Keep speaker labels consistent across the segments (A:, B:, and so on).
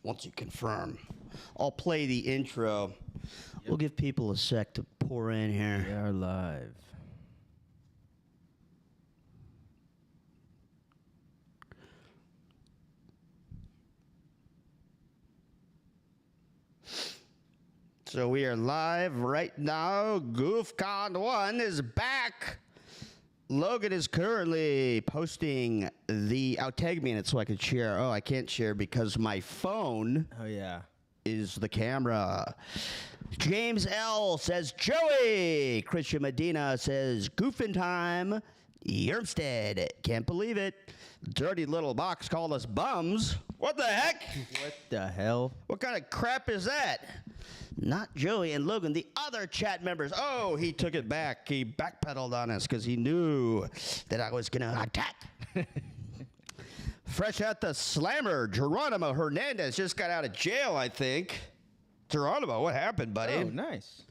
A: once you confirm. I'll play the intro. Yep. We'll give people a sec to pour in here.
B: We are live.
A: So we are live right now. GOOFCON1 is back. Logan is currently posting the... Oh, tag me in it so I can share. Oh, I can't share because my phone...
B: Oh, yeah.
A: ...is the camera. James L. says, Joey. Christian Medina says, Goofin' time. Yermstead. Can't believe it. Dirty little box called us bums. What the heck?
B: What the hell?
A: What kind of crap is that? Not Joey and Logan, the other chat members. Oh, he took it back. He backpedaled on us because he knew that I was going to attack. Fresh out the slammer, Geronimo Hernandez just got out of jail, I think. Geronimo, what happened, buddy?
B: Oh, nice.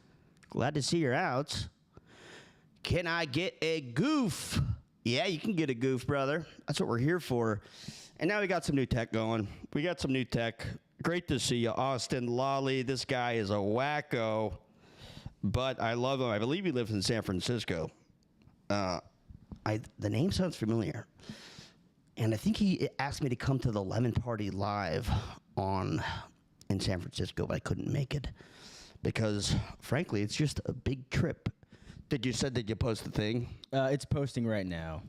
A: Glad to see you're out. Can I get a goof? Yeah, you can get a goof, brother. That's what we're here for. And now we got some new tech going. We got some new tech. Great to see you, Austin Lolly. This guy is a wacko, but I love him. I believe he lives in San Francisco. The name sounds familiar. And I think he asked me to come to the Lemon Party live in San Francisco, but I couldn't make it because, frankly, it's just a big trip. Did you post the thing?
B: It's posting right now.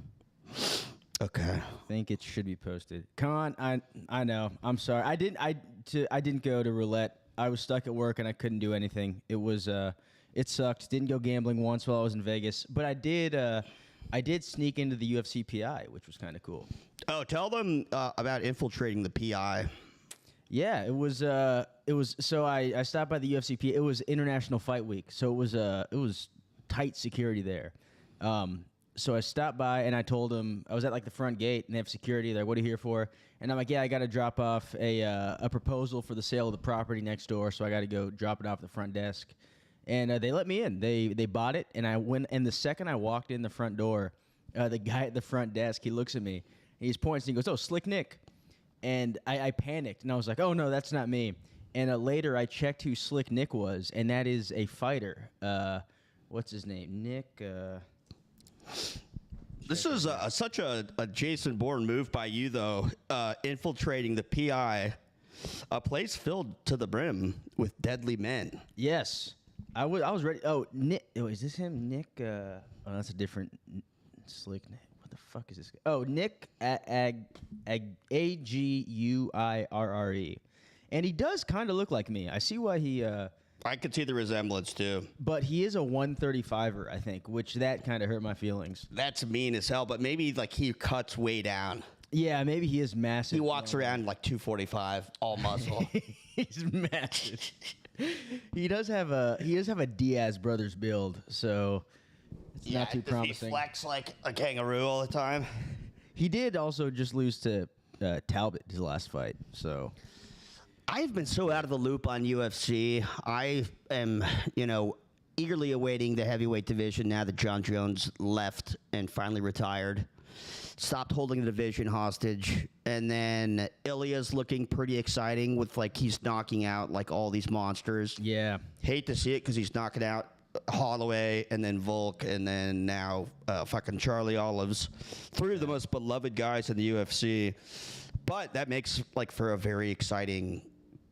A: Okay.
B: I think it should be posted. Con, I know. I'm sorry. I didn't go to roulette. I was stuck at work and I couldn't do anything. It sucked. Didn't go gambling once while I was in Vegas, but I did sneak into the UFC PI, which was kind of cool.
A: Oh, tell them about infiltrating the PI.
B: Yeah, it was. So I stopped by the UFC PI. It was International Fight Week, so it was tight security there. So I stopped by and I told him I was at like the front gate and they have security. They're like, "What are you here for?" And I'm like, "Yeah, I got to drop off a proposal for the sale of the property next door, so I got to go drop it off at the front desk." And they let me in. They bought it, and I went. And the second I walked in the front door, the guy at the front desk, he looks at me, and he points and he goes, "Oh, Slick Nick." And I panicked and I was like, "Oh no, that's not me." And later I checked who Slick Nick was, and that is a fighter. What's his name? Nick.
A: This is such a Jason Bourne move by you, though, infiltrating the PI, a place filled to the brim with deadly men.
B: Yes. I was ready. Oh, Nick. Oh, is this him? Nick. Oh, that's a different Slick Nick. What the fuck is this guy? Oh, Nick Aguirre. And he does kind of look like me. I see why he...
A: I could see the resemblance, too.
B: But he is a 135er, I think, which that kind of hurt my feelings.
A: That's mean as hell, but maybe like he cuts way down.
B: Yeah, maybe he is massive.
A: He walks around like 245, all muscle.
B: He's massive. He does have a Diaz brothers build, so it's not too promising.
A: Does he flex like a kangaroo all the time?
B: He did also just lose to Talbot his last fight, so...
A: I've been so out of the loop on UFC. I am, eagerly awaiting the heavyweight division now that John Jones left and finally retired. Stopped holding the division hostage. And then Ilya's looking pretty exciting with, he's knocking out, all these monsters.
B: Yeah.
A: Hate to see it because he's knocking out Holloway and then Volk and then now fucking Charlie Olives. Three of the most beloved guys in the UFC. But that makes, for a very exciting...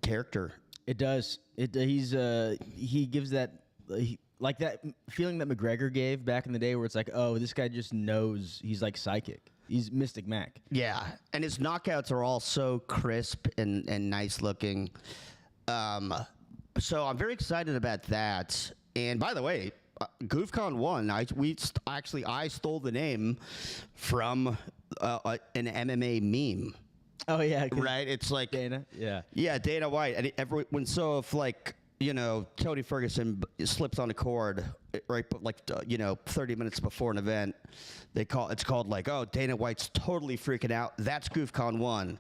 A: character.
B: It does. He gives that that feeling that McGregor gave back in the day, where it's like, oh, this guy just knows. He's like psychic. He's Mystic Mac.
A: Yeah, and his knockouts are all so crisp and nice looking. So I'm very excited about that. And by the way, GOOFCON1, I stole the name from an MMA meme.
B: Oh yeah,
A: right. It's like
B: Dana.
A: Yeah, Dana White. And if Tony Ferguson slips on a cord right, 30 minutes before an event, it's called oh, Dana White's totally freaking out. That's GOOFCON1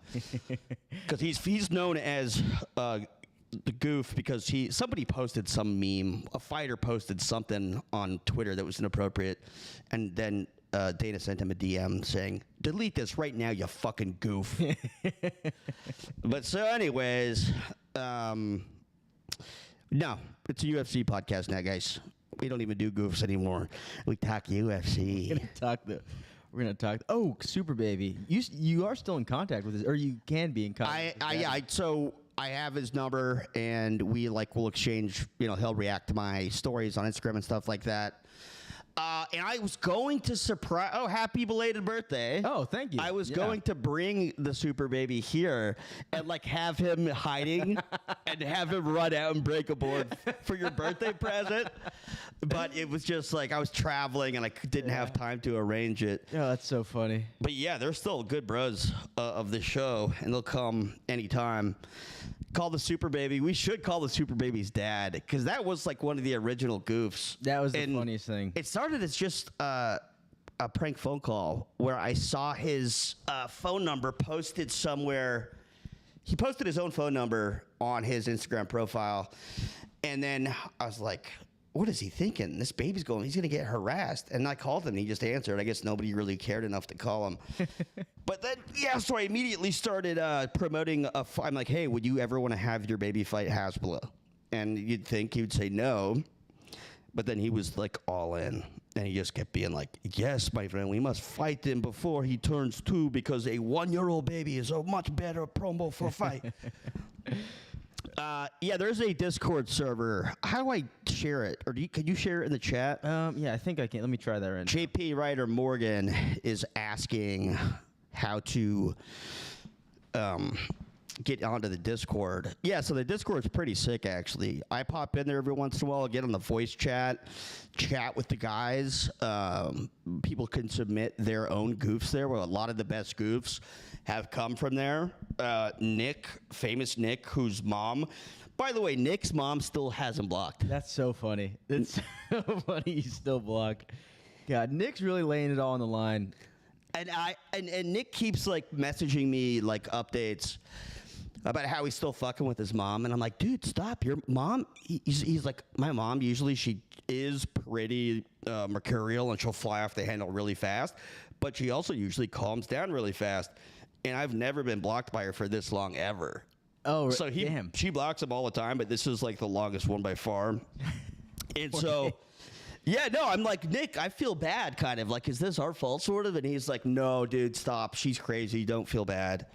A: because he's known as the goof because somebody posted some meme. A fighter posted something on Twitter that was inappropriate, and then Dana sent him a DM saying, delete this right now, you fucking goof. But so, anyways, no, it's a UFC podcast now, guys. We don't even do goofs anymore. We talk UFC.
B: We're gonna talk. Oh, Super Baby, you are still in contact with this, or you can be in contact.
A: So I have his number, and we will exchange. He'll react to my stories on Instagram and stuff like that. And I was going to surprise. Oh, happy belated birthday!
B: Oh, thank you.
A: I was going to bring the Super Baby here and have him hiding and have him run out and break a board for your birthday present. But it was just I was traveling and I didn't have time to arrange it.
B: Oh, that's so funny.
A: But yeah, they're still good bros of the show, and they'll come anytime. Call the Super Baby. We should call the Super Baby's dad, because that was one of the original goofs.
B: That was the funniest thing.
A: It started as just a prank phone call where I saw his phone number posted somewhere. He posted his own phone number on his Instagram profile, and then I was like, what is he thinking? This baby's he's going to get harassed. And I called him, and he just answered. I guess nobody really cared enough to call him. But then, so I immediately started promoting I'm like, hey, would you ever want to have your baby fight Hasbulla? And you'd think he would say no. But then he was all in. And he just kept being like, yes, my friend, we must fight him before he turns 2, because a 1-year-old baby is a much better promo for a fight. There's a Discord server. How do I share it? Or can you share it in the chat?
B: Yeah, I think I can. Let me try that right now.
A: JP Writer Morgan is asking how to get onto the Discord. Yeah, so the Discord's pretty sick, actually. I pop in there every once in a while, get on the voice chat with the guys. People can submit their own goofs there. Well, a lot of the best goofs have come from there. Famous Nick, whose mom, by the way, Nick's mom still has him blocked.
B: That's so funny. It's so funny he's still blocked. God, Nick's really laying it all on the line.
A: And Nick keeps messaging me updates about how he's still fucking with his mom, and I'm like, dude, stop. Your mom, he's like, my mom, usually she is pretty mercurial, and she'll fly off the handle really fast, but she also usually calms down really fast, and I've never been blocked by her for this long ever.
B: Oh,
A: so
B: damn.
A: She blocks him all the time, but this is the longest one by far. And so, yeah, no, I'm like, Nick, I feel bad, kind of. Is this our fault, sort of? And he's like, no, dude, stop. She's crazy. Don't feel bad.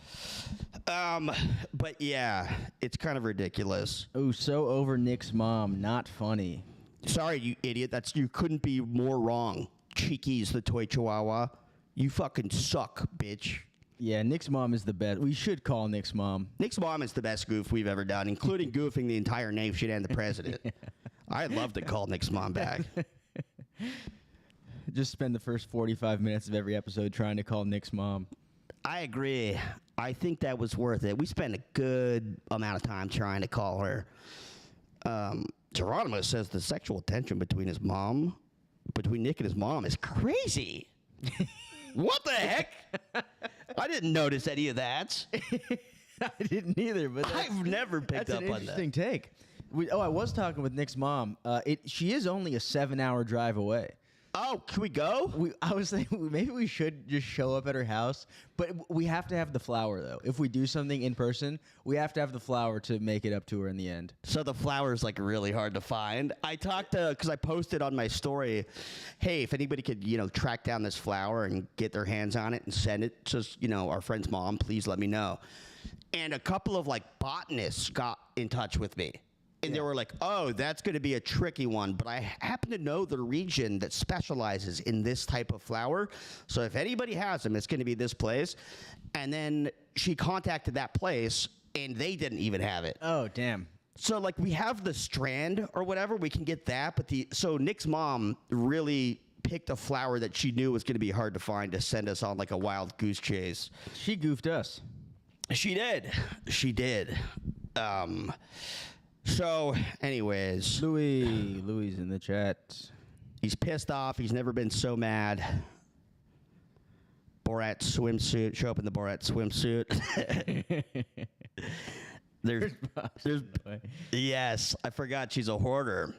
A: But yeah, it's kind of ridiculous.
B: Oh, so over Nick's mom. Not funny.
A: Sorry, you idiot. You couldn't be more wrong. Cheeky's the toy chihuahua. You fucking suck, bitch.
B: Yeah, Nick's mom is the best. We should call Nick's mom.
A: Nick's mom is the best goof we've ever done, including goofing the entire nation and the president. I'd love to call Nick's mom back.
B: Just spend the first 45 minutes of every episode trying to call Nick's mom.
A: I agree. I think that was worth it. We spent a good amount of time trying to call her. Geronimo says the sexual tension between Nick and his mom is crazy. What the heck? I didn't notice any of that.
B: I didn't either, but
A: I've never picked up on that.
B: That's an interesting take. I was talking with Nick's mom. She is only a 7-hour drive away.
A: Oh, can we go?
B: I was thinking maybe we should just show up at her house, but we have to have the flower, though. If we do something in person, we have to have the flower to make it up to her in the end.
A: So the flower is really hard to find. I talked to, because I posted on my story, hey, if anybody could, track down this flower and get their hands on it and send it to, our friend's mom, please let me know. And a couple of botanists got in touch with me. And they were like, oh, that's going to be a tricky one. But I happen to know the region that specializes in this type of flower. So if anybody has them, it's going to be this place. And then she contacted that place, and they didn't even have it.
B: Oh, damn.
A: So, we have the strand or whatever. We can get that. But so Nick's mom really picked a flower that she knew was going to be hard to find to send us on, a wild goose chase.
B: She goofed us.
A: She did. She did. So, anyways.
B: Louis in the chat.
A: He's pissed off. He's never been so mad. Borat swimsuit. Show up in the Borat swimsuit. there's yes, I forgot she's a hoarder.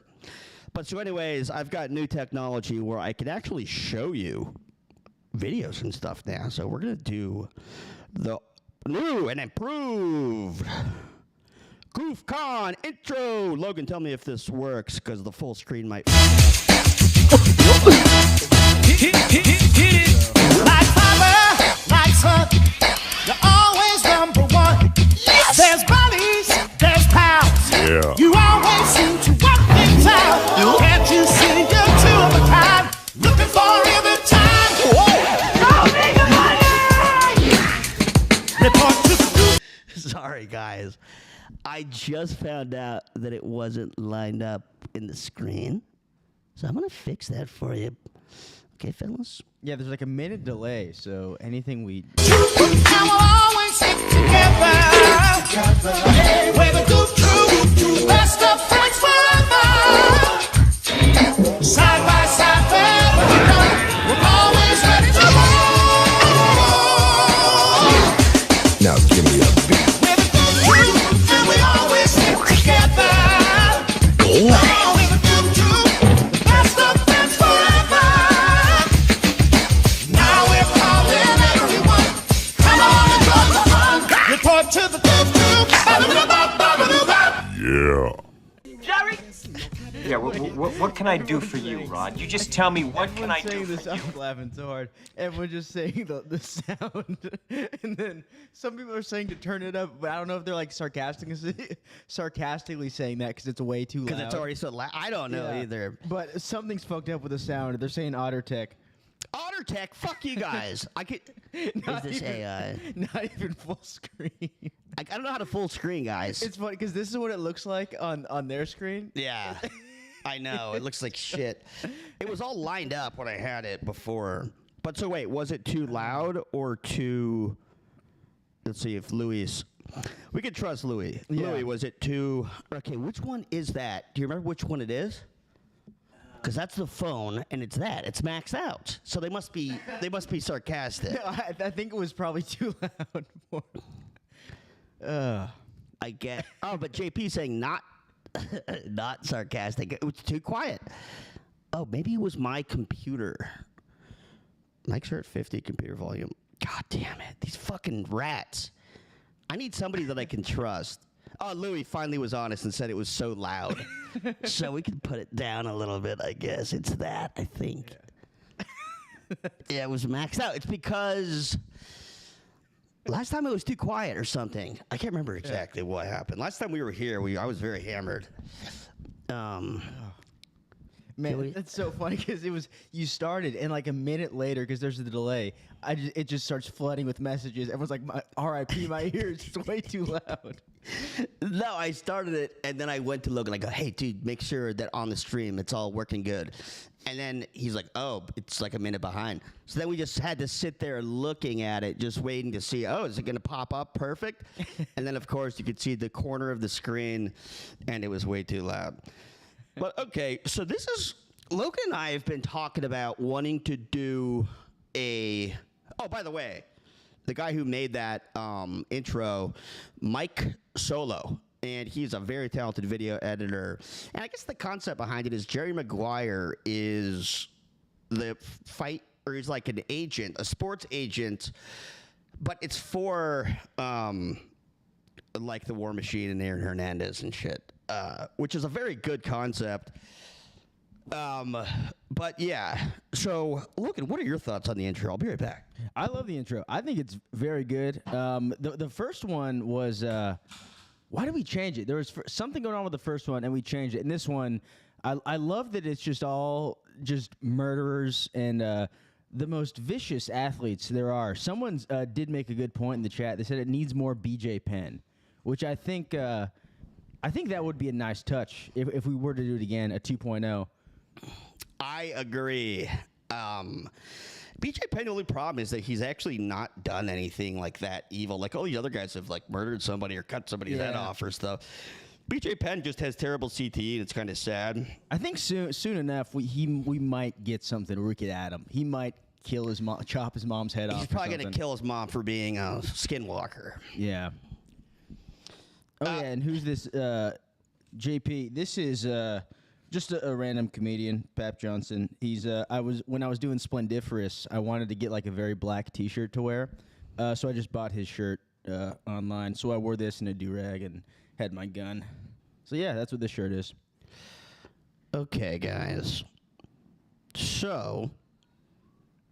A: But so anyways, I've got new technology where I can actually show you videos and stuff now. So we're gonna do the new and improved GOOFCON intro. Logan, tell me if this works, because the full screen might.
C: Like fire, like sun, you're always number one. Yes! There's buddies, there's pals.
D: Yeah.
C: You always seem to work things out. Can't you see you're two of a kind? Looking for every time. Show me the money! Report to the
A: Sorry, guys. I just found out that it wasn't lined up in the screen. So I'm going to fix that for you. Okay, fellas?
B: Yeah, there's like a minute delay, so anything we...
C: I will always stick together. We're the Goof Crew, best of friends forever. Side by side, wherever we go, we're always ready to roll.
D: Now give me a beat.
C: We're the Goof Crew, and we always stick together. We're the Goof Crew, best of friends forever. Now we're calling everyone. Come on and join the fun. Report to the Goof Crew.
D: Yeah.
E: Yeah, what can I do for you, Rod? You just tell me what can I do
B: saying
E: for
B: this,
E: you.
B: I'm laughing so hard. Everyone just saying the sound, and then some people are saying to turn it up, but I don't know if they're like sarcastically saying that because it's way too loud.
A: Because it's already so loud. I don't know
B: Yeah.
A: either.
B: But something's fucked up with the sound. They're saying Otter Tech.
A: Otter Tech, fuck you guys. I could. Is
B: Not
A: this
B: even-
A: AI?
B: Not even full screen.
A: I don't know how to full screen, guys.
B: It's funny because this is what it looks like on their screen.
A: Yeah, I know. It looks like shit. It was all lined up when I had it before. But so wait, was it too loud or too? Let's see if Louis. We could trust Louis.
B: Yeah.
A: Louis, was it too? Okay, which one is that? Do you remember which one it is? Because that's the phone, and it's that. It's maxed out. So they must be sarcastic.
B: I think it was probably too loud for.
A: I get. Oh, but JP saying not sarcastic. It was too quiet. Oh, maybe it was my computer. Mike's are at 50 computer volume. God damn it! These fucking rats. I need somebody that I can trust. Oh, Louis finally was honest and said it was so loud. So we can put it down a little bit, I guess. It's that, I think. Yeah, it was maxed out. It's because last time it was too quiet or something. I can't remember exactly what happened. Last time we were here, I was very hammered.
B: Man, that's so funny because you started and like a minute later because there's a delay. It just starts flooding with messages. Everyone's like, "R.I.P. my ears." It's way too loud.
A: No, I started it and then I went to Logan. I go, "Hey, dude, make sure that on the stream it's all working good." And then he's like, "Oh, it's like a minute behind." So then we just had to sit there looking at it, just waiting to see, oh, is it going to pop up perfect? And then, of course, you could see the corner of the screen, and it was way too loud. But, okay, so this is, Logan and I have been talking about wanting to do a, oh, by the way, the guy who made that intro, Mike Solo, and he's a very talented video editor. And I guess the concept behind it is Jerry Maguire is the fight, or he's like an agent, a sports agent, but it's for like the War Machine and Aaron Hernandez and shit, which is a very good concept. But yeah, so Logan, what are your thoughts on the intro? I'll be right back.
B: I love the intro. I think it's very good. The first one was why did we change it? There was something going on with the first one, and we changed it. And this one, I love that it's just all just murderers and the most vicious athletes there are. Someone did make a good point in the chat. They said it needs more BJ Penn, which I think that would be a nice touch if we were to do it again, a 2.0.
A: I agree. BJ Penn, the only problem is that he's actually not done anything like that evil. Like all the other guys have like murdered somebody or cut somebody's head off or stuff. BJ Penn just has terrible CTE, and it's kind of sad.
B: I think soon enough we might get something where we could add him. He might kill his mom, chop his mom's head off.
A: He's probably going to kill his mom for being a skinwalker.
B: Yeah. Oh yeah, and who's this? JP. This is Just a random comedian, Pap Johnson. He's when I was doing Splendiferous, I wanted to get like a very black T-shirt to wear, so I just bought his shirt online. So I wore this in a do-rag and had my gun. So yeah, that's what this shirt is.
A: Okay, guys. So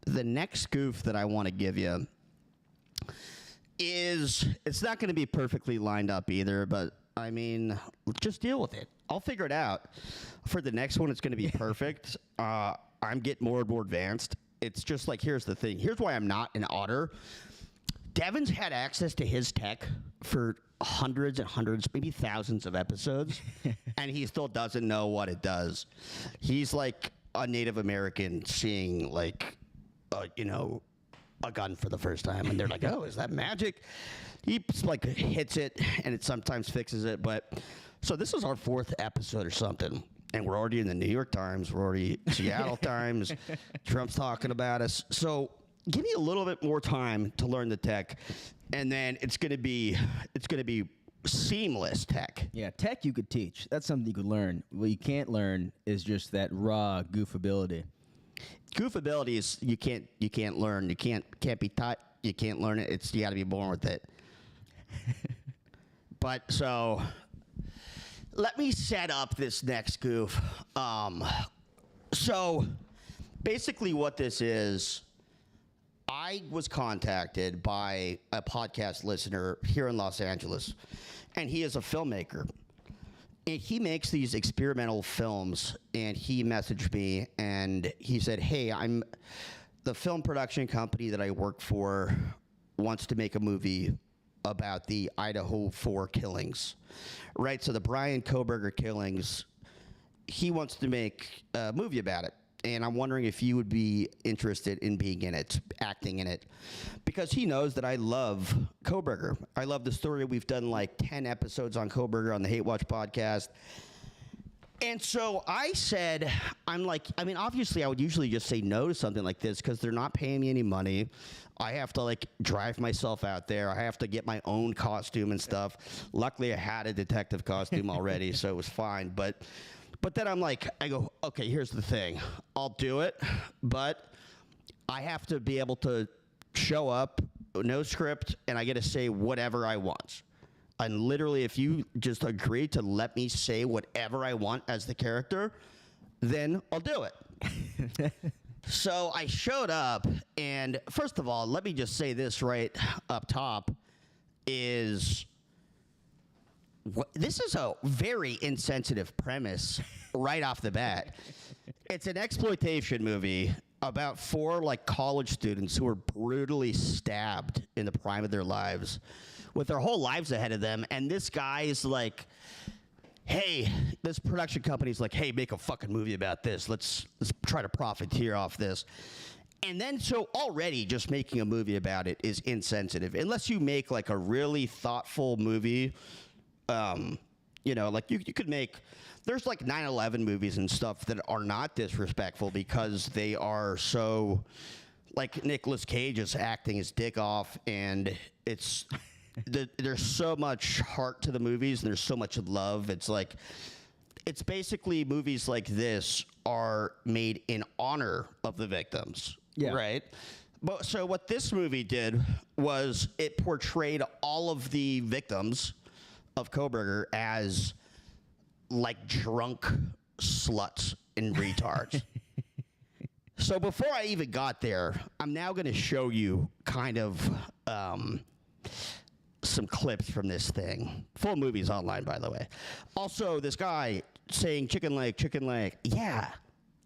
A: the next goof that I want to give you is, it's not going to be perfectly lined up either, but I mean, just deal with it. I'll figure it out. For the next one, it's going to be perfect. I'm getting more and more advanced. It's just like, here's the thing. Here's why I'm not an otter. Devin's had access to his tech for hundreds and hundreds, maybe thousands of episodes, and he still doesn't know what it does. He's like a Native American seeing like, a gun for the first time, and they're like, "Oh, is that magic?" He like hits it, and it sometimes fixes it. But so this is our 4th episode or something, and we're already in the New York Times. We're already Seattle Times. Trump's talking about us. So give me a little bit more time to learn the tech, and then it's gonna be seamless tech.
B: Yeah, tech you could teach. That's something you could learn. What you can't learn is just that raw goofability.
A: Goofability is you can't learn. You can't be taught. You can't learn it. You got to be born with it. But so let me set up this next goof. So basically what this is, I was contacted by a podcast listener here in Los Angeles, and he is a filmmaker. And he makes these experimental films, and he messaged me, and he said, "Hey, I'm the film production company that I work for wants to make a movie about the Idaho 4 killings." Right? So the Brian Kohberger killings, he wants to make a movie about it. And I'm wondering if you would be interested in being in it, acting in it, because he knows that I love Kohberger. I love the story. We've done like 10 episodes on Kohberger on the Hate Watch podcast. And so I said, obviously I would usually just say no to something like this because they're not paying me any money. I have to like drive myself out there. I have to get my own costume and stuff. Luckily I had a detective costume already, so it was fine. But then I go, okay, here's the thing. I'll do it, but I have to be able to show up, no script, and I get to say whatever I want. And literally, if you just agree to let me say whatever I want as the character, then I'll do it. So I showed up, and first of all, let me just say this right up top is... This is a very insensitive premise right off the bat. It's an exploitation movie about 4 like college students who were brutally stabbed in the prime of their lives with their whole lives ahead of them. And this guy is like, hey, this production company's like, hey, make a fucking movie about this. Let's try to profiteer off this. And then so already just making a movie about it is insensitive. Unless you make like a really thoughtful movie. Like you could make, there's like 9/11 movies and stuff that are not disrespectful because they are so, like Nicolas Cage is acting his dick off, and it's, there's so much heart to the movies and there's so much love. It's basically movies like this are made in honor of the victims, right? But so what this movie did was it portrayed all of the victims of Kohberger as like drunk sluts and retards. So before I even got there, I'm now going to show you kind of some clips from this thing. Full movie's online, by the way. Also, this guy saying chicken leg, chicken leg. Yeah,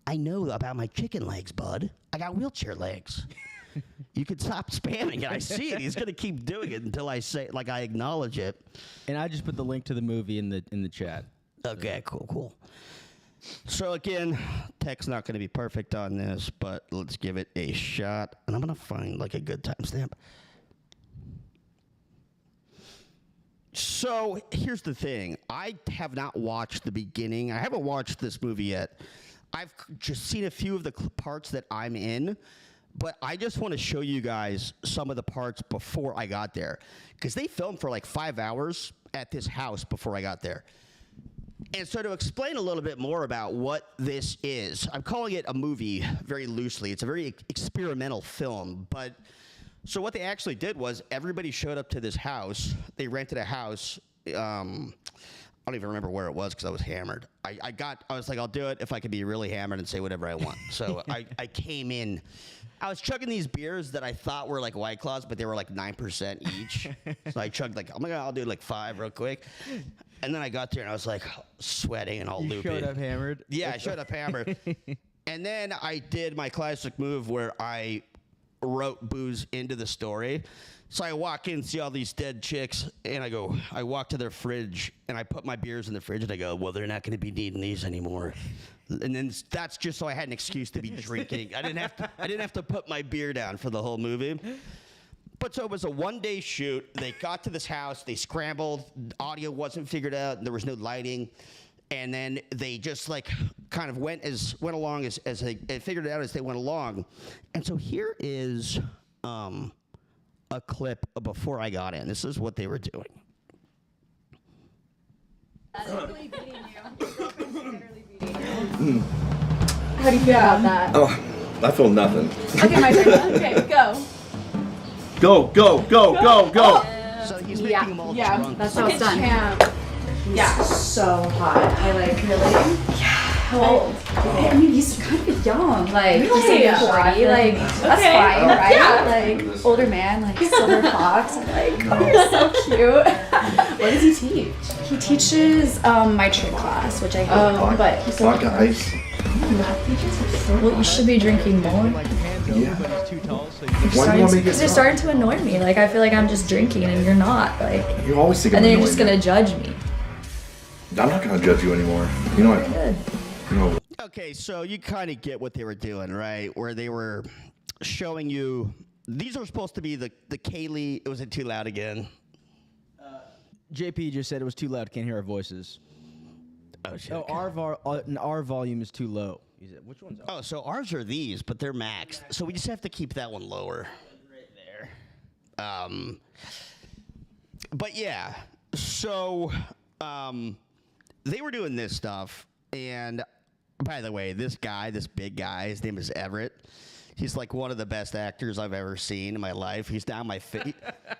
A: I know about my chicken legs, bud. I got wheelchair legs. You can stop spamming it. I see it. He's going to keep doing it until I say, like, I acknowledge it.
B: And I just put the link to the movie in the chat.
A: Okay, cool. So, again, tech's not going to be perfect on this, but let's give it a shot. And I'm going to find, like, a good timestamp. So, here's the thing. I have not watched the beginning. I haven't watched this movie yet. I've just seen a few of the parts that I'm in. But I just want to show you guys some of the parts before I got there. Because they filmed for like 5 hours at this house before I got there. And so to explain a little bit more about what this is, I'm calling it a movie very loosely. It's a very experimental film. But so what they actually did was everybody showed up to this house. They rented a house. I don't even remember where it was because I was hammered. I was like, I'll do it if I could be really hammered and say whatever I want. So I came in. I was chugging these beers that I thought were like White Claws, but they were like 9% each. So I chugged like, oh my God, I'll do like 5 real quick. And then I got there and I was like sweating and all loopy.
B: You showed up hammered?
A: Yeah, I showed up hammered. And then I did my classic move where I wrote booze into the story. So I walk in, see all these dead chicks, and I walk to their fridge, and I put my beers in the fridge, and I go, well, they're not going to be needing these anymore. And then that's just so I had an excuse to be drinking. I didn't have to put my beer down for the whole movie. But so it was a one-day shoot. They got to this house. They scrambled. Audio wasn't figured out. There was no lighting. And then they just like kind of went along as they figured it out as they went along. And so here is a clip before I got in. This is what they were doing.
D: Literally beating you. Your girlfriend's literally beating you. How do you feel about that?
F: Oh, I feel nothing.
D: Okay, my turn. Okay, go.
F: Go, go, go, go, go.
A: So he's making them all drunk.
D: That's how it's done.
G: Yeah. So hot. I like really. How old? I mean, he's kind of young. Like, he's like 40. Like, that's fine, right?
D: Yeah.
G: Like, older man, like silver fox. I'm like, oh, you're so cute. What does he teach? He teaches my trick class, which I hate. But he's so
F: Vodka ice.
G: well, you should be drinking more.
F: Yeah. Why do you want me to
G: Because you're starting to annoy me. Like, I feel like I'm just drinking and you're not. Like,
F: You always think I'm
G: and then you're
F: annoying
G: just gonna judge me.
F: you. I'm not gonna judge you anymore. You know what?
G: Good.
F: You know.
A: Okay, so you kind of get what they were doing, right? Where they were showing you. These are supposed to be the Kaylee. Was it too loud again?
B: JP just said it was too loud. Can't hear our voices.
A: Oh shit.
B: Oh, our volume is too low. He said, which one's up?
A: Oh, so ours are these, but they're maxed. So we just have to keep that one lower. Right there. But yeah, so they were doing this stuff, and by the way, this big guy, his name is Everett. He's like one of the best actors I've ever seen in my life. He's down my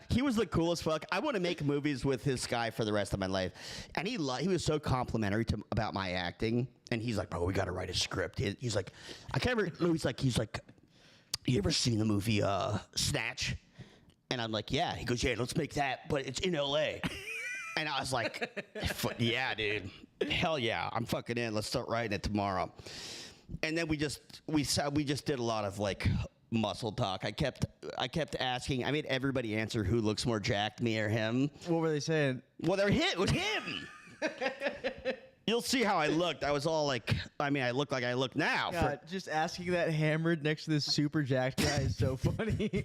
A: he was the coolest fuck. I want to make movies with this guy for the rest of my life. And he was so complimentary about my acting. And he's like, bro, we got to write a script. He's like, I can't remember. He's like, you ever seen the movie Snatch? And I'm like, yeah. He goes, yeah, let's make that, but it's in L.A. And I was like, yeah, dude. Hell yeah. I'm fucking in. Let's start writing it tomorrow. And then we just did a lot of like muscle talk. I kept asking. I made everybody answer who looks more jacked, me or him.
B: What were they saying?
A: Well, it was him. You'll see how I looked. I was all like, I look like I look now.
B: God, just asking that hammered next to this super jacked guy is so funny.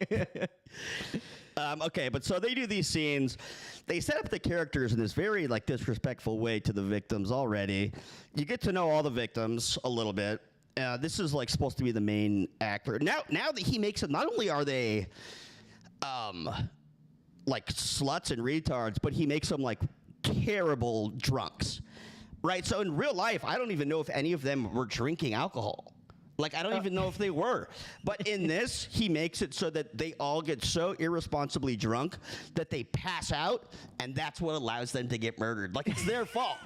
A: Okay, but so they do these scenes. They set up the characters in this very like disrespectful way to the victims already. You get to know all the victims a little bit. This is like supposed to be the main actor. Now that he makes it, not only are they like sluts and retards, but he makes them like terrible drunks. Right? So in real life, I don't even know if any of them were drinking alcohol. Like, I don't even know if they were. But in this, he makes it so that they all get so irresponsibly drunk that they pass out, and that's what allows them to get murdered. Like, it's their fault.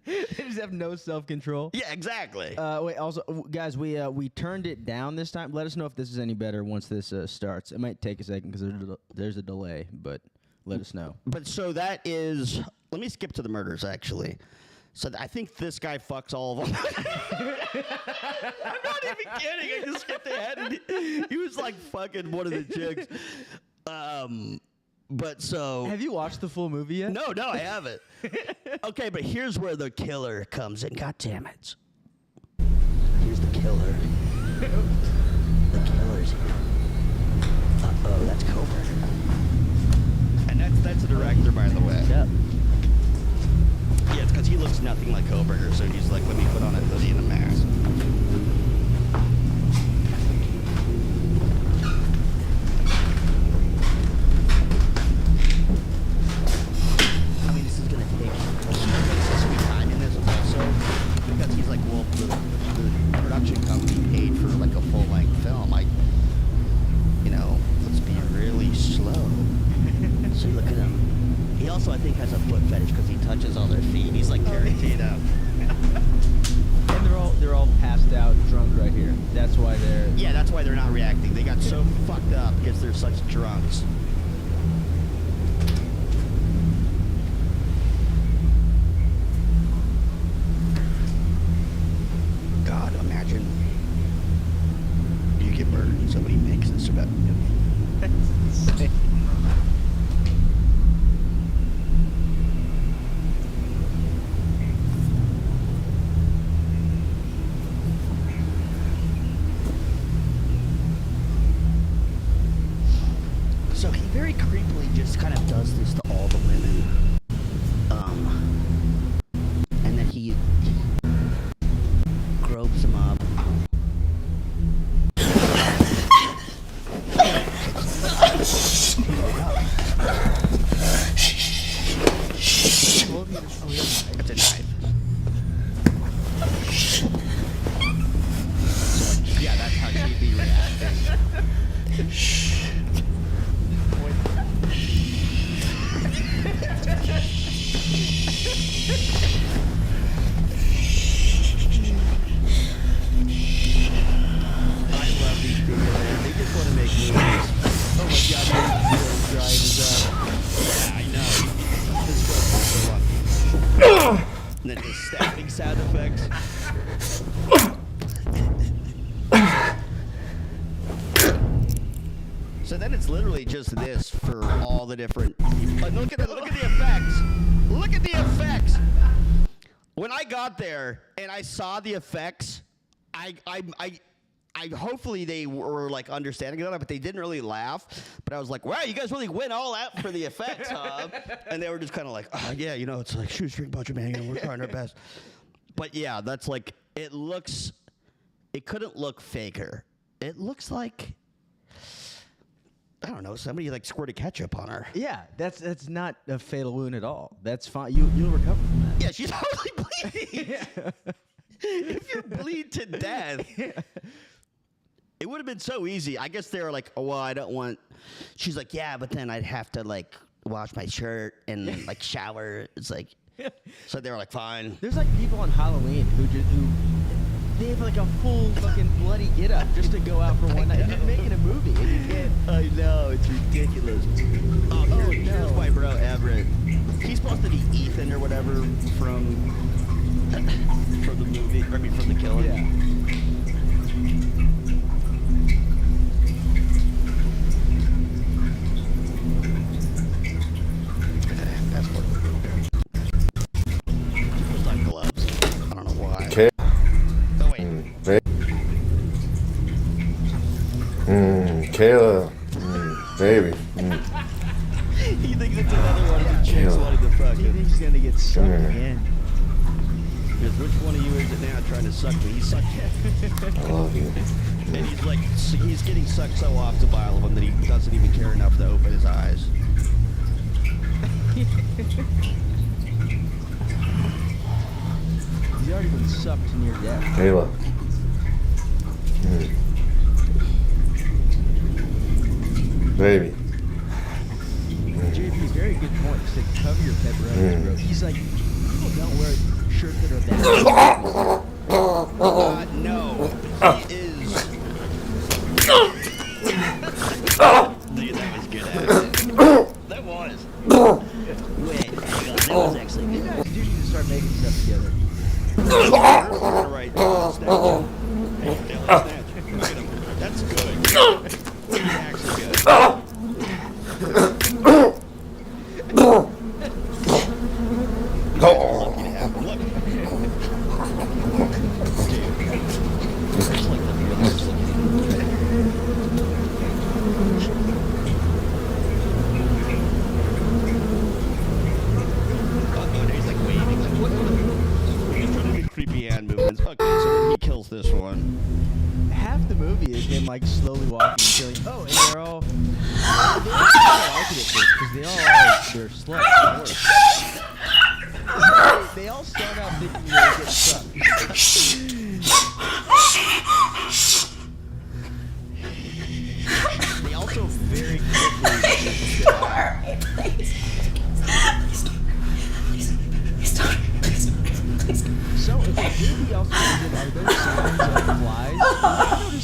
B: They just have no self-control.
A: Yeah, exactly.
B: Wait, also, guys, we turned it down this time. Let us know if this is any better once this starts. It might take a second because there's a delay, but let us know.
A: But so that is... Let me skip to the murders, actually. So I think this guy fucks all of them. I'm not even kidding. I just skipped ahead. And he was like fucking one of the chicks. But so...
B: Have you watched the full movie yet?
A: No, I haven't. Okay, but here's where the killer comes in. God damn it. Here's the killer. The killer's here. Uh-oh, that's kohberger. And that's the director, by the way.
B: Yep.
A: Yeah, it's because he looks nothing like kohberger, so he's like, let me put on a hoodie and a mask. I mean, this is going to take
B: that's why they're.
A: Yeah, that's why they're not reacting. They got so fucked up because they're such drunks. God, imagine you get murdered and somebody makes this about you. So he very creepily just kind of does this to all the women. And then he gropes them up. It's a knife. So, yeah, that's how she'd be reacting. And then his stabbing sound effects. So then it's literally just this for all the different. Look at the effects. Look at the effects. When I got there and I saw the effects, I hopefully they were like understanding of it, but they didn't really laugh. But I was like, wow, you guys really went all out for the effects, huh? And they were just kind of like, oh, yeah, you know, it's like shoestring bunch of man, and we're trying our best. But yeah, that's like, it couldn't look faker. It looks like, I don't know, somebody like squirted ketchup on her.
B: Yeah, that's not a fatal wound at all. That's fine. You'll recover from that.
A: Yeah, she's hardly bleeding. If you bleed to death. It would have been so easy. I guess they were like, oh, well, I don't want. She's like, yeah, but then I'd have to like wash my shirt and like shower. It's like, so they were like, fine.
B: There's like people on Halloween who they have like a full fucking bloody get up just to go out for one night. You're making a movie and you can't.
A: I know, it's ridiculous. Oh, here's my bro Everett. He's supposed to be Ethan or whatever from the movie. I mean, from the killing.
B: Yeah.
F: Kayla, baby.
A: He thinks it's another one of the chicks wanting to fuck
B: He
A: him.
B: thinks he's gonna get sucked again.
A: Because which one of you is it now trying to suck me? He's sucking.
F: I love you.
A: And he's like, he's getting sucked so often by all of them that he doesn't even care enough to open his eyes.
B: He's already been sucked near death.
F: Kayla. Baby.
B: JP, very good point. To cover your pepperonis, bro. He's like, people don't wear shirts that are that.
A: No. He is. Dude, that was good accent. That was. Wait, hang on, that was actually
B: You
A: good.
B: guys do need to start making stuff together.
A: Right. Snatch. Snatch. Look at him. That's good. He's actually good. Lucky to have him. Look. He's like waving. Like, what? He's trying to do creepy hand movements. Okay, so then he kills this one.
B: Half the movie is him like slowly walking and killing. Oh, and they're all. They all they're sluts. They all start out thinking they're gonna get sucked.
A: They also very quickly.
B: So, if the movie also ended, are there signs of flies? I noticed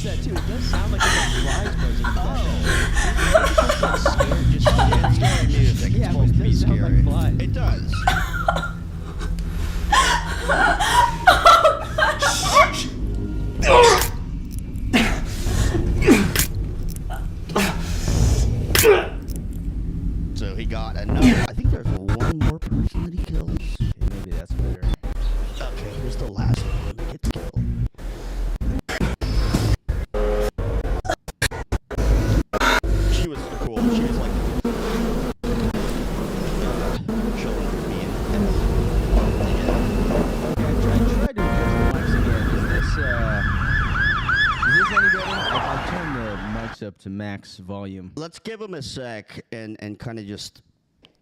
B: mics up to max volume.
A: Let's give him a sec and kind of just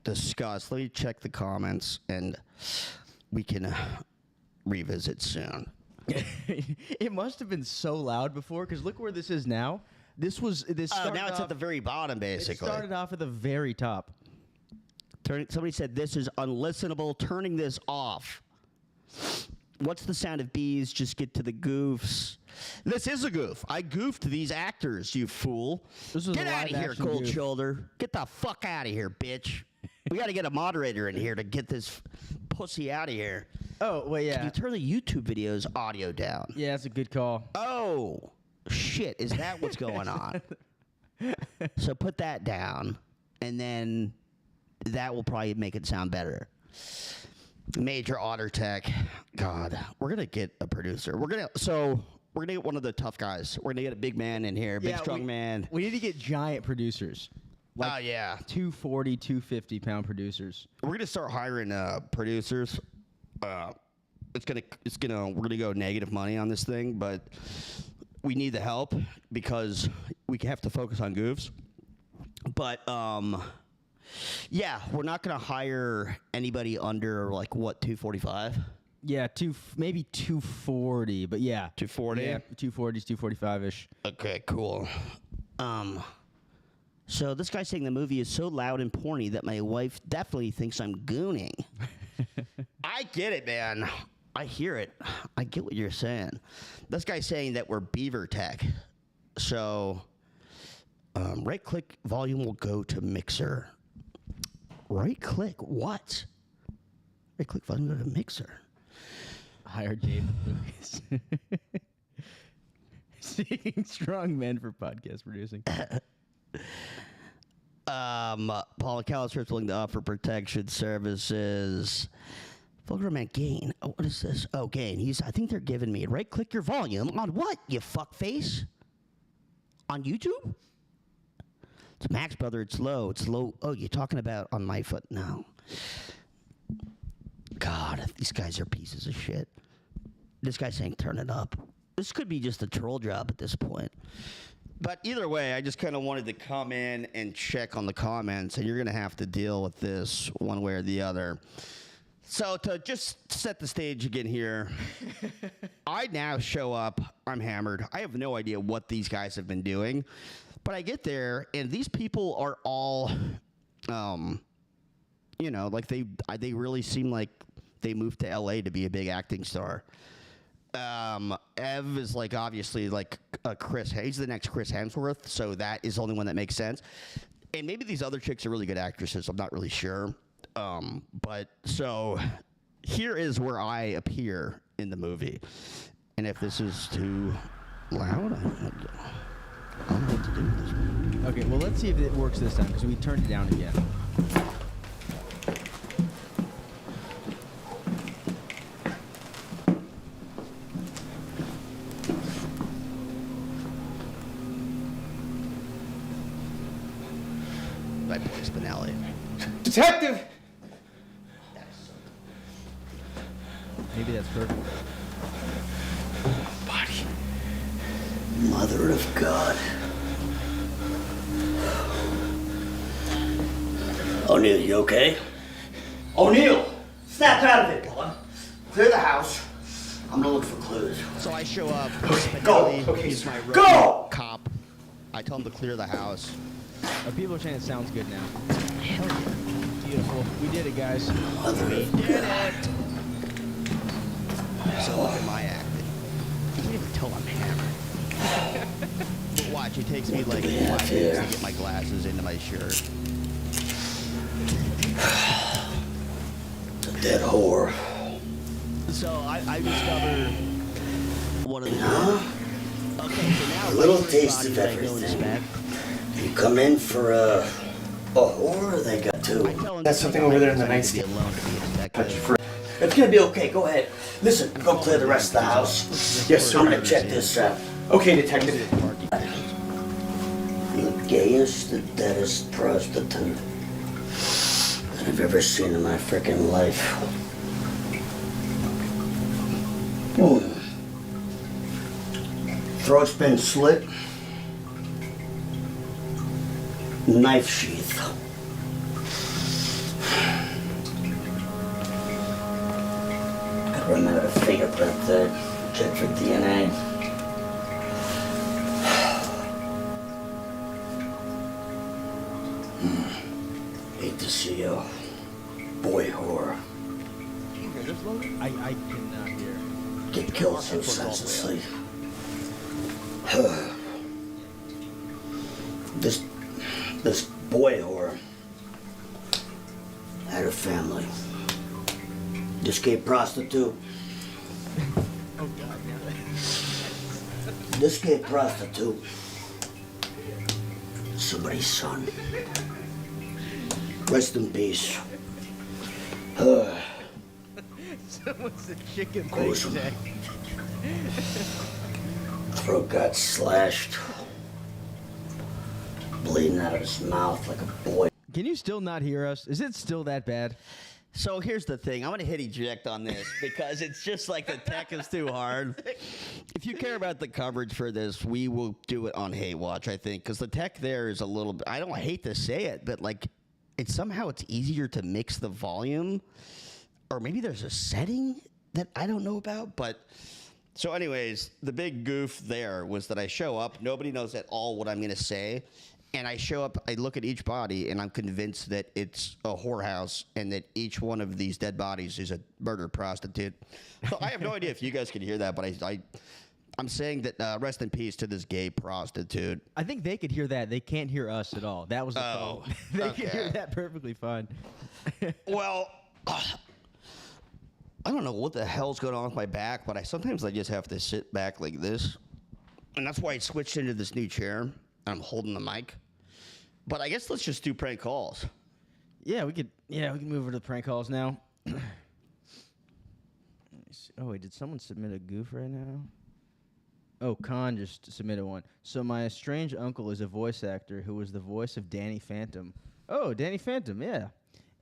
A: discuss. Let me check the comments, and we can revisit soon.
B: It must have been so loud before, because look where this is now. This
A: Oh,
B: started
A: now it's
B: off,
A: at the very bottom,
B: it
A: basically.
B: started off at the very top.
A: Somebody said this is unlistenable. Turning this off. What's the sound of bees? Just get to the goofs. This is a goof. I goofed these actors, you fool.
B: This was
A: Get
B: a
A: out of here,
B: live-action
A: cold
B: goof.
A: shoulder. Get the fuck out of here, bitch. We got to get a moderator in here to get this pussy out of here.
B: Oh, wait,
A: Can
B: yeah.
A: you turn the YouTube video's audio down?
B: Yeah, that's a good call.
A: Oh, shit. Is that what's going on? So put that down, and then that will probably make it sound better. Major Otter Tech. God, we're going to get a producer. We're going to get one of the tough guys. We're going to get a big man in here, big strong man.
B: We need to get giant producers.
A: Oh, yeah.
B: 240, 250 pound producers.
A: We're going to start hiring producers. We're gonna go negative money on this thing, but we need the help because we have to focus on goofs. But yeah, we're not gonna hire anybody under like what 245.
B: Yeah, maybe 240, but yeah.
A: 240?
B: Yeah, 240s, 245-ish.
A: Okay, cool. So this guy's saying the movie is so loud and porny that my wife definitely thinks I'm gooning. I get it, man. I hear it. I get what you're saying. This guy's saying that we're beaver tech. So right-click volume will go to mixer. Right-click what? Right-click volume will go to mixer.
B: Hire David Lucas. Seeking strong men for podcast producing.
A: Paul McAllister's willing to offer protection services. Vulgar man Gain. Oh, what is this? Oh, Gain. I think they're giving me right click your volume on what, you fuckface? On YouTube? It's Max, brother. It's low. It's low. Oh, you're talking about on my foot now. God, these guys are pieces of shit. This guy's saying turn it up. This could be just a troll job at this point. But either way, I just kind of wanted to come in and check on the comments, and you're going to have to deal with this one way or the other. So to just set the stage again here, I now show up. I'm hammered. I have no idea what these guys have been doing. But I get there, and these people are all, like they really seem like they moved to L.A. to be a big acting star. Ev is like obviously like Chris. He's the next Chris Hemsworth, so that is the only one that makes sense. And maybe these other chicks are really good actresses. I'm not really sure. But so here is where I appear in the movie. And if this is too loud, I don't know what to do with this.
B: Okay, well, let's see if it works this time, because we turned it down again.
A: By Boy Spinelli.
E: Detective!
B: Maybe that's perfect.
E: Body.
A: Mother of God. O'Neill, you okay? O'Neill! Snap out of it, Dylan. Clear the house. I'm gonna look for clues. So I show up.
E: Go!
A: Okay, he's my
E: Go!
A: cop. I tell him to clear the house.
B: People are saying it sounds good now.
A: Hell yeah.
B: Beautiful. We did it, guys.
A: Mother of God. So look at my acting. You can't even tell I'm hammered. But watch, it takes me like 5 minutes to get my glasses into my shirt.
H: It's a dead whore.
A: So I discover one of the... Okay, so now...
H: A little taste of everything. You come in for a whore, they got two.
E: That's something over there in the nightstand.
H: It's gonna be okay, go ahead. Listen, go clear the rest of the house.
E: Yes, sir.
H: I'm gonna check this out.
E: Okay, detective.
H: The gayest, the deadest prostitute that I've ever seen in my freaking life. Throat's been slit. knife sheath. Gotta remember to fingerprint that. Check for DNA. Hate to see a boy whore
B: I cannot hear.
H: get killed so senselessly. This boy whore had a family. This gay prostitute.
B: Oh God,
H: This gay prostitute. Somebody's son. Rest in peace.
B: Someone's a chicken
H: Gruesome. Throat got slashed. Bleeding out of his mouth like a boy.
B: Can you still not hear us? Is it still that bad?
A: So here's the thing. I'm going to hit eject on this because it's just like the tech is too hard. If you care about the coverage for this, we will do it on Hate Watch, I think, because the tech there is a little bit, I don't hate to say it, but like it's easier to mix the volume, or maybe there's a setting that I don't know about. But so anyways, the big goof there was that I show up, nobody knows at all what I'm going to say. And I show up, I look at each body, and I'm convinced that it's a whorehouse and that each one of these dead bodies is a murdered prostitute. So I have no idea if you guys can hear that, but I'm saying that rest in peace to this gay prostitute.
B: I think they could hear that. They can't hear us at all. That was the problem. They could hear that perfectly fine.
A: Well, I don't know what the hell's going on with my back, but sometimes I just have to sit back like this. And that's why I switched into this new chair. I'm holding the mic. But I guess let's just do prank calls.
B: Yeah, we can move over to the prank calls now. Oh wait, did someone submit a goof right now? Oh, Khan just submitted one. So my estranged uncle is a voice actor who was the voice of Danny Phantom. Oh, Danny Phantom, yeah.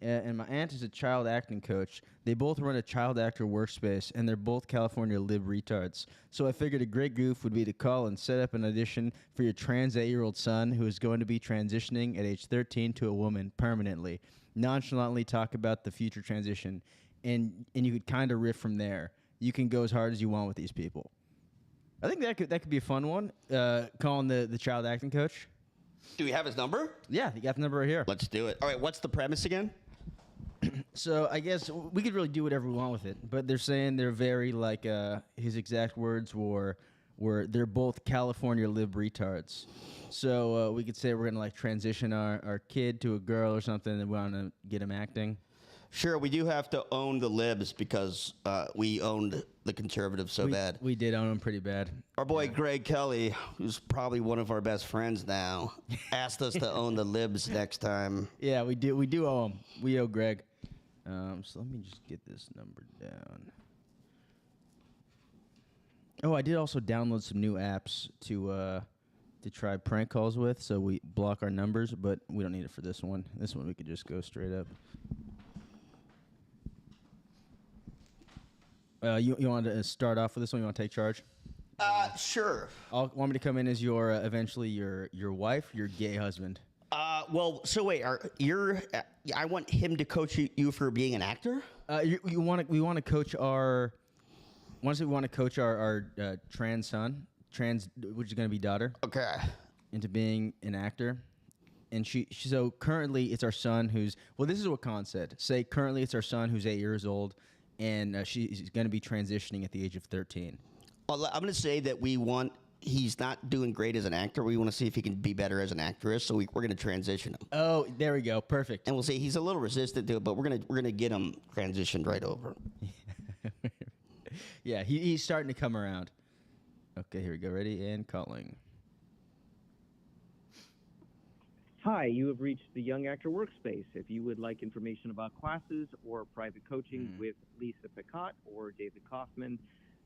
B: And my aunt is a child acting coach. They both run a child actor workspace, and they're both California lib retards. So I figured a great goof would be to call and set up an audition for your trans 8-year-old son who is going to be transitioning at age 13 to a woman permanently. Nonchalantly talk about the future transition, and you could kind of riff from there. You can go as hard as you want with these people. I think that could be a fun one. Calling the child acting coach.
A: Do we have his number?
B: Yeah, you got the number right here.
A: Let's do it. All right, what's the premise again?
B: So I guess we could really do whatever we want with it, but they're saying they're very like his exact words were they're both California lib retards. So we could say we're gonna like transition our kid to a girl or something, and we want to get him acting.
A: Sure, we do have to own the libs because we owned the conservatives so bad.
B: We did own them pretty bad.
A: Our boy Greg Kelly, who's probably one of our best friends now, asked us to own the libs next time.
B: Yeah, we do owe him. We owe Greg. So let me just get this number down. Oh, I did also download some new apps to try prank calls with, so we block our numbers, but we don't need it for this one. This one we could just go straight up. You want to start off with this one? You want to take charge?
A: Sure.
B: Want me to come in as your eventually your wife, your gay husband?
A: Well, so wait, I want him to coach you for being an actor?
B: We want to coach our. Once we want to coach our trans son, which is going to be daughter.
A: Okay.
B: Into being an actor, and so currently it's our son who's this is what Khan said. Say currently it's our son who's 8 years old, and she's going to be transitioning at the age of 13.
A: Well, I'm going to say that he's not doing great as an actor. We want to see if he can be better as an actress, so we're going to transition him.
B: Oh, there we go. Perfect.
A: And we'll see he's a little resistant to it, but we're gonna get him transitioned right over.
B: Yeah, he's starting to come around. Okay, here we go. Ready and calling.
I: Hi, you have reached the Young Actor Workspace. If you would like information about classes or private coaching with Lisa Picot or David Kaufman,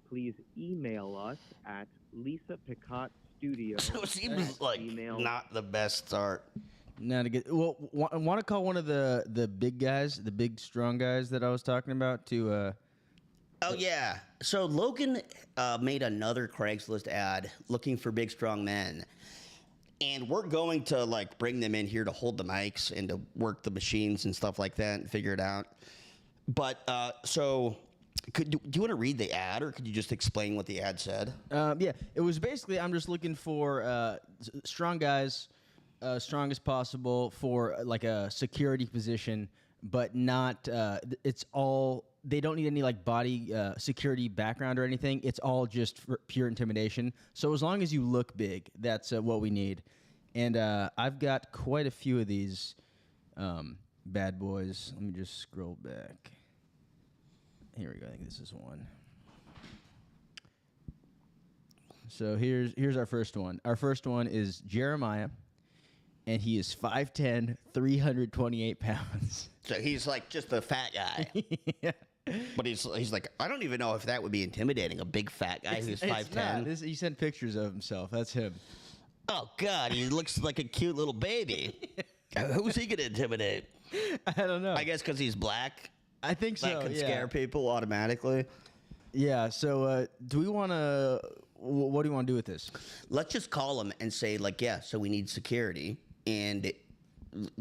I: please email us at lisapicotstudio.
A: So it seems like not the best start.
B: Not a good. Well, want to call one of the big guys, the big strong guys that I was talking about to.
A: Oh yeah. So Logan made another Craigslist ad looking for big strong men. and we're going to like bring them in here to hold the mics and to work the machines and stuff like that and figure it out. But so, do you want to read the ad, or could you just explain what the ad said?
B: Yeah, it was basically I'm just looking for strong guys, strong as possible for like a security position, but not. It's all they don't need any like body security background or anything. It's all just for pure intimidation. So as long as you look big, that's what we need. And I've got quite a few of these bad boys. Let me just scroll back. Here we go. I think this is one. So here's our first one. Our first one is Jeremiah, and he is 5'10", 328 pounds.
A: So he's like just a fat guy.
B: Yeah.
A: But he's like, I don't even know if that would be intimidating, a big fat guy who's 5'10".
B: He sent pictures of himself. That's him.
A: Oh, God, he looks like a cute little baby. Who's he going to intimidate?
B: I don't know.
A: I guess because he's black.
B: I think so.
A: That can
B: yeah.
A: scare people automatically.
B: Yeah. So do we want to? What do you want to do with this?
A: Let's just call him and say, like, yeah, so we need security. And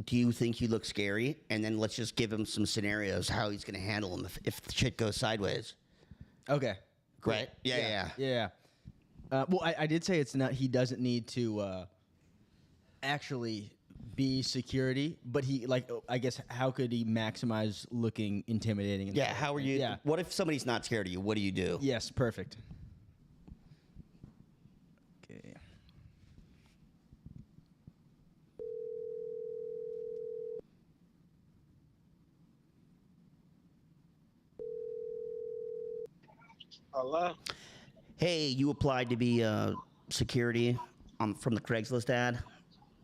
A: do you think you look scary? And then let's just give him some scenarios how he's going to handle them if shit goes sideways.
B: Okay. Cool.
A: Right? Yeah.
B: Well, I did say it's not. He doesn't need to actually be security, but he I guess how could he maximize looking intimidating? And
A: Yeah, how are you?
B: Yeah.
A: What if somebody's not scared of you? What do you do?
B: Yes, perfect. Okay.
J: Hello?
A: Hey, you applied to be security from the Craigslist ad?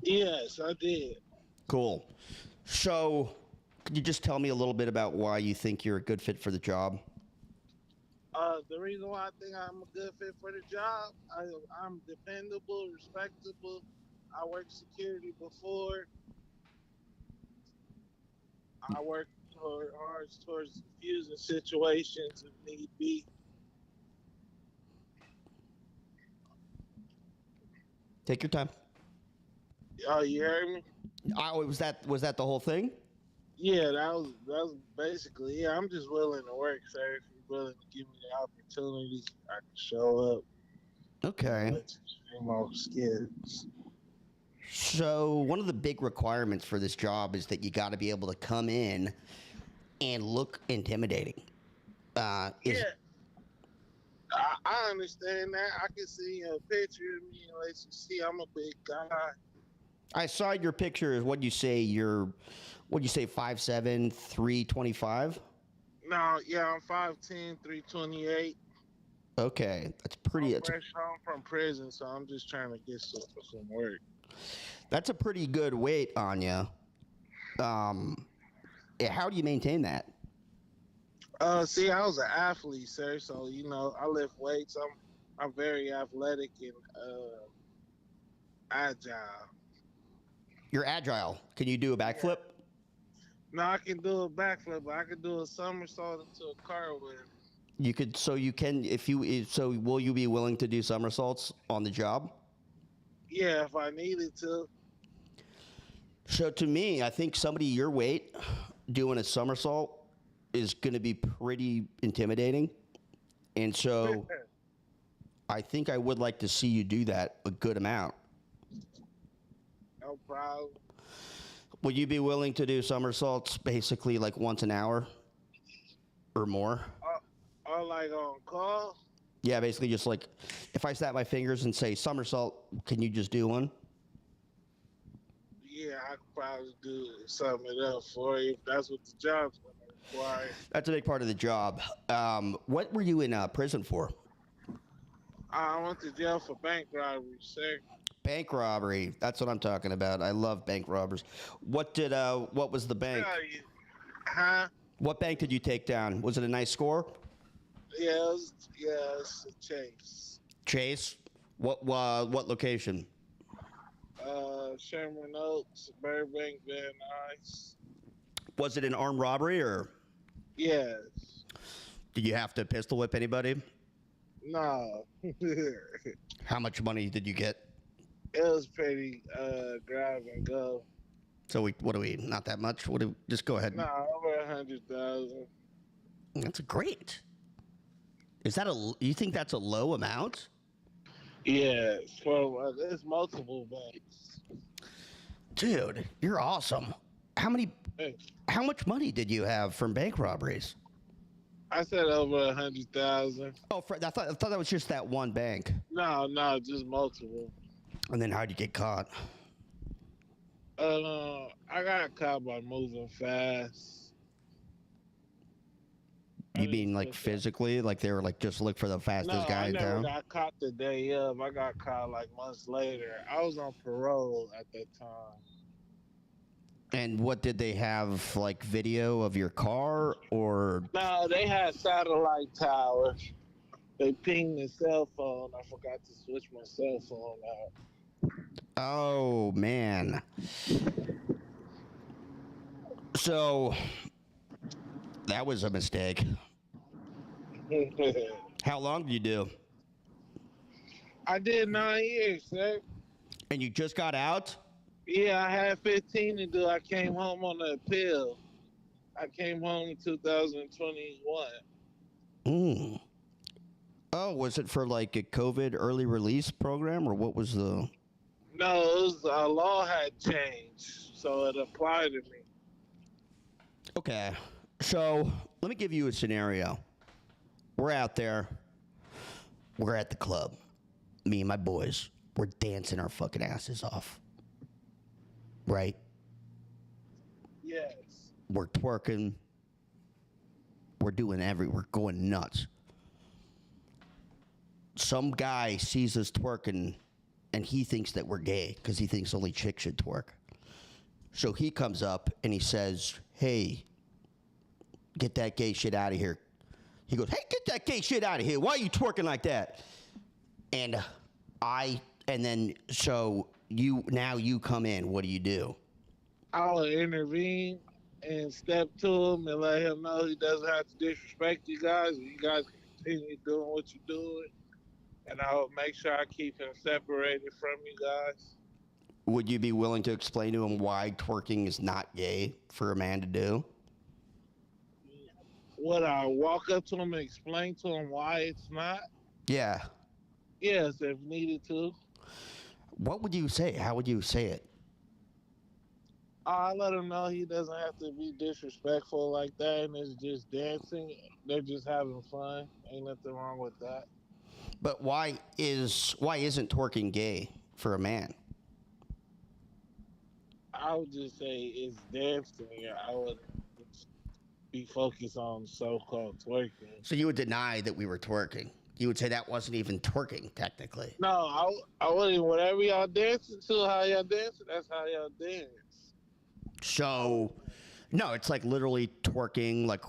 J: Yes, I did.
A: Cool. So, could you just tell me a little bit about why you think you're a good fit for the job?
J: The reason why I think I'm a good fit for the job, I'm dependable, respectable. I worked security before. I work hard towards diffusing situations if need be.
A: Take your time.
J: Oh, you heard me?
A: Oh, was that the whole thing?
J: Yeah, that was basically. Yeah, I'm just willing to work, sir. If you're willing to give me the opportunity, I can show up.
A: Okay.
J: Let's show my skills.
A: So, one of the big requirements for this job is that you got to be able to come in and look intimidating.
J: Yeah. I understand that. I can see a picture of me and let you see I'm a big guy.
A: I saw your picture. What'd you say? 5'7", 325?
J: No, yeah, I'm 5'10", 328.
A: Okay, that's pretty.
J: I'm fresh home from prison, so I'm just trying to get some work.
A: That's a pretty good weight on you. How do you maintain that?
J: See, I was an athlete, sir. So I lift weights. I'm very athletic and agile.
A: You're agile. Can you do a backflip?
J: No, I can do a backflip, but I can do a somersault into a car with it.
A: You could. So you can. So will you be willing to do somersaults on the job?
J: Yeah, if I needed to.
A: So to me, I think somebody your weight doing a somersault is going to be pretty intimidating, and so I think I would like to see you do that a good amount.
J: No problem.
A: Would you be willing to do somersaults basically like once an hour or more?
J: Or like on call?
A: Yeah, basically just like if I snap my fingers and say somersault, can you just do one?
J: Yeah, I could probably do something up for you if that's what the job's going to require.
A: That's a big part of the job. What were you in prison for?
J: I went to jail for bank robbery, sir.
A: Bank robbery. That's what I'm talking about. I love bank robbers. What was the bank?
J: Huh?
A: What bank did you take down? Was it a nice score?
J: Yes, a Chase.
A: Chase? What location?
J: Sherman Oaks, Burbank, Van Nuys.
A: Was it an armed robbery or?
J: Yes.
A: Did you have to pistol whip anybody?
J: No.
A: How much money did you get?
J: It was pretty grab and go.
A: So what do we? Not that much. Just go ahead.
J: Nah, over 100,000.
A: That's great. Is that you think that's a low amount?
J: Yeah, for it's multiple banks.
A: Dude, you're awesome. How much money did you have from bank robberies?
J: I said over 100,000.
A: Oh, I thought that was just that one bank.
J: No, just multiple.
A: And then how'd you get caught?
J: I got caught by moving fast.
A: You mean like physically? Like they were like just look for the fastest guy in
J: I never
A: town?
J: got caught the day of. I got caught like months later. I was on parole at that time.
A: And what did they have, like video of your car or?
J: No, they had satellite towers. They pinged the cell phone. I forgot to switch my cell phone out.
A: Oh man. So that was a mistake. How long did you do?
J: I did 9 years, sir.
A: And you just got out?
J: Yeah, I had 15 to do. I came home on the appeal. I came home in 2021.
A: Oh, was it for like a COVID early release program or what was the?
J: No, it was, law had changed, so it applied to me.
A: Okay, so let me give you a scenario. We're out there. We're at the club. Me and my boys. We're dancing our fucking asses off. Right?
J: Yes.
A: We're twerking. We're doing we're going nuts. Some guy sees us twerking and he thinks that we're gay because he thinks only chicks should twerk. So he comes up and he says, hey, get that gay shit out of here. He goes, hey, get that gay shit out of here. Why are you twerking like that? And so you come in. What do you do?
J: I'll intervene and step to him and let him know he doesn't have to disrespect you guys. You guys continue doing what you're doing. And I'll make sure I keep him separated from you guys.
A: Would you be willing to explain to him why twerking is not gay for a man to do?
J: Would I walk up to him and explain to him why it's not?
A: Yeah.
J: Yes, if needed to.
A: What would you say? How would you say it?
J: I let him know he doesn't have to be disrespectful like that, and it's just dancing. They're just having fun. Ain't nothing wrong with that.
A: But why isn't twerking gay for a man?
J: I would just say it's dancing. I would be focused on so-called twerking.
A: So you would deny that we were twerking? You would say that wasn't even twerking, technically?
J: No, I wouldn't. Whatever y'all dancing to, how y'all dancing, that's how y'all dance.
A: So, no, it's like literally twerking, like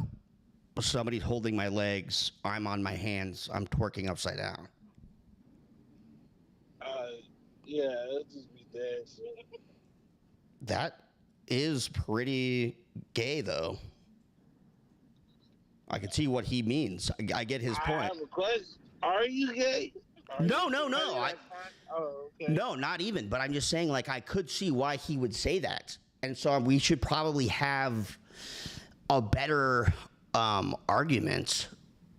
A: somebody's holding my legs, I'm on my hands, I'm twerking upside down.
J: Yeah, it'll just be dancing.
A: That is pretty gay, though. I can see what he means. I get his point.
J: I have a question. Are you gay?
A: No.
J: Okay.
A: No, not even. But I'm just saying, like, I could see why he would say that. And so we should probably have a better argument.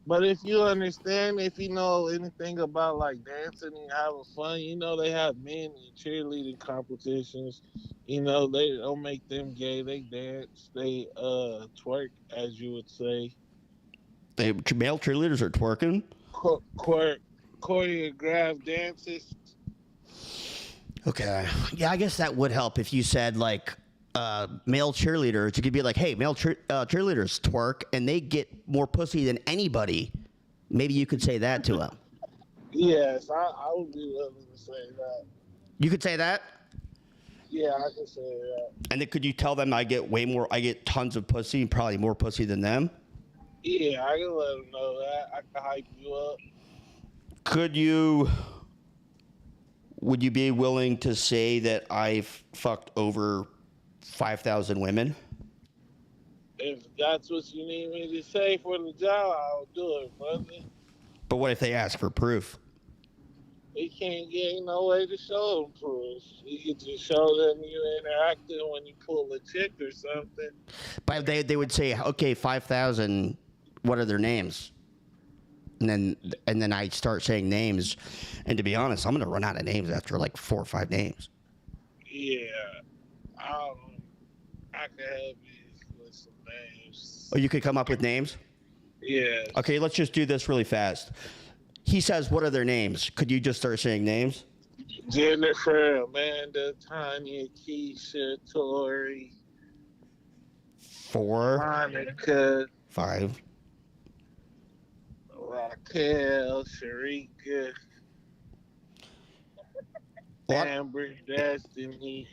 J: But if you understand, if you know anything about like dancing and having fun, you know they have men in cheerleading competitions. You know they don't make them gay. They dance. They twerk, as you would say.
A: Male cheerleaders are twerking?
J: Choreographed dances.
A: Okay. Yeah, I guess that would help if you said, like, male cheerleaders. You could be like, hey, male cheerleaders twerk, and they get more pussy than anybody. Maybe you could say that to them.
J: Yes, I would be willing to say that.
A: You could say that?
J: Yeah, I can say that.
A: And then could you tell them I get tons of pussy, probably more pussy than them?
J: Yeah, I can let them know that. I can hype you up.
A: Would you be willing to say that I've fucked over 5,000 women?
J: If that's what you need me to say for the job, I'll do it, brother.
A: But what if they ask for proof?
J: he can't get no way to show them proof. You can just show them you interacting when you pull a chick or something.
A: But they would say, okay, 5,000. What are their names? And then I start saying names, and to be honest, I'm gonna run out of names after like 4 or 5 names.
J: Yeah, I can help you with some names.
A: Oh, you could come up with names?
J: Yeah.
A: Okay, let's just do this really fast. He says, what are their names? Could you just start saying names?
J: Jennifer, Amanda, Tanya, Keisha, Tori,
A: 4,
J: Monica,
A: 5.
J: Raquel, Sharika,
A: What?
J: Amber, Destiny,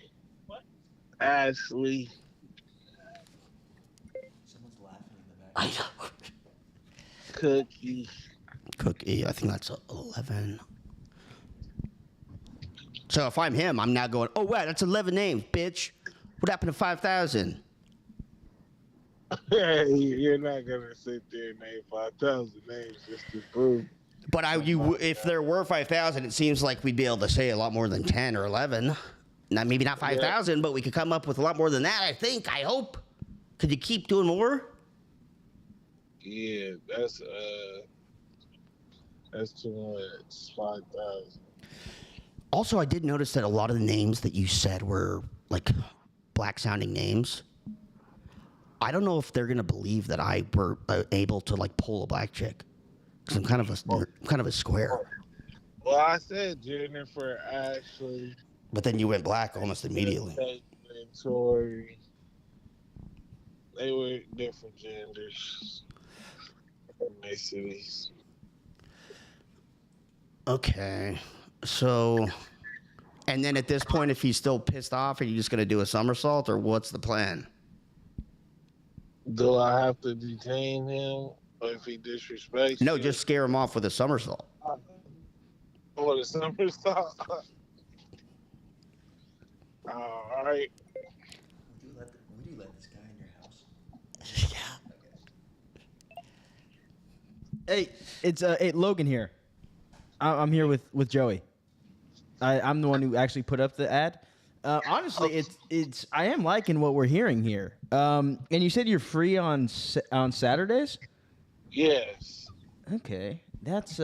J: Ashley.
B: Someone's laughing in the back.
A: I know.
J: Cookie.
A: Cookie, I think that's 11. So if I'm him, I'm now going, oh, wow, that's 11 names, bitch. What happened to 5,000?
J: You're not gonna sit there and name 5,000 names just to prove.
A: But if there were 5,000, it seems like we'd be able to say a lot more than 10 or 11. Maybe not 5,000, but we could come up with a lot more than that, I think, I hope. Could you keep doing more?
J: Yeah, that's too much. 5,000.
A: Also, I did notice that a lot of the names that you said were like black-sounding names. I don't know if they're gonna believe that I were able to like pull a black chick, because I'm kind of a square.
J: Well, I said Jennifer, Ashley.
A: But then you went black almost immediately.
J: And Tori. They were different genders, ethnicities.
A: Okay, so, and then at this point, if he's still pissed off, are you just gonna do a somersault, or what's the plan?
J: Do I have to detain him if he disrespects?
A: No,
J: you?
A: just scare him off with a somersault.
J: What a somersault. All right.
B: Would you let this guy in your house?
A: Yeah.
B: Hey, it's Logan here. I'm here with Joey. I'm the one who actually put up the ad. Honestly, it's I am liking what we're hearing here. And you said you're free on Saturdays?
J: Yes.
B: Okay, that's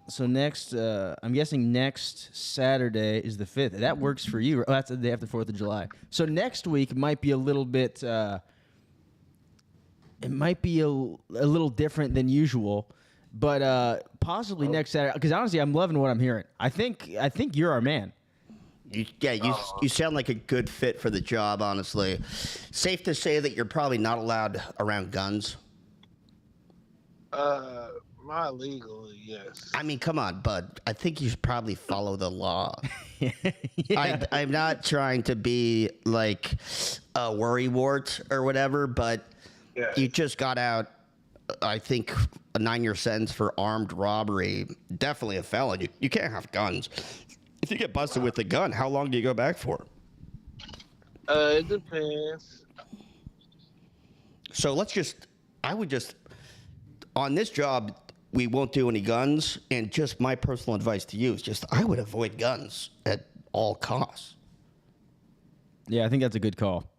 B: So next, I'm guessing next Saturday is the 5th. That works for you. Oh, that's the day after 4th of July. So next week might be a little bit. It might be a little different than usual, but possibly next Saturday. Because honestly, I'm loving what I'm hearing. I think you're our man.
A: You sound like a good fit for the job, honestly. Safe to say that you're probably not allowed around guns?
J: Not legally, yes.
A: I mean, come on, bud. I think you should probably follow the law. I'm not trying to be like a worrywart or whatever, but you just got out, I think, a 9-year sentence for armed robbery. Definitely a felon. You can't have guns. If you get busted with a gun, how long do you go back for?
J: It depends.
A: So I would just, on this job, we won't do any guns, and just my personal advice to you is just I would avoid guns at all costs.
B: Yeah, I think that's a good call.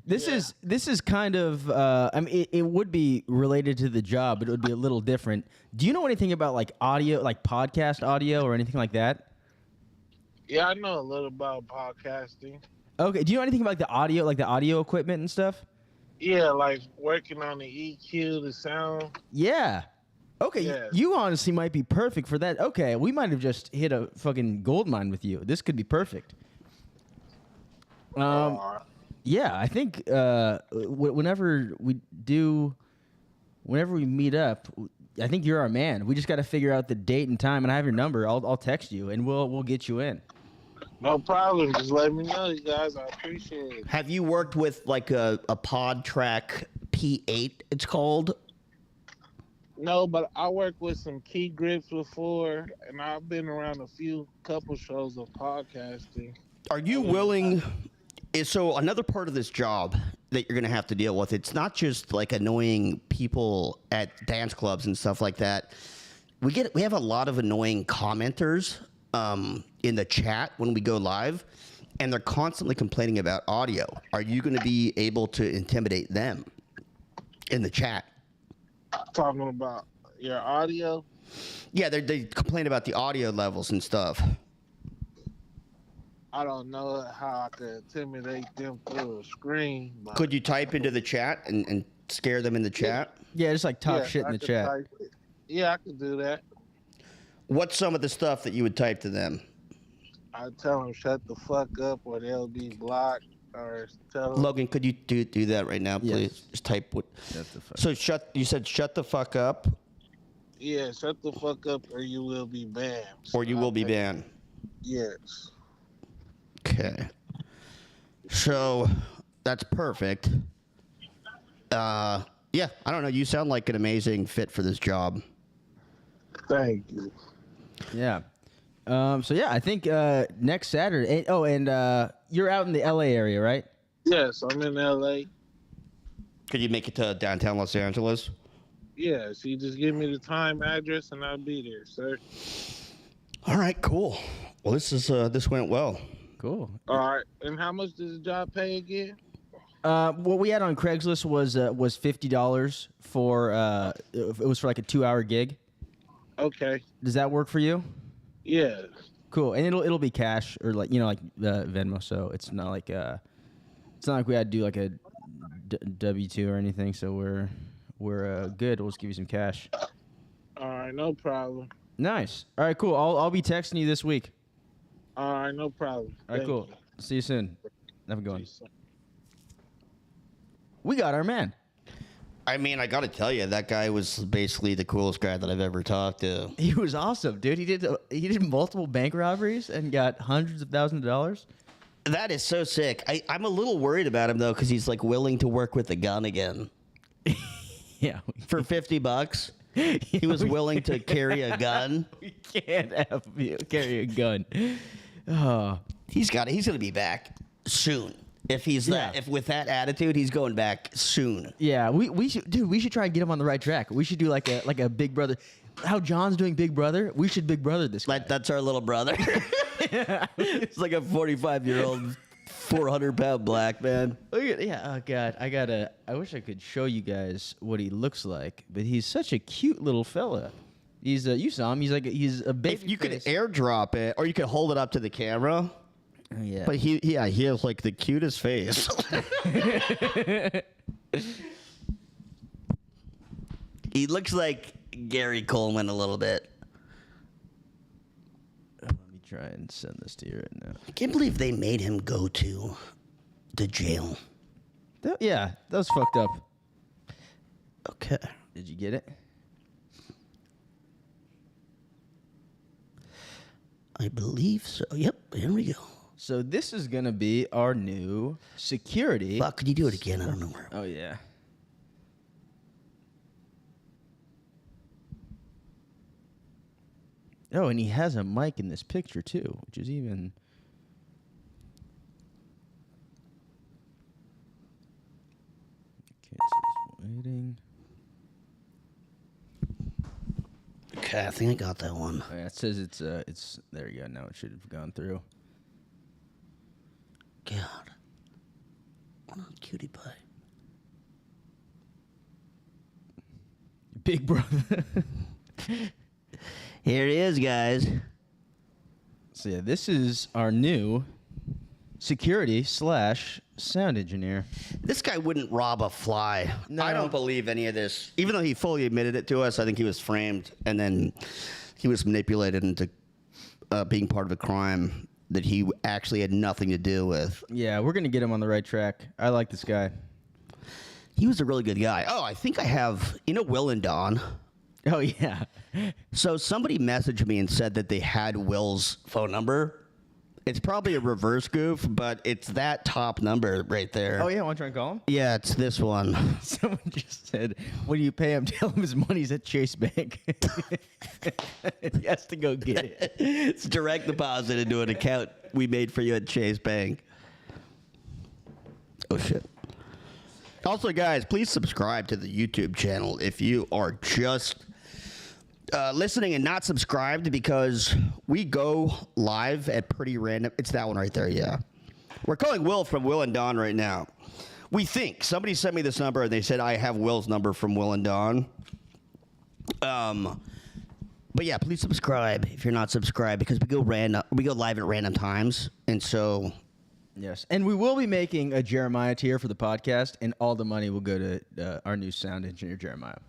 B: This is kind of I mean it would be related to the job, but it would be a little different. Do you know anything about like audio, like podcast audio or anything like that?
J: Yeah, I know a little about podcasting.
B: Okay, do you know anything about the audio equipment and stuff?
J: Yeah, like working on the EQ, the sound.
B: Yeah. Okay,
J: Yeah.
B: you honestly might be perfect for that. Okay, we might have just hit a fucking gold mine with you. This could be perfect. Yeah, I think whenever we meet up, I think you're our man. We just got to figure out the date and time, and I have your number. I'll text you, and we'll get you in.
J: No problem. Just let me know, you guys. I appreciate it.
A: Have you worked with like a pod track P8, it's called?
J: No, but I worked with some key grips before, and I've been around couple shows of podcasting.
A: Are you willing? So another part of this job that you're going to have to deal with, it's not just like annoying people at dance clubs and stuff like that. we have a lot of annoying commenters in the chat when we go live, and they're constantly complaining about audio. Are you going to be able to intimidate them in the chat?
J: Talking about your audio?
A: Yeah, they complain about the audio levels and stuff.
J: I don't know how I could intimidate them through a screen. But
A: Could you type into the chat and scare them in the chat?
B: Yeah, just like talk shit in
J: I
B: the
J: could
B: chat.
J: type it. Yeah, I could do that.
A: What's some of the stuff that you would type to them?
J: I tell them shut the fuck up, or they'll be blocked, or tell them.
A: Logan, could you do that right now, please?
B: Yes.
A: Just type what.
B: Shut the fuck.
A: So you said shut the fuck up,
J: Yeah, shut the fuck up, or you will be banned.
A: or you will be banned.
J: Yes.
A: Okay. So that's perfect. Yeah, I don't know. You sound like an amazing fit for this job.
J: Thank you.
B: Yeah. So yeah, I think next Saturday. And you're out in the LA area, right?
J: Yes, I'm in LA.
A: Could you make it to downtown Los Angeles?
J: Yes, you just give me the time, address, and I'll be there, sir.
A: All right, cool. Well, this went well.
B: Cool.
J: All right. And how much does the job pay again?
B: What we had on Craigslist was $50 for it was for like a 2-hour gig.
J: Okay.
B: Does that work for you?
J: Yeah.
B: Cool. And it'll be cash or like Venmo, so it's not like we had to do like a W-2 or anything. So we're good. We'll just give you some cash.
J: All right, no problem.
B: Nice. All right, cool. I'll be texting you this week.
J: All right, no problem.
B: All right,
J: Thank
B: cool.
J: you.
B: See you soon. Have a good one.
J: Peace.
B: We got our man.
A: I mean, I got to tell you, that guy was basically the coolest guy that I've ever talked to.
B: He was awesome, dude. He did multiple bank robberies and got hundreds of thousands of dollars.
A: That is so sick. I'm a little worried about him, though, because he's like willing to work with a gun again.
B: Yeah.
A: For $50, he was willing to carry a gun.
B: We can't have you carry a gun. Oh.
A: He's going to be back soon. If if with that attitude, he's going back soon.
B: Yeah, we should try and get him on the right track. We should do like a Big Brother. How John's doing Big Brother, we should Big Brother this guy.
A: That's our little brother. It's like a 45-year-old, 400-pound black man.
B: Look at, yeah, oh god, I wish I could show you guys what he looks like, but he's such a cute little fella. He's you saw him. He's a baby.
A: If you could airdrop it, or you could hold it up to the camera.
B: Oh, yeah.
A: But he has like the cutest face. He looks like Gary Coleman a little bit.
B: Let me try and send this to you right now.
A: I can't believe they made him go to the jail.
B: Yeah, that was fucked up.
A: Okay.
B: Did you get it?
A: I believe so. Yep, here we go.
B: So this is gonna be our new security.
A: Fuck, could you do it again? I don't know where.
B: Oh yeah. Oh, and he has a mic in this picture too, which is even. Okay, so it's waiting.
A: Okay, I think I got that one.
B: Oh, yeah, it says it's there you go. Now it should have gone through.
A: God. What a cutie pie.
B: Big brother.
A: Here it is, guys.
B: So yeah, this is our new security / sound engineer.
A: This guy wouldn't rob a fly.
B: No.
A: I don't believe any of this. Even though he fully admitted it to us, I think he was framed and then he was manipulated into being part of a crime that he actually had nothing to do with.
B: Yeah, we're gonna get him on the right track. I like this guy.
A: He was a really good guy. Oh, I think I have, Will and Don?
B: Oh yeah.
A: So somebody messaged me and said that they had Will's phone number. It's probably a reverse goof, but it's that top number right there.
B: Oh yeah, want to try and call him?
A: Yeah, it's this one.
B: Someone just said, "What do you pay him? Tell him his money's at Chase Bank." He has to go get it.
A: It's direct deposit into an account we made for you at Chase Bank. Oh shit. Also, guys, please subscribe to the YouTube channel if you are just listening and not subscribed because we go live at pretty random. It's that one right there, yeah. We're calling Will from Will and Don right now. We think. Somebody sent me this number and they said I have Will's number from Will and Don. But yeah, please subscribe if you're not subscribed because we go live at random times. And so
B: yes. And we will be making a Jeremiah tier for the podcast, and all the money will go to our new sound engineer, Jeremiah,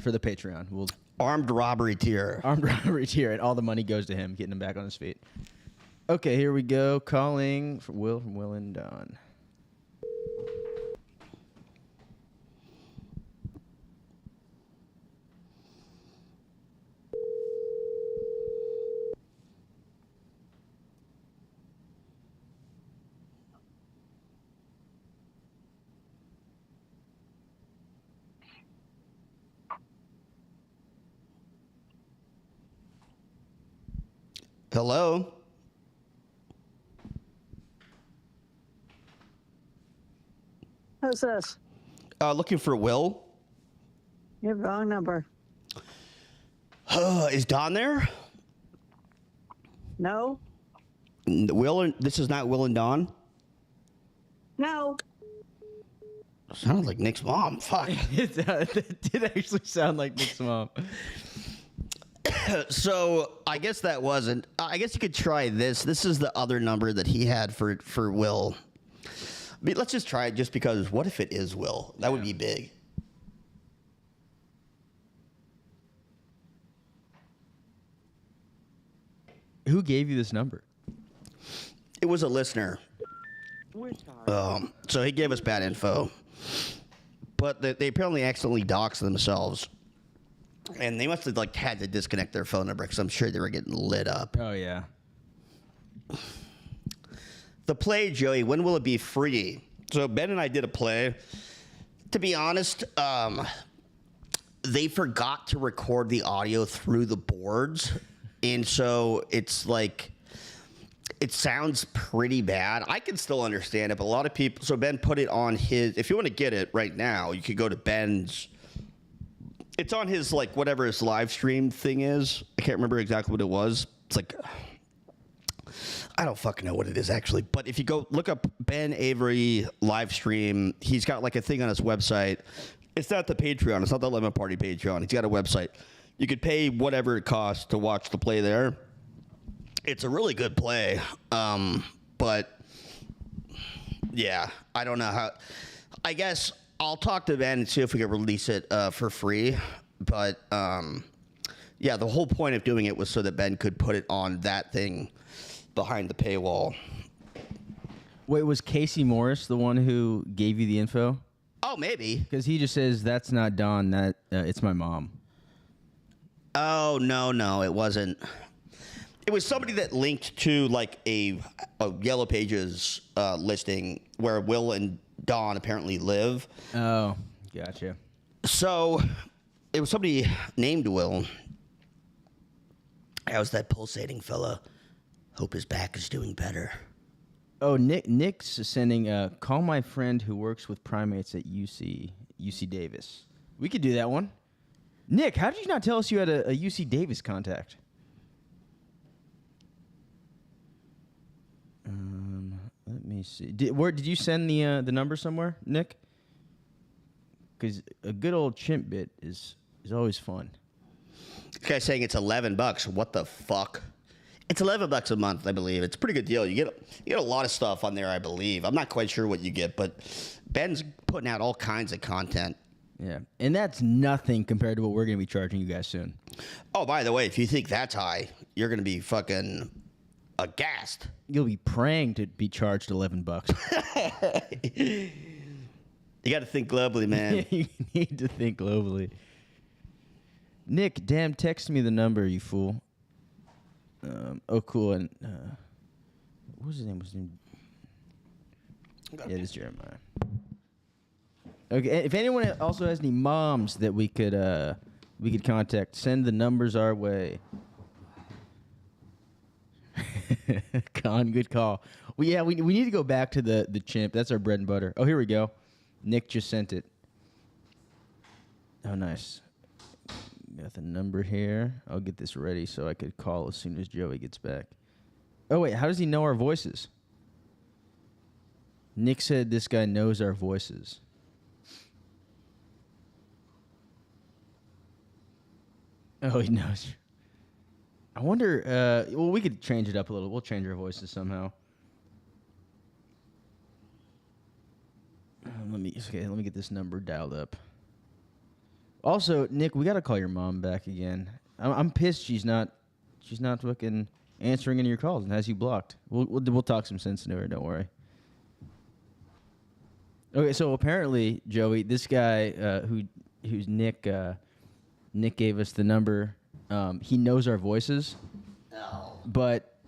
B: for the Patreon.
A: Armed robbery tier.
B: Armed robbery tier, and all the money goes to him, getting him back on his feet. Okay, here we go. Calling for Will from Will and Don.
A: Hello?
K: Who's this?
A: Looking for Will.
K: You have wrong number.
A: Is Don there?
K: No.
A: This is not Will and Don?
K: No.
A: Sounds like Nick's mom. Fuck.
B: It did actually sound like Nick's mom.
A: So I guess that wasn't. I guess you could try this. This is the other number that he had for Will. But let's just try it just because what if it is Will? That would be big.
B: Who gave you this number?
A: It was a listener. So he gave us bad info. But they apparently accidentally doxed themselves. And they must have had to disconnect their phone number because I'm sure they were getting lit up.
B: Oh, yeah.
A: The play, Joey, when will it be free? So Ben and I did a play. To be honest, they forgot to record the audio through the boards. And so it's like, it sounds pretty bad. I can still understand it, but a lot of people, so Ben put it on his, if you want to get it right now, you could go to Ben's, it's on his, whatever his live stream thing is. I can't remember exactly what it was. It's I don't fucking know what it is actually, but if you go look up Ben Avery live stream, he's got a thing on his website. It's not the Patreon. It's not the Lemon Party Patreon. He's got a website. You could pay whatever it costs to watch the play there. It's a really good play, but yeah, I don't know how. I guess I'll talk to Ben and see if we can release it for free. But yeah, the whole point of doing it was so that Ben could put it on that thing behind the paywall.
B: Wait, was Casey Morris the one who gave you the info?
A: Oh, maybe.
B: Because he just says, that's not Don, that it's my mom.
A: Oh, no, it wasn't. It was somebody that linked to a Yellow Pages listing where Will and Don apparently live.
B: Oh, gotcha.
A: So it was somebody named Will. How's that pulsating fella? Hope his back is doing better.
B: Oh, Nick's sending call my friend who works with primates at UC Davis. We could do that one. Nick, how did you not tell us you had a UC Davis contact? Let me see. Did you send the number somewhere, Nick? Because a good old chimp bit is always fun.
A: This guy's saying it's $11. What the fuck? It's $11 a month, I believe. It's a pretty good deal. You get a lot of stuff on there, I believe. I'm not quite sure what you get, but Ben's putting out all kinds of content.
B: Yeah, and that's nothing compared to what we're going to be charging you guys soon.
A: Oh, by the way, if you think that's high, you're going to be fucking aghast.
B: You'll be praying to be charged $11.
A: You got to think globally, man.
B: You need to think globally. Nick, damn, text me the number, you fool. Oh, cool. And what was his name? Yeah, it is Jeremiah. Okay, if anyone also has any moms that we could contact, send the numbers our way. Con, good call. Well, yeah, we need to go back to the chimp. That's our bread and butter. Oh, here we go. Nick just sent it. Oh, nice. Got the number here. I'll get this ready so I could call as soon as Joey gets back. Oh, wait. How does he know our voices? Nick said this guy knows our voices. Oh, he knows. I wonder. Well, we could change it up a little. We'll change our voices somehow. Let me get this number dialed up. Also, Nick, we gotta call your mom back again. I'm pissed she's not fucking answering any of your calls and has you blocked. We'll talk some sense into her. Don't worry. Okay, so apparently, Joey, this guy who's Nick. Nick gave us the number. He knows our voices.
A: No.
B: But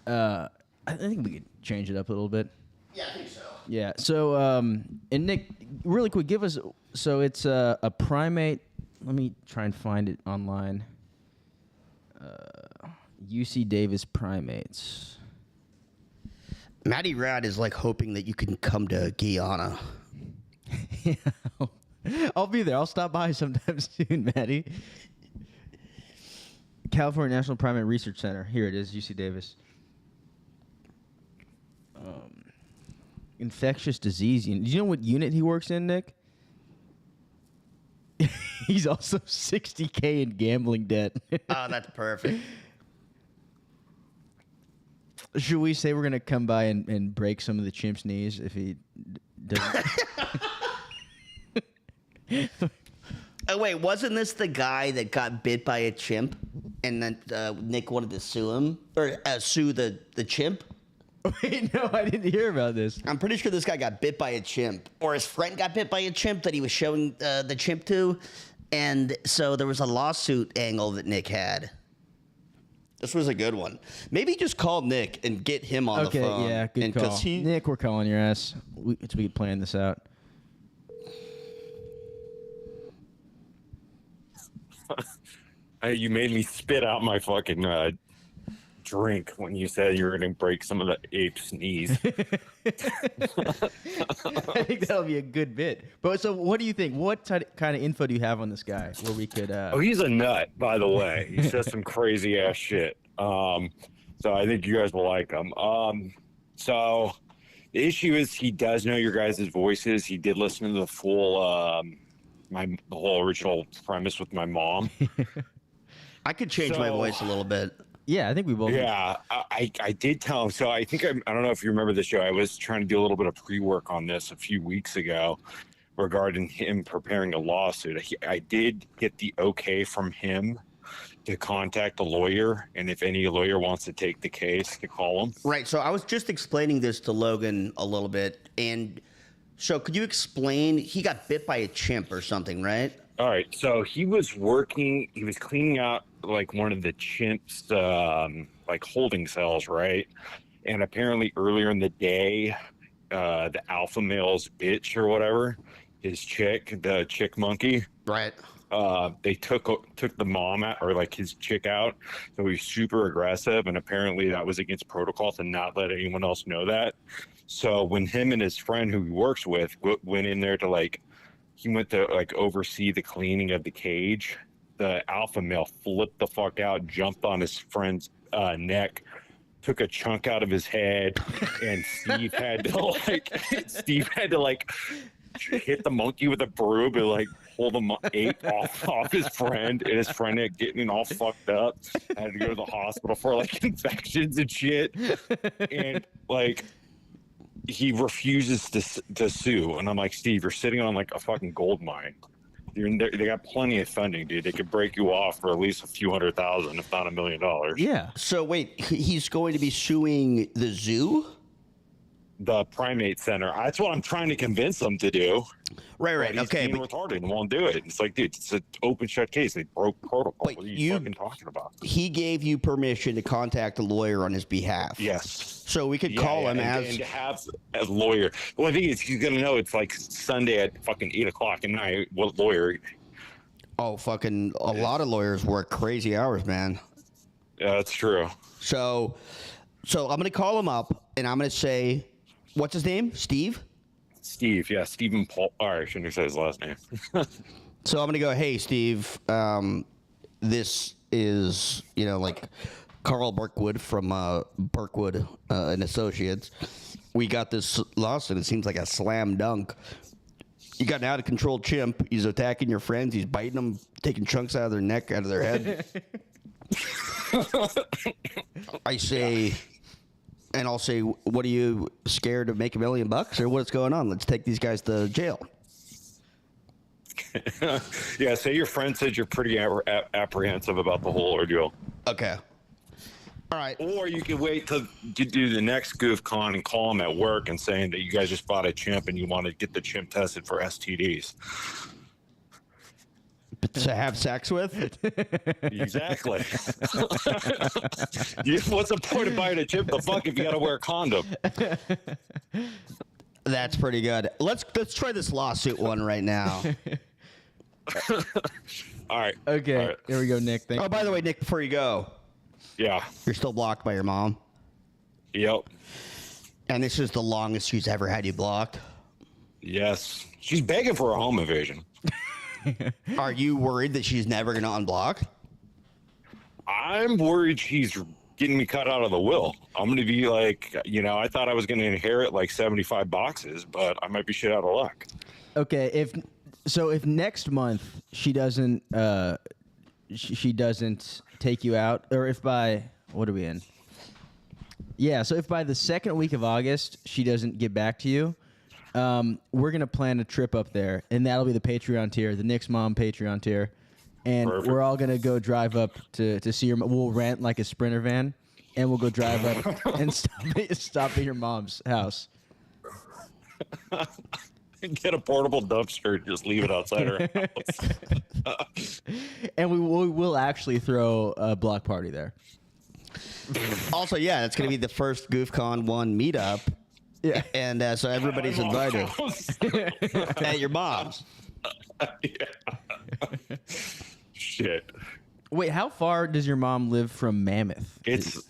B: I think we could change it up a little bit.
A: Yeah, I think so.
B: Yeah. So, and Nick, really quick, give us. So it's a primate. Let me try and find it online. UC Davis primates.
A: Matty Rad is like hoping that you can come to Guyana.
B: Yeah. I'll be there. I'll stop by sometime soon, Maddie. California National Primate Research Center. Here it is, UC Davis. Infectious disease unit. Do you know what unit he works in, Nick? He's also $60K in gambling debt.
A: Oh, that's perfect.
B: Should we say we're going to come by and break some of the chimp's knees if he doesn't?
A: Oh, wait, wasn't this the guy that got bit by a chimp and then Nick wanted to sue him? Or sue the chimp?
B: Wait, no, I didn't hear about this.
A: I'm pretty sure this guy got bit by a chimp. Or his friend got bit by a chimp that he was showing the chimp to. And so there was a lawsuit angle that Nick had. This was a good one. Maybe just call Nick and get him on the phone.
B: Okay, yeah, good call. Nick, we're calling your ass. We plan this out.
L: You made me spit out my fucking drink when you said you were going to break some of the ape's knees.
B: I think that'll be a good bit. But so, what do you think? What kind of info do you have on this guy where we could?
L: Oh, he's a nut, by the way. He says some crazy ass shit. So I think you guys will like him. So the issue is he does know your guys' voices. He did listen to the full, the whole original premise with my mom.
A: I could change my voice a little bit.
B: Yeah, I think we both.
L: Yeah, I did tell him. So I think I don't know if you remember the show. I was trying to do a little bit of pre-work on this a few weeks ago regarding him preparing a lawsuit. I did get the okay from him to contact a lawyer, and if any lawyer wants to take the case, to call him.
A: Right. So I was just explaining this to Logan a little bit, and so could you explain? He got bit by a chimp or something, right?
L: All right. So he was cleaning out like one of the chimp's like holding cells, right? And apparently earlier in the day, the alpha male's bitch or whatever, the chick monkey,
A: right?
L: They took the mom out, or like his chick out, so he's super aggressive, and apparently that was against protocol to not let anyone else know that. So when him and his friend who he works with went in there to he went to oversee the cleaning of the cage, the alpha male flipped the fuck out, jumped on his friend's neck, took a chunk out of his head, and Steve had to hit the monkey with a broom and pull the ape off his friend, and his friend had getting all fucked up. Had to go to the hospital for infections and shit, and he refuses to sue. And I'm like, Steve, you're sitting on a fucking gold mine. They got plenty of funding, dude. They could break you off for at least a few $100,000, if not $1 million.
B: Yeah.
A: So wait, he's going to be suing the zoo?
L: The Primate Center. That's what I'm trying to convince them to do.
A: Right.
L: He's being retarded and won't do it. It's like, dude, it's an open shut case. They broke protocol.
A: Wait,
L: what are you fucking talking about?
A: He gave you permission to contact a lawyer on his behalf.
L: Yes.
A: So we could call him
L: and to have a lawyer. Well, I think he's gonna know it's Sunday at fucking 8:00 at night. What lawyer?
A: Oh, fucking a lot of lawyers work crazy hours, man.
L: Yeah, that's true.
A: So I'm gonna call him up and I'm gonna say, what's his name? Steve?
L: Steve, yeah, Stephen Paul. All right, I shouldn't have said his last name.
A: So I'm gonna go, hey, Steve. this is, like Carl Burkwood from Burkwood and Associates. We got this lawsuit. It seems like a slam dunk. You got an out of control chimp. He's attacking your friends. He's biting them, taking chunks out of their neck, out of their head. I say, and I'll say, what are you scared to make $1 million or what's going on? Let's take these guys to jail.
L: Yeah, say your friend said you're pretty apprehensive about the whole ordeal.
A: Okay. All right.
L: Or you can wait till you do the next GoofCon and call them at work and saying that you guys just bought a chimp and you want to get the chimp tested for STDs.
A: To have sex with?
L: Exactly. What's the point of buying a chimp? The fuck if you got to wear a condom?
A: That's pretty good. Let's try this lawsuit one right now.
L: All right.
B: Okay.
L: All right.
B: Here we go, Nick. Thank
A: Oh, by the way, Nick, before you go,
L: yeah,
A: you're still blocked by your mom.
L: Yep.
A: And this is the longest she's ever had you blocked.
L: Yes. She's begging for a home invasion.
A: Are you worried that she's never going to unblock?
L: I'm worried she's getting me cut out of the will. I'm going to be like, I thought I was going to inherit like 75 boxes, but I might be shit out of luck.
B: Okay, if next month she doesn't she doesn't take you out, or if by what are we in? Yeah, so if by the second week of August she doesn't get back to you, we're gonna plan a trip up there, and that'll be the Patreon tier, the Nick's mom Patreon tier, and
L: Perfect.
B: we're all gonna go drive up to see your. We'll rent like a Sprinter van, and we'll go drive up and stop at your mom's house.
L: Get a portable dumpster and just leave it outside her house.
B: And we will actually throw a block party there.
A: Also, yeah, it's going to be the first GoofCon1 meetup.
B: Yeah.
A: And so everybody's invited. At your mom's.
L: Shit.
B: Wait, how far does your mom live from Mammoth? Is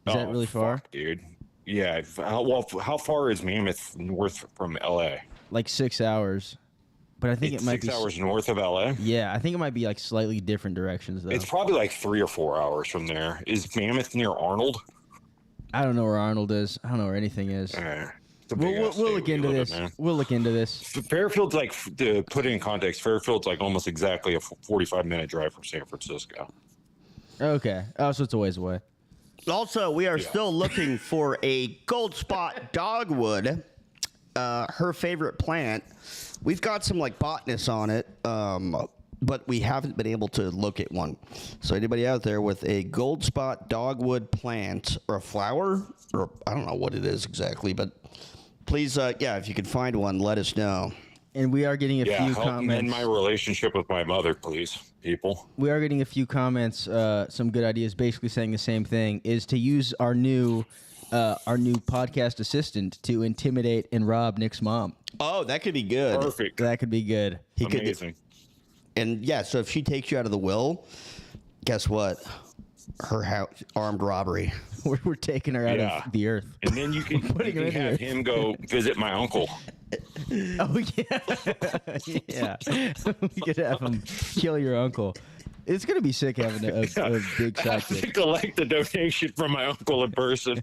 B: that really far?
L: Fuck, dude. Yeah. How far is Mammoth north from LA?
B: Like 6 hours. But I think
L: It's
B: it might
L: 6
B: be
L: hours north of LA.
B: Yeah, I think it might be like slightly different directions though.
L: It's probably like 3 or 4 hours from there. Is Mammoth near Arnold?
B: I don't know where Arnold is. I don't know where anything is. We'll look into this. We'll look into this.
L: Fairfield's like, to put it in context, Fairfield's like almost exactly a 45-minute drive from San Francisco.
B: Okay. Oh, so it's a ways away.
A: Also, we are still looking for a gold spot dogwood. Her favorite plant. We've got some like botanists on it, but we haven't been able to locate one. So anybody out there with a gold spot dogwood plant or a flower, or I don't know what it is exactly, but please, if you can find one, let us know.
B: And we are getting a few
L: help
B: comments.
L: mend my relationship with my mother, please, people.
B: We are getting a few comments, some good ideas, basically saying the same thing, is to use our new podcast assistant to intimidate and rob Nick's mom.
A: Oh, that could be good.
L: Perfect.
B: That could be good.
L: Amazing.
A: And yeah, so if she takes you out of the will, guess what? Her house, armed robbery.
B: We're taking her out of the earth.
L: And then you can, have him go visit my uncle.
B: Oh, yeah. Yeah. We could have him kill your uncle. It's going to be sick having a big
L: I have to
B: sidekick.
L: collect the donation from my uncle in person.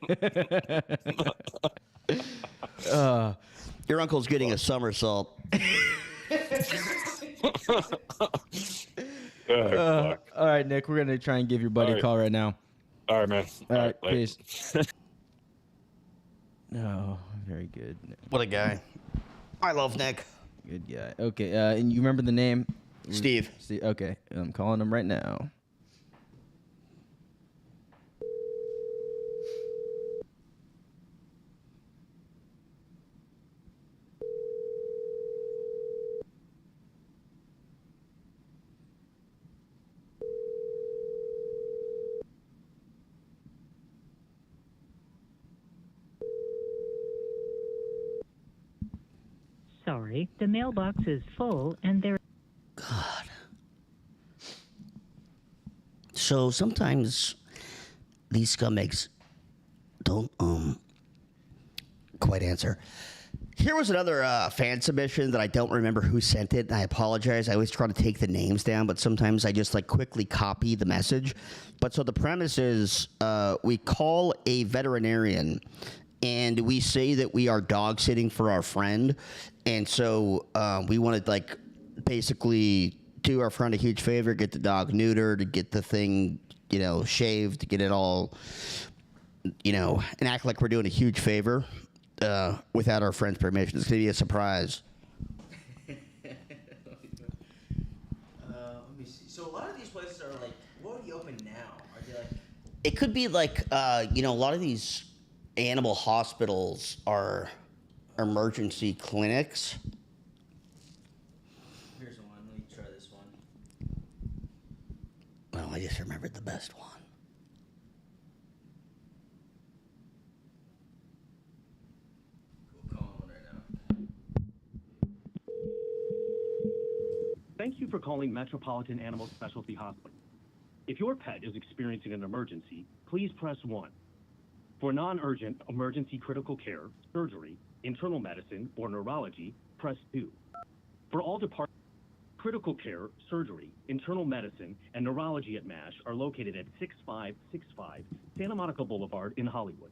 A: Your uncle's getting a somersault.
B: All right, Nick, we're going to try and give your buddy a call right now.
L: All right, man.
B: All right,
L: later.
B: peace. Oh, very good.
A: What a guy. I love Nick.
B: Good guy. Okay, and you remember the name?
A: Steve.
B: Steve. Okay, I'm calling him right now.
M: Sorry, the mailbox is full and there...
A: God. So sometimes these scumbags don't quite answer. Here was another fan submission that I don't remember who sent it. And I apologize. I always try to take the names down, but sometimes I just like quickly copy the message. But so the premise is we call a veterinarian and we say that we are dog sitting for our friend. And so we want to like basically do our friend a huge favor, get the dog neutered, get the thing, you know, shaved, get it all, you know, and act like we're doing a huge favor. Without our friend's permission. It's going to be a surprise.
B: Let me see. So a lot of these places are like, what are you open now? Are they like...
A: It could be like, you know, a lot of these animal hospitals are emergency clinics.
B: Here's one. Let me try this one.
A: Well, I just remembered the best one.
N: Thank you for calling Metropolitan Animal Specialty Hospital. If your pet is experiencing an emergency, please press 1. For non-urgent emergency critical care, surgery, internal medicine, or neurology, press 2. For all departments, critical care, surgery, internal medicine, and neurology at MASH are located at 6565 Santa Monica Boulevard in Hollywood.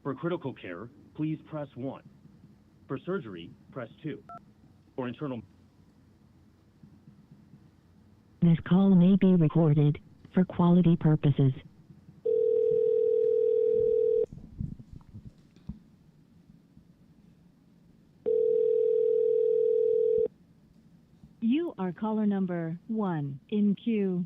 N: For critical care, please press 1. For surgery, press 2. For internal
M: This call may be recorded for quality purposes. You are caller number 1 in queue.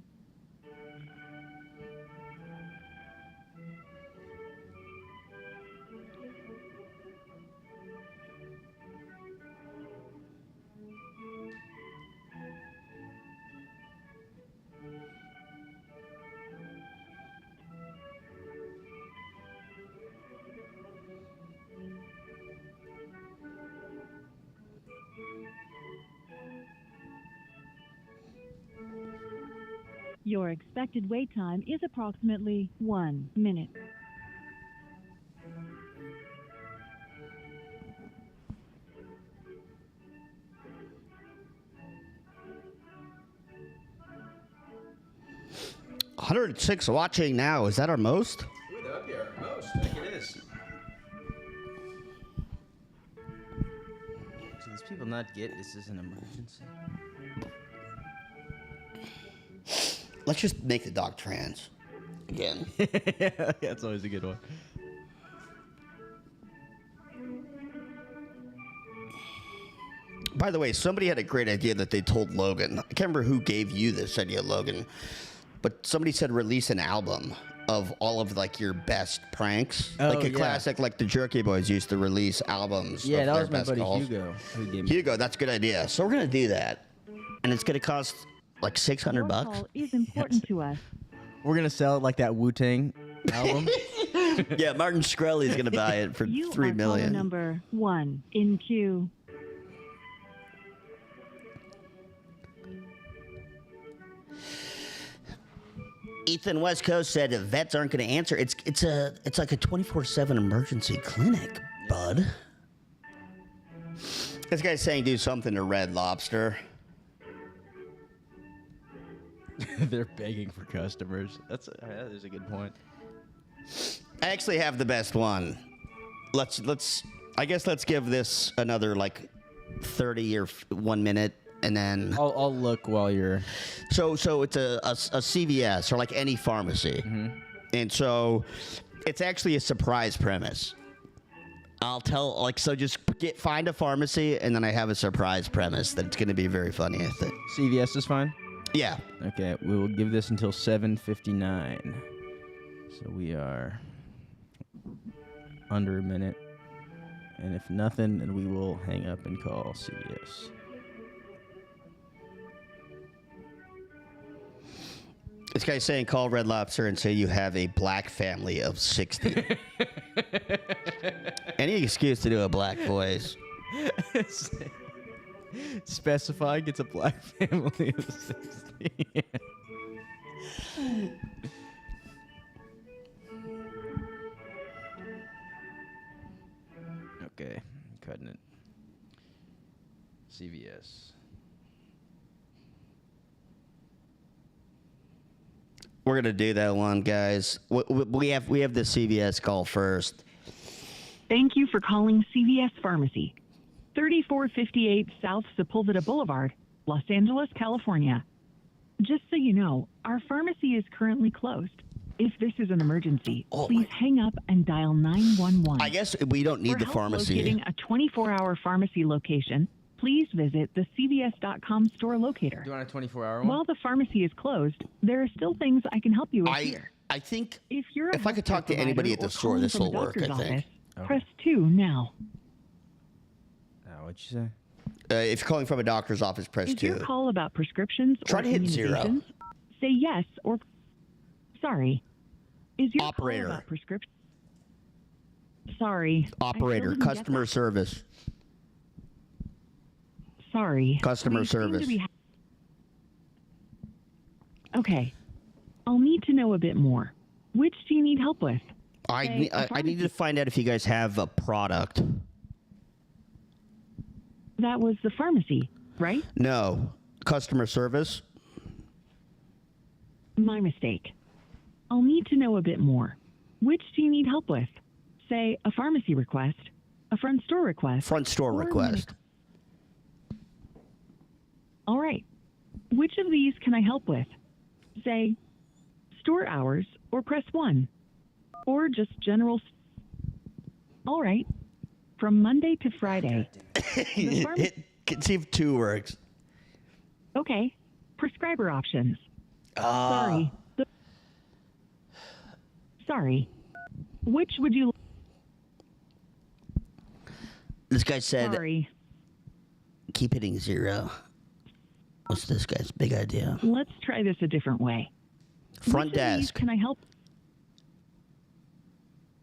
M: Your expected wait time is approximately 1 minute.
A: $106 watching now. Is that our most?
B: Ooh, that would be our most. I think it is. Do these people not get this is an emergency?
A: Let's just make the dog trans again.
B: That's always a good one.
A: By the way, somebody had a great idea that they told Logan. I can't remember who gave you this idea, Logan, but somebody said release an album of all of like your best pranks, like a classic, like the Jerky Boys used to release albums.
B: Yeah,
A: of
B: that
A: their
B: was my
A: best
B: buddy
A: calls.
B: Hugo. Who gave me
A: Hugo, that's a good idea. So we're gonna do that, and it's gonna cost like $600.
M: Call is important to us.
B: We're gonna sell it like that Wu-Tang album.
A: Yeah, Martin Shkreli's gonna buy it for
M: You
A: $3
M: are
A: million.
M: caller number 1 in queue.
A: Ethan West Coast said if vets aren't going to answer. It's like a 24/7 emergency clinic, bud. This guy's saying do something to Red Lobster.
B: They're begging for customers. That is a good point.
A: I actually have the best one. Let's give this another like 30 or 1 minute. And then
B: I'll look while you're.
A: So it's a CVS or like any pharmacy, and so it's actually a surprise premise. I'll tell just find a pharmacy, and then I have a surprise premise that it's going to be very funny. I think
B: CVS is fine.
A: Yeah.
B: Okay, we will give this until 7:59. So we are under a minute, and if nothing, then we will hang up and call CVS.
A: This guy's saying call Red Lobster and say you have a black family of 60. Any excuse to do a black voice.
B: Specifying it's a black family of 60. Okay, cutting it. CVS.
A: We're gonna do that one, guys. We have the CVS call first.
O: Thank you for calling CVS Pharmacy, 3458 South Sepulveda Boulevard, Los Angeles, California. Just so you know, our pharmacy is currently closed. If this is an emergency, please hang up and dial 911.
A: I guess we don't need the pharmacy.
O: Locating a 24-hour pharmacy location, please visit the CVS.com store locator.
B: Do you want a 24-hour one?
O: While the pharmacy is closed, there are still things I can help you with here.
A: I think
O: if
A: I could talk to anybody at the store, this will work, I think.
O: Press 2 now.
B: What'd you say?
A: If you're calling from a doctor's office, press 2.
O: Is your call about prescriptions
A: Try
O: or
A: to hit 0.
O: immunizations? Say yes or sorry. Is your
A: Operator.
O: call about prescription? Sorry.
A: Operator, customer service.
O: Sorry.
A: Customer
O: We seem to
A: service.
O: be okay. I'll need to know a bit more. Which do you need help with?
A: I need to find out if you guys have a product.
O: That was the pharmacy, right?
A: No. Customer service?
O: My mistake. I'll need to know a bit more. Which do you need help with? Say, a pharmacy request, a front store request.
A: Front store request.
O: All right. Which of these can I help with? Say, store hours, or press 1. Or just general. All right. From Monday to Friday.
A: See if 2 works.
O: Okay. Prescriber options.
A: Sorry.
O: Sorry. Which would you...
A: This guy said,
O: Sorry.
A: Keep hitting 0. What's this guy's big idea?
O: Let's try this a different way.
A: Front
O: Which of these
A: desk.
O: Can I help?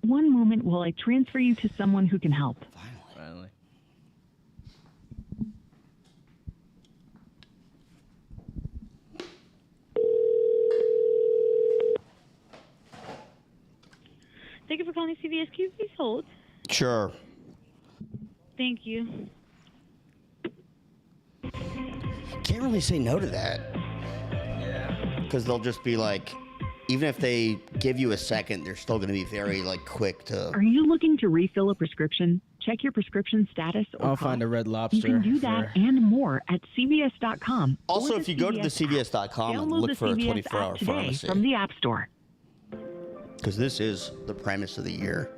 O: One moment while I transfer you to someone who can help.
B: Finally.
P: Thank you for calling CVS. Can you please hold?
A: Sure.
P: Thank you.
A: Can't really say no to that.
B: Yeah.
A: Because they'll just be like, even if they give you a second, they're still going to be very quick to.
O: Are you looking to refill a prescription? Check your prescription status or
B: I'll
O: call.
B: find a Red Lobster.
O: You can do that and more at CVS.com.
A: Also,
O: or
A: if you go to the CVS.com and
O: Download
A: look
O: the
A: for a
O: CVS
A: 24-hour
O: app today
A: pharmacy.
O: from the App Store.
A: Because this is the premise of the year.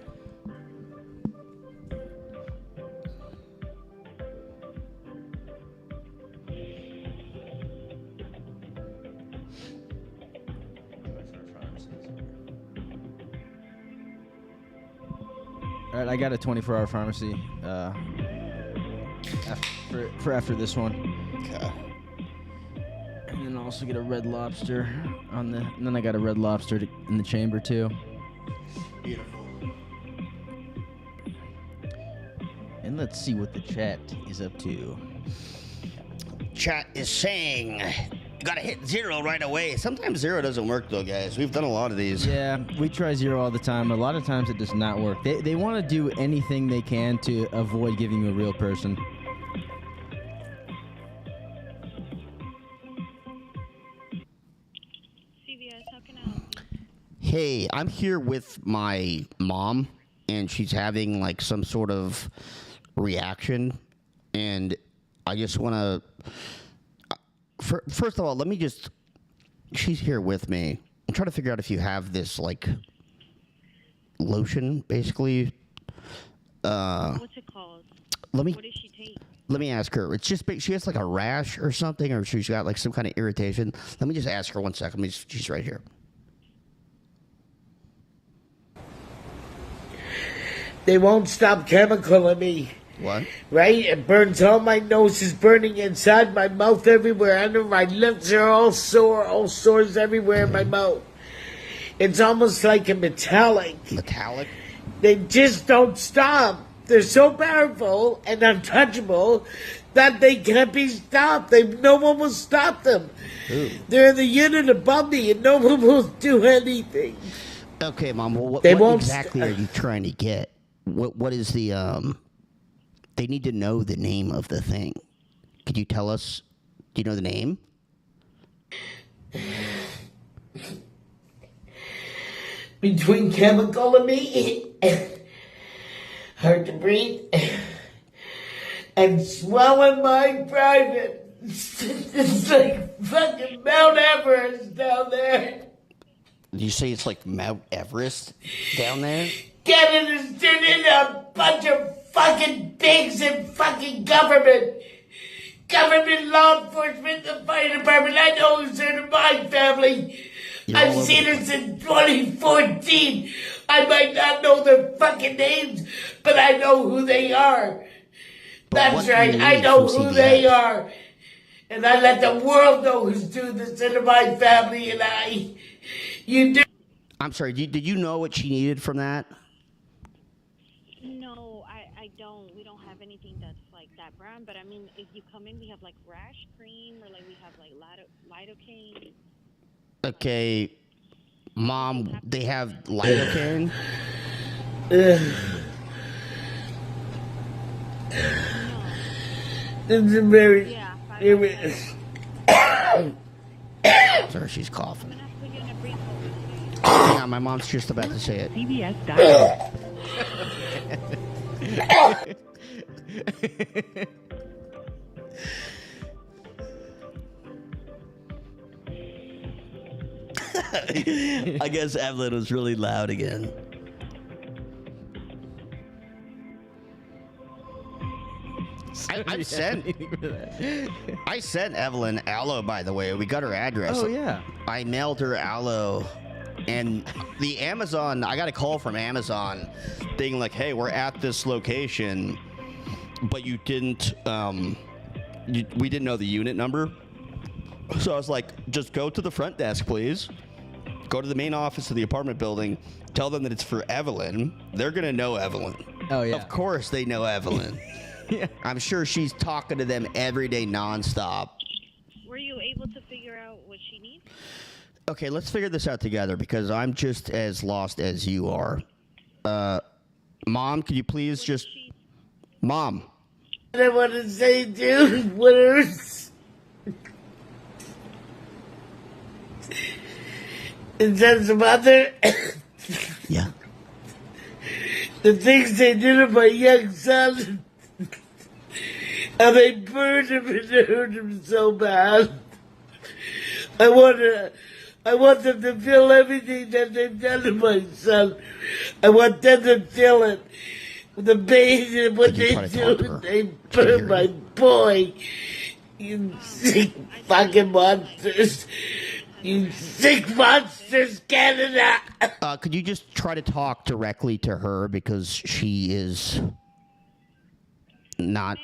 B: All right, I got a 24-hour pharmacy for after this one.
A: Okay.
B: And then I'll also get a Red Lobster and then I got a Red Lobster in the chamber too.
A: Beautiful.
B: And let's see what the chat is up to.
A: Chat is saying, you gotta hit 0 right away. Sometimes 0 doesn't work though, guys. We've done a lot of these.
B: Yeah, we try 0 all the time. A lot of times it does not work. They want to do anything they can to avoid giving you a real person.
P: CVS, how can I help?
A: Hey, I'm here with my mom, and she's having some sort of reaction, and I just want to. First of all, let me just. She's here with me. I'm trying to figure out if you have this lotion, basically.
P: What's it called?
A: Let me.
P: What does she take?
A: Let me ask her. It's just she has a rash or something, or she's got some kind of irritation. Let me just ask her 1 second. She's right here.
Q: They won't stop chemicaling me.
A: What?
Q: Right? It burns all my nose is burning inside my mouth everywhere. Under my lips are all sore, all sores everywhere in my mouth. It's almost like a metallic.
A: Metallic?
Q: They just don't stop. They're so powerful and untouchable that they can't be stopped. No one will stop them.
A: Ooh.
Q: They're in the unit above me and no one will do anything.
A: Okay, Mom. Well, what
Q: They won't
A: exactly are you trying to get? What is the They need to know the name of the thing. Could you tell us? Do you know the name?
Q: Between chemical and me, hard to breathe, and swelling my private. It's like fucking Mount Everest down there.
A: Did you say it's like Mount Everest down there?
Q: Canada's turned into a bunch of fucking pigs in fucking government. Government, law enforcement, the fire department. I know who's in my family. I've seen it since 2014. I might not know their fucking names, but I know who they are. That's right, I know who they are. And I let the world know who's doing this into my family, and you do.
A: I'm sorry, did you know what she needed from that?
P: No, I don't. We don't have anything that's like that brand. But I mean, if you come in, we have like rash cream, or like we have like lidocaine.
A: Okay, Mom, they have lidocaine?
Q: This is very...
A: Sorry, she's coughing. Hang on, my mom's just about to say it.
O: CVS diet.
A: I guess Evelyn was really loud again. I sent Evelyn aloe, by the way. We got her address.
B: Oh, yeah.
A: I mailed her aloe. And the Amazon, I got a call from Amazon being like, hey, we're at this location, but you didn't, we didn't know the unit number. So I was like, just go to the front desk, please. Go to the main office of the apartment building. Tell them that it's for Evelyn. They're going to know Evelyn.
B: Oh, yeah.
A: Of course they know Evelyn.
B: Yeah.
A: I'm sure she's talking to them every day nonstop.
P: Were you able to figure out what she needs?
A: Okay, let's figure this out together because I'm just as lost as you are. Mom, can you please just... Mom.
Q: I want to say, dude, what is... In terms of mother...
A: Yeah.
Q: The things they did to my young son... And they burned him and hurt him so bad. I want them to feel everything that they've done to my son. I want them to feel it. The pain and what they do. They burn my boy. You sick fucking monsters. You sick monsters, Canada.
A: Could you just try to talk directly to her because she is not...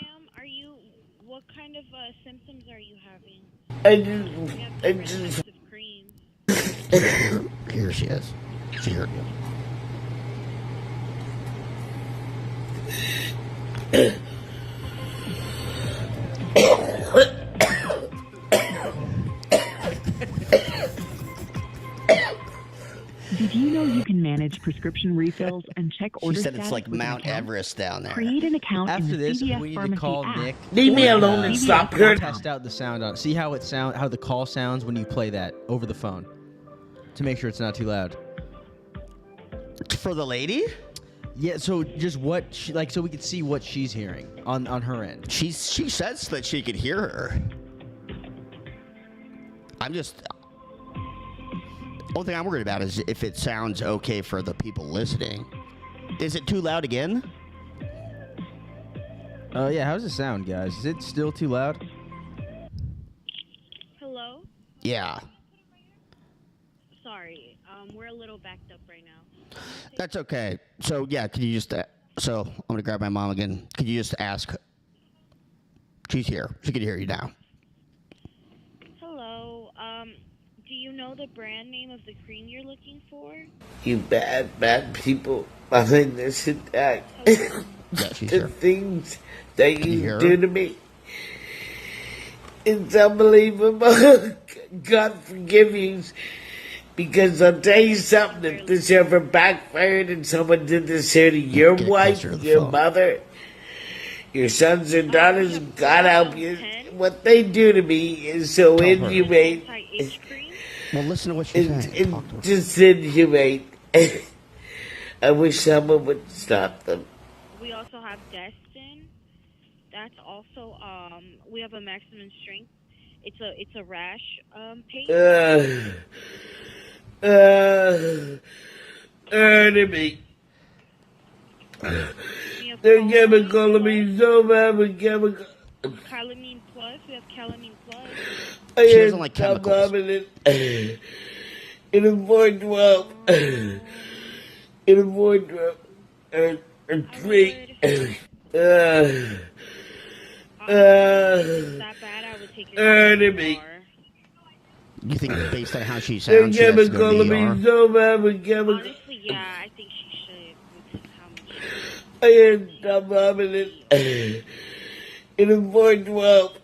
P: What kind of symptoms are you having?
Q: I just...
A: Here she is. She heard you.
O: Did you know you can manage prescription refills and check order
A: She said
O: status
A: it's like
O: with an
A: Mount
O: account?
A: Everest down there.
O: Create an account
B: After
O: in the
B: this,
O: CVS
B: we need to
O: Pharmacy
B: call
O: app.
B: Nick.
Q: Leave me alone and stop hurting.
B: Test out the sound on. See how how the call sounds when you play that over the phone, to make sure it's not too loud.
A: For the lady?
B: Yeah. So just what she like, so we could see what she's hearing on her end.
A: She says that she could hear her. I'm just... Only thing I'm worried about is if it sounds okay for the people listening. Is it too loud again?
B: Yeah, how's it sound, guys? Is it still too loud?
P: Hello?
A: Yeah.
P: Sorry, we're a little backed up right now.
A: That's okay. So, yeah, can you just... so, I'm going to grab my mom again. Could you just ask... She's here. She can hear you now.
P: Hello, do you know the brand name of the cream you're looking for?
Q: You bad people behind this attack.
A: Yeah, she's
Q: The
A: here.
Q: things that
A: you
Q: you
A: hear
Q: do
A: her?
Q: to me. It's unbelievable. God forgive you. Because I'll tell you something, if this ever backfired and someone did this here to your
A: Get
Q: wife,
A: closer to the
Q: your
A: phone.
Q: mother, Your sons and daughters, God help you. What they do to me is so inhumane.
A: Well, listen to what she's saying.
Q: It's just inhumane. I wish someone would stop them.
P: We also have Destin. That's also we have a maximum strength. It's a rash paste.
Q: Enemy. They're chemical me so bad with chemical.
P: Calamine Plus. We have Calamine Plus.
Q: She doesn't like chemicals. In a 412. In a 412. And 3. Enemy.
A: You think based on how she sounds, she has to go to the ER?
Q: So bad with chemical.
P: Honestly, yeah, I think she should. With how much.
Q: I had stop vomiting. In a 412.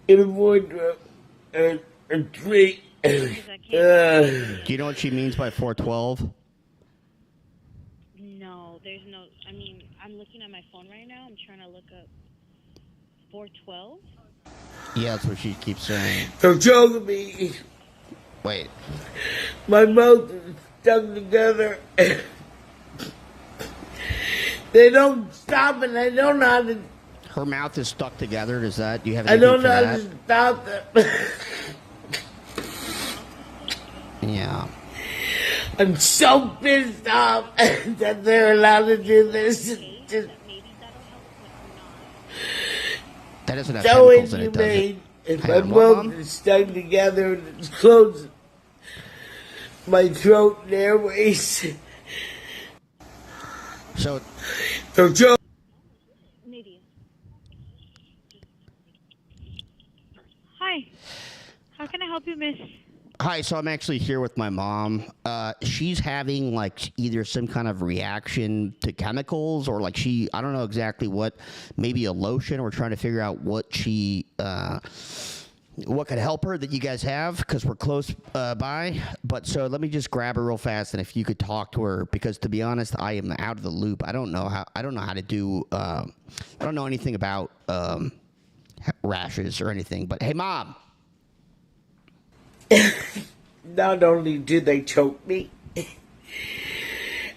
Q: In a 412. And 3.
A: Do you know what she means by 412?
P: No, there's no. I mean, I'm looking at my phone right now. I'm trying to look up 412.
A: Yeah, that's what she keeps saying.
Q: They're choking me.
A: Wait.
Q: My mouth is stuck together. They don't stop and I don't know how to...
A: Her mouth is stuck together. Does that... Do you have
Q: I
A: anything
Q: don't
A: for
Q: know how
A: that?
Q: to stop them.
A: Yeah.
Q: I'm so pissed off that they're allowed to do this. Just
A: That doesn't have
Q: so
A: chemicals in it, does it?
Q: inhumane. If
A: Hang
Q: my
A: on, what,
Q: mouth is stuck together and it's closing my throat and airways.
A: So...
Q: So Joe...
P: Hi. How can I help you, miss?
A: Hi, so I'm actually here with my mom. She's having like either some kind of reaction to chemicals or like I don't know exactly what, maybe a lotion. We're trying to figure out what what could help her that you guys have because we're close by. But so let me just grab her real fast and if you could talk to her because to be honest, I am out of the loop. I don't know how to do, I don't know anything about rashes or anything. But hey, Mom.
Q: Not only do they choke me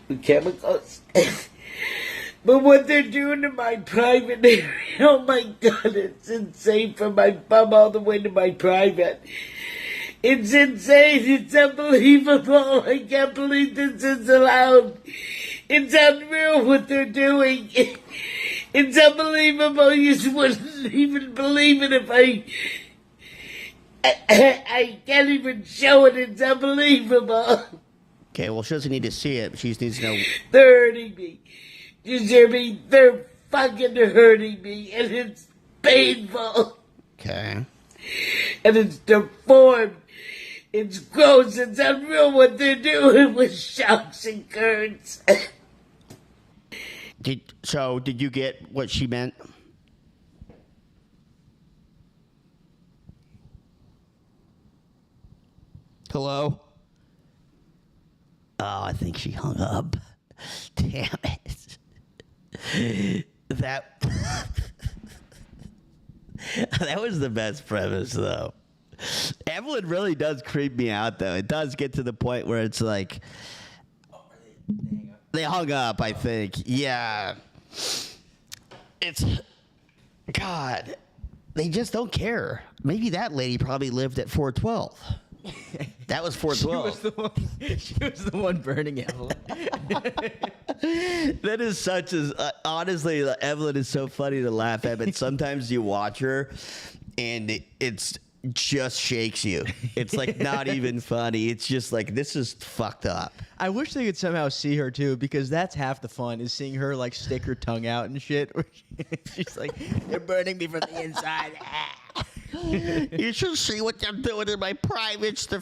Q: with chemicals, but what they're doing to my private area, oh my God, it's insane from my bum all the way to my private. It's insane, it's unbelievable, I can't believe this is allowed. It's unreal what they're doing. It's unbelievable, you wouldn't even believe it if I can't even show it. It's unbelievable.
A: Okay, well, she doesn't need to see it. She just needs to know.
Q: They're hurting me. You hear me? They're fucking hurting me, and it's painful.
A: Okay.
Q: And it's deformed. It's gross. It's unreal what they're doing with shocks and curds.
A: Did you get what she meant? Hello? Oh, I think she hung up. Damn it. That was the best premise, though. Evelyn really does creep me out, though. It does get to the point where it's like... They hung up, I think. Yeah. It's... God. They just don't care. Maybe that lady probably lived at 412. That was 412.
B: She was the one burning Evelyn.
A: That is such as honestly, Evelyn is so funny to laugh at, but sometimes you watch her and it's just shakes you. It's like not even funny. It's just like this is fucked up.
B: I wish they could somehow see her too, because that's half the fun is seeing her like stick her tongue out and shit. She's like, they're burning me from the inside.
A: You should see what they're doing in my privates. They're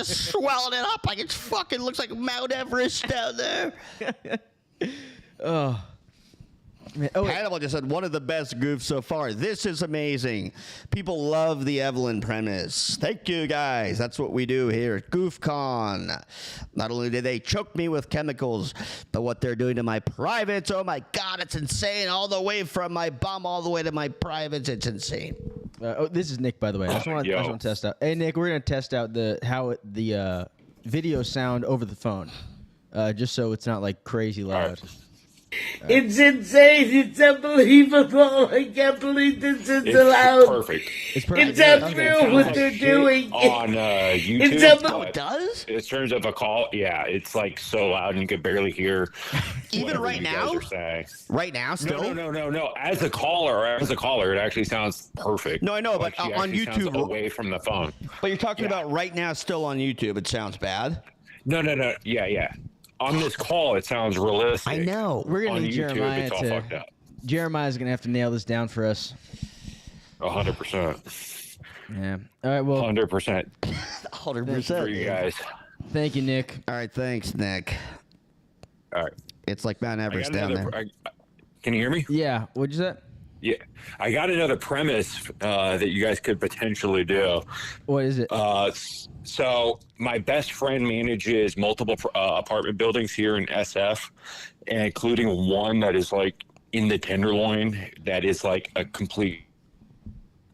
A: swelling it up like it's fucking looks like Mount Everest down there.
B: Oh.
A: Hannibal just said, one of the best goofs so far. This is amazing. People love the Evelyn premise. Thank you, guys. That's what we do here at GoofCon. Not only did they choke me with chemicals, but what they're doing to my privates, oh my God, it's insane. All the way from my bum all the way to my privates, it's insane.
B: This is Nick, by the way. I just want to test out. Hey, Nick, we're going to test out the video sound over the phone, just so it's not like crazy loud.
Q: It's insane. It's unbelievable. I can't believe this is allowed.
L: Perfect.
B: It's perfect.
Q: It's unreal what they're doing.
L: On YouTube.
Q: It's unbelievable.
A: It does?
L: In terms of a call, yeah, it's like so loud and you can barely hear.
A: Even right now? Right now, still?
L: No. As a caller, it actually sounds perfect.
A: No, I know, but
L: She
A: on
L: actually sounds
A: YouTube,
L: away from the phone.
A: But you're talking about right now, still on YouTube. It sounds bad.
L: No. Yeah. On this call, it sounds realistic.
A: I know.
B: We're going to need
L: YouTube,
B: Jeremiah
L: it's all fucked up.
B: Jeremiah's going to have to nail this down for us.
L: 100%.
B: Yeah. All right, well.
L: 100%.
A: 100%
L: for you guys.
B: Thank you, Nick.
A: All right, thanks, Nick.
L: All right.
A: It's like Mount Everest down there.
L: Can you hear me?
B: Yeah. What'd you say?
L: Yeah. I got another premise that you guys could potentially do.
B: What is it?
L: So my best friend manages multiple apartment buildings here in SF, including one that is like in the Tenderloin that is like a complete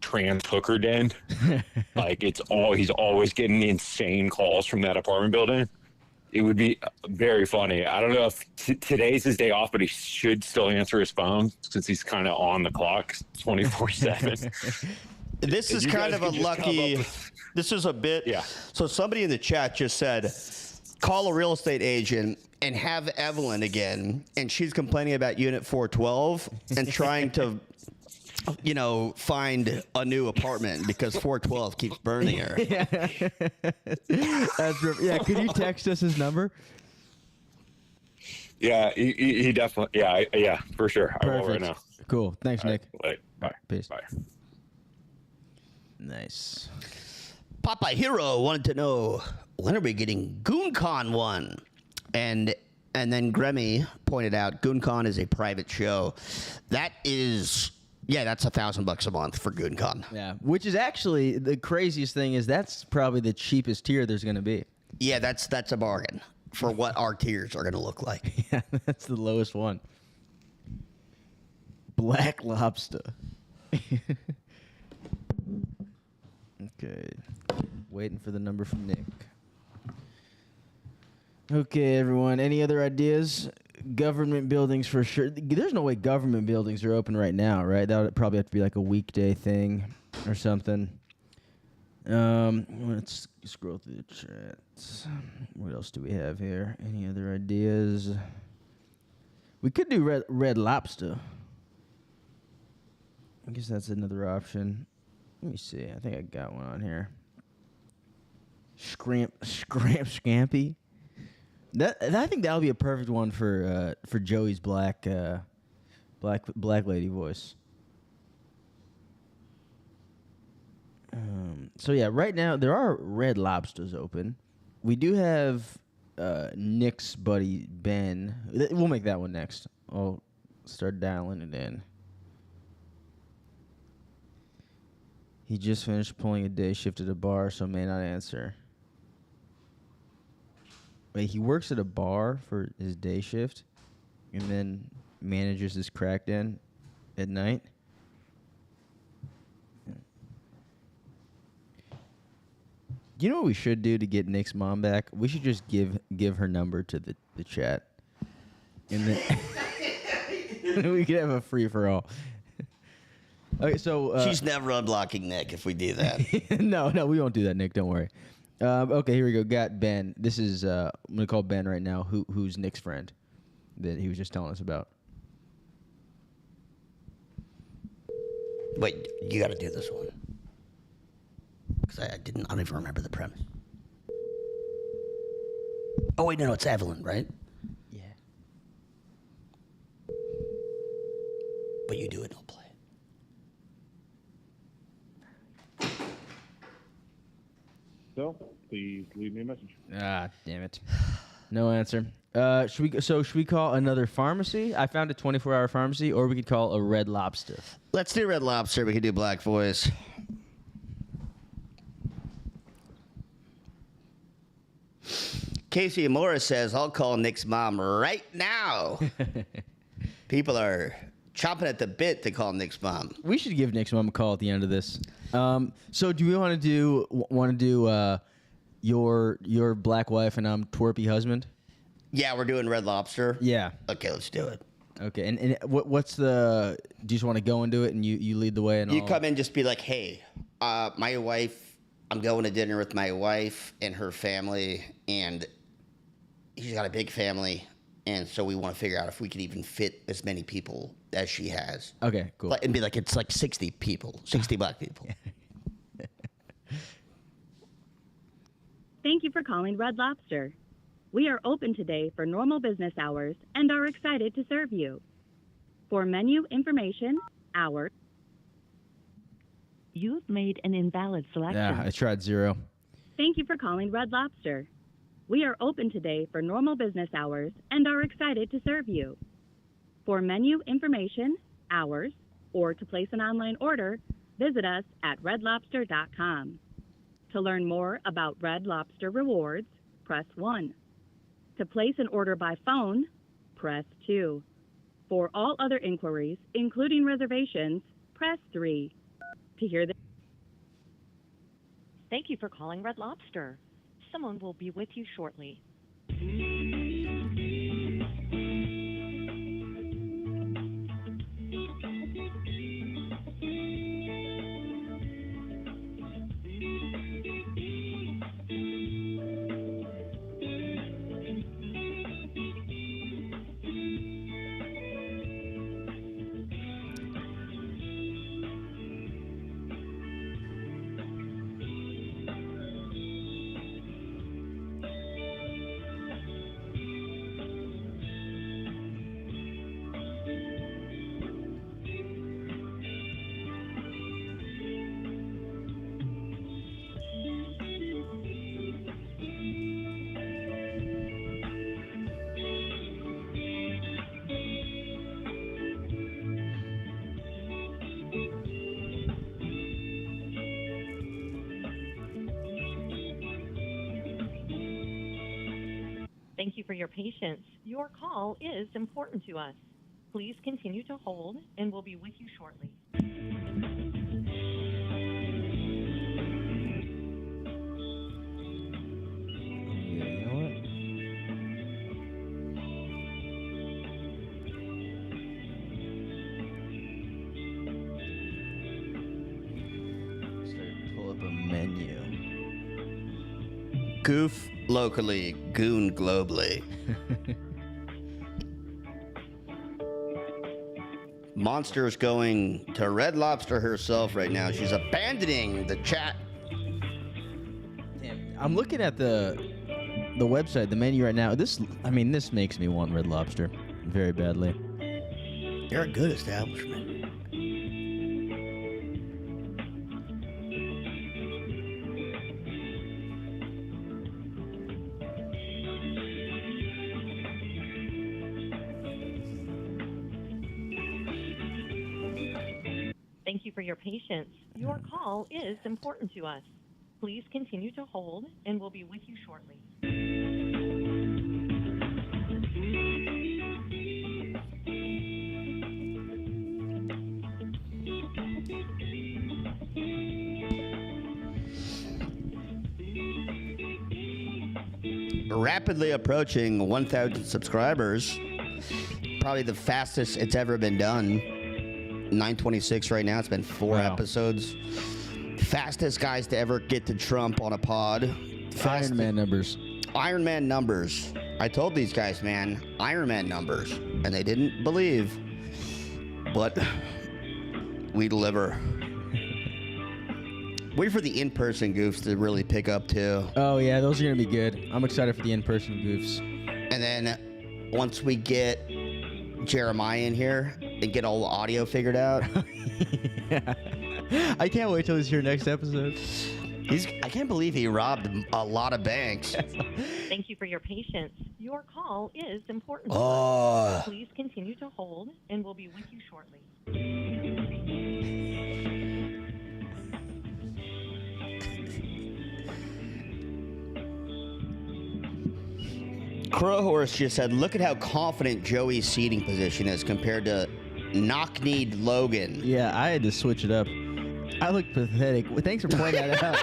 L: trans hooker den. Like he's always getting insane calls from that apartment building. It would be very funny. I don't know if today's his day off, but he should still answer his phone since he's kind of on the clock 24/7.
A: This is kind of a lucky. This is a bit.
L: Yeah.
A: So somebody in the chat just said, call a real estate agent and have Evelyn again, and she's complaining about Unit 412 and trying to, find a new apartment because 412 keeps burning her.
B: Yeah. Could you text us his number?
L: Yeah, he definitely. Yeah, for sure. I will right now.
B: Cool. Thanks, Nick.
L: Right, bye.
B: Peace.
L: Bye.
B: Nice.
A: Papa Hero wanted to know, when are we getting GOOFCON1? And then Gremmy pointed out GOOFCON is a private show. That is, that's $1,000 a month for GOOFCON.
B: Yeah, which is actually the craziest thing is that's probably the cheapest tier there's going to be.
A: Yeah, that's a bargain for what our tiers are going to look like.
B: Yeah, that's the lowest one. Black Lobster. Okay. Waiting for the number from Nick. Okay, everyone. Any other ideas? Government buildings for sure. There's no way government buildings are open right now, right? That would probably have to be like a weekday thing or something. Let's scroll through the chat. What else do we have here? Any other ideas? We could do Red Lobster. I guess that's another option. Let me see. I think I got one on here. Scrampy. I think that'll be a perfect one for Joey's black lady voice. So yeah, right now there are Red Lobsters open. We do have Nick's buddy Ben. We'll make that one next. I'll start dialing it in. He just finished pulling a day shift at a bar, so may not answer. Wait, he works at a bar for his day shift and then manages his crack den at night? You know what we should do to get Nick's mom back? We should just give her number to the chat. And then we could have a free-for-all. Okay, so
A: she's never unblocking Nick if we do that.
B: No, we won't do that, Nick. Don't worry. Okay, here we go. Got Ben. This is I'm gonna call Ben right now. Who's Nick's friend that he was just telling us about.
A: Wait, you got to do this one because I don't even remember the premise. Oh wait, no, it's Evelyn, right?
B: Yeah.
A: But you do it. Don't play.
J: So, please leave me a message.
B: Ah, damn it. No answer. Should we call another pharmacy? I found a 24-hour pharmacy, or we could call a Red Lobster.
A: Let's do Red Lobster. We can do Black Voice. Casey Morris says, I'll call Nick's mom right now. People are chomping at the bit to call Nick's mom.
B: We should give Nick's mom a call at the end of this. So do we want to do your black wife and twerpy husband?
A: Yeah, we're doing Red Lobster.
B: Yeah.
A: Okay, let's do it.
B: Okay, and what's the? Do you just want to go into it and you lead the way? And
A: you come in, just be like, hey, my wife. I'm going to dinner with my wife and her family, and she's got a big family, and so we want to figure out if we can even fit as many people as she has.
B: Okay, cool.
A: And be like, it's like 60 people, 60 black people.
R: Thank you for calling Red Lobster. We are open today for normal business hours and are excited to serve you. For menu information, hours.
O: You've made an invalid selection.
B: Yeah, I tried 0.
R: Thank you for calling Red Lobster. We are open today for normal business hours and are excited to serve you. For menu information, hours, or to place an online order, visit us at redlobster.com. To learn more about Red Lobster rewards, press 1. To place an order by phone, press 2. For all other inquiries, including reservations, press 3. To hear the
S: Thank you for calling Red Lobster. Someone will be with you shortly. Thank you for your patience. Your call is important to us. Please continue to hold, and we'll be with you shortly.
B: Pull up a menu.
A: Goof locally, goon globally. Monster's going to Red Lobster herself right now. She's abandoning the chat.
B: Damn, I'm looking at the website, the menu right now. This makes me want Red Lobster very badly.
A: They're a good establishment.
S: Thank you for your patience. Your call is important to us. Please continue to hold, and we'll be with you shortly.
A: Rapidly approaching 1,000 subscribers. Probably the fastest it's ever been done. 926 right now. It's been 4 episodes. Fastest guys to ever get to Trump on a pod.
B: Iron Man numbers.
A: Iron Man numbers. I told these guys, man, Iron Man numbers. And they didn't believe. But we deliver. Wait for the in-person goofs to really pick up, too.
B: Oh, yeah, those are going to be good. I'm excited for the in-person goofs.
A: And then once we get Jeremiah in here and get all the audio figured out.
B: Yeah. I can't wait till he's here next episode.
A: I can't believe he robbed a lot of banks.
S: Thank you for your patience. Your call is important to
A: Oh.
S: us. Please continue to hold, and we'll be with you shortly.
A: Crow Horse just said, look at how confident Joey's seating position is compared to knock-kneed Logan.
B: Yeah, I had to switch it up. I look pathetic. Well, thanks for pointing that out.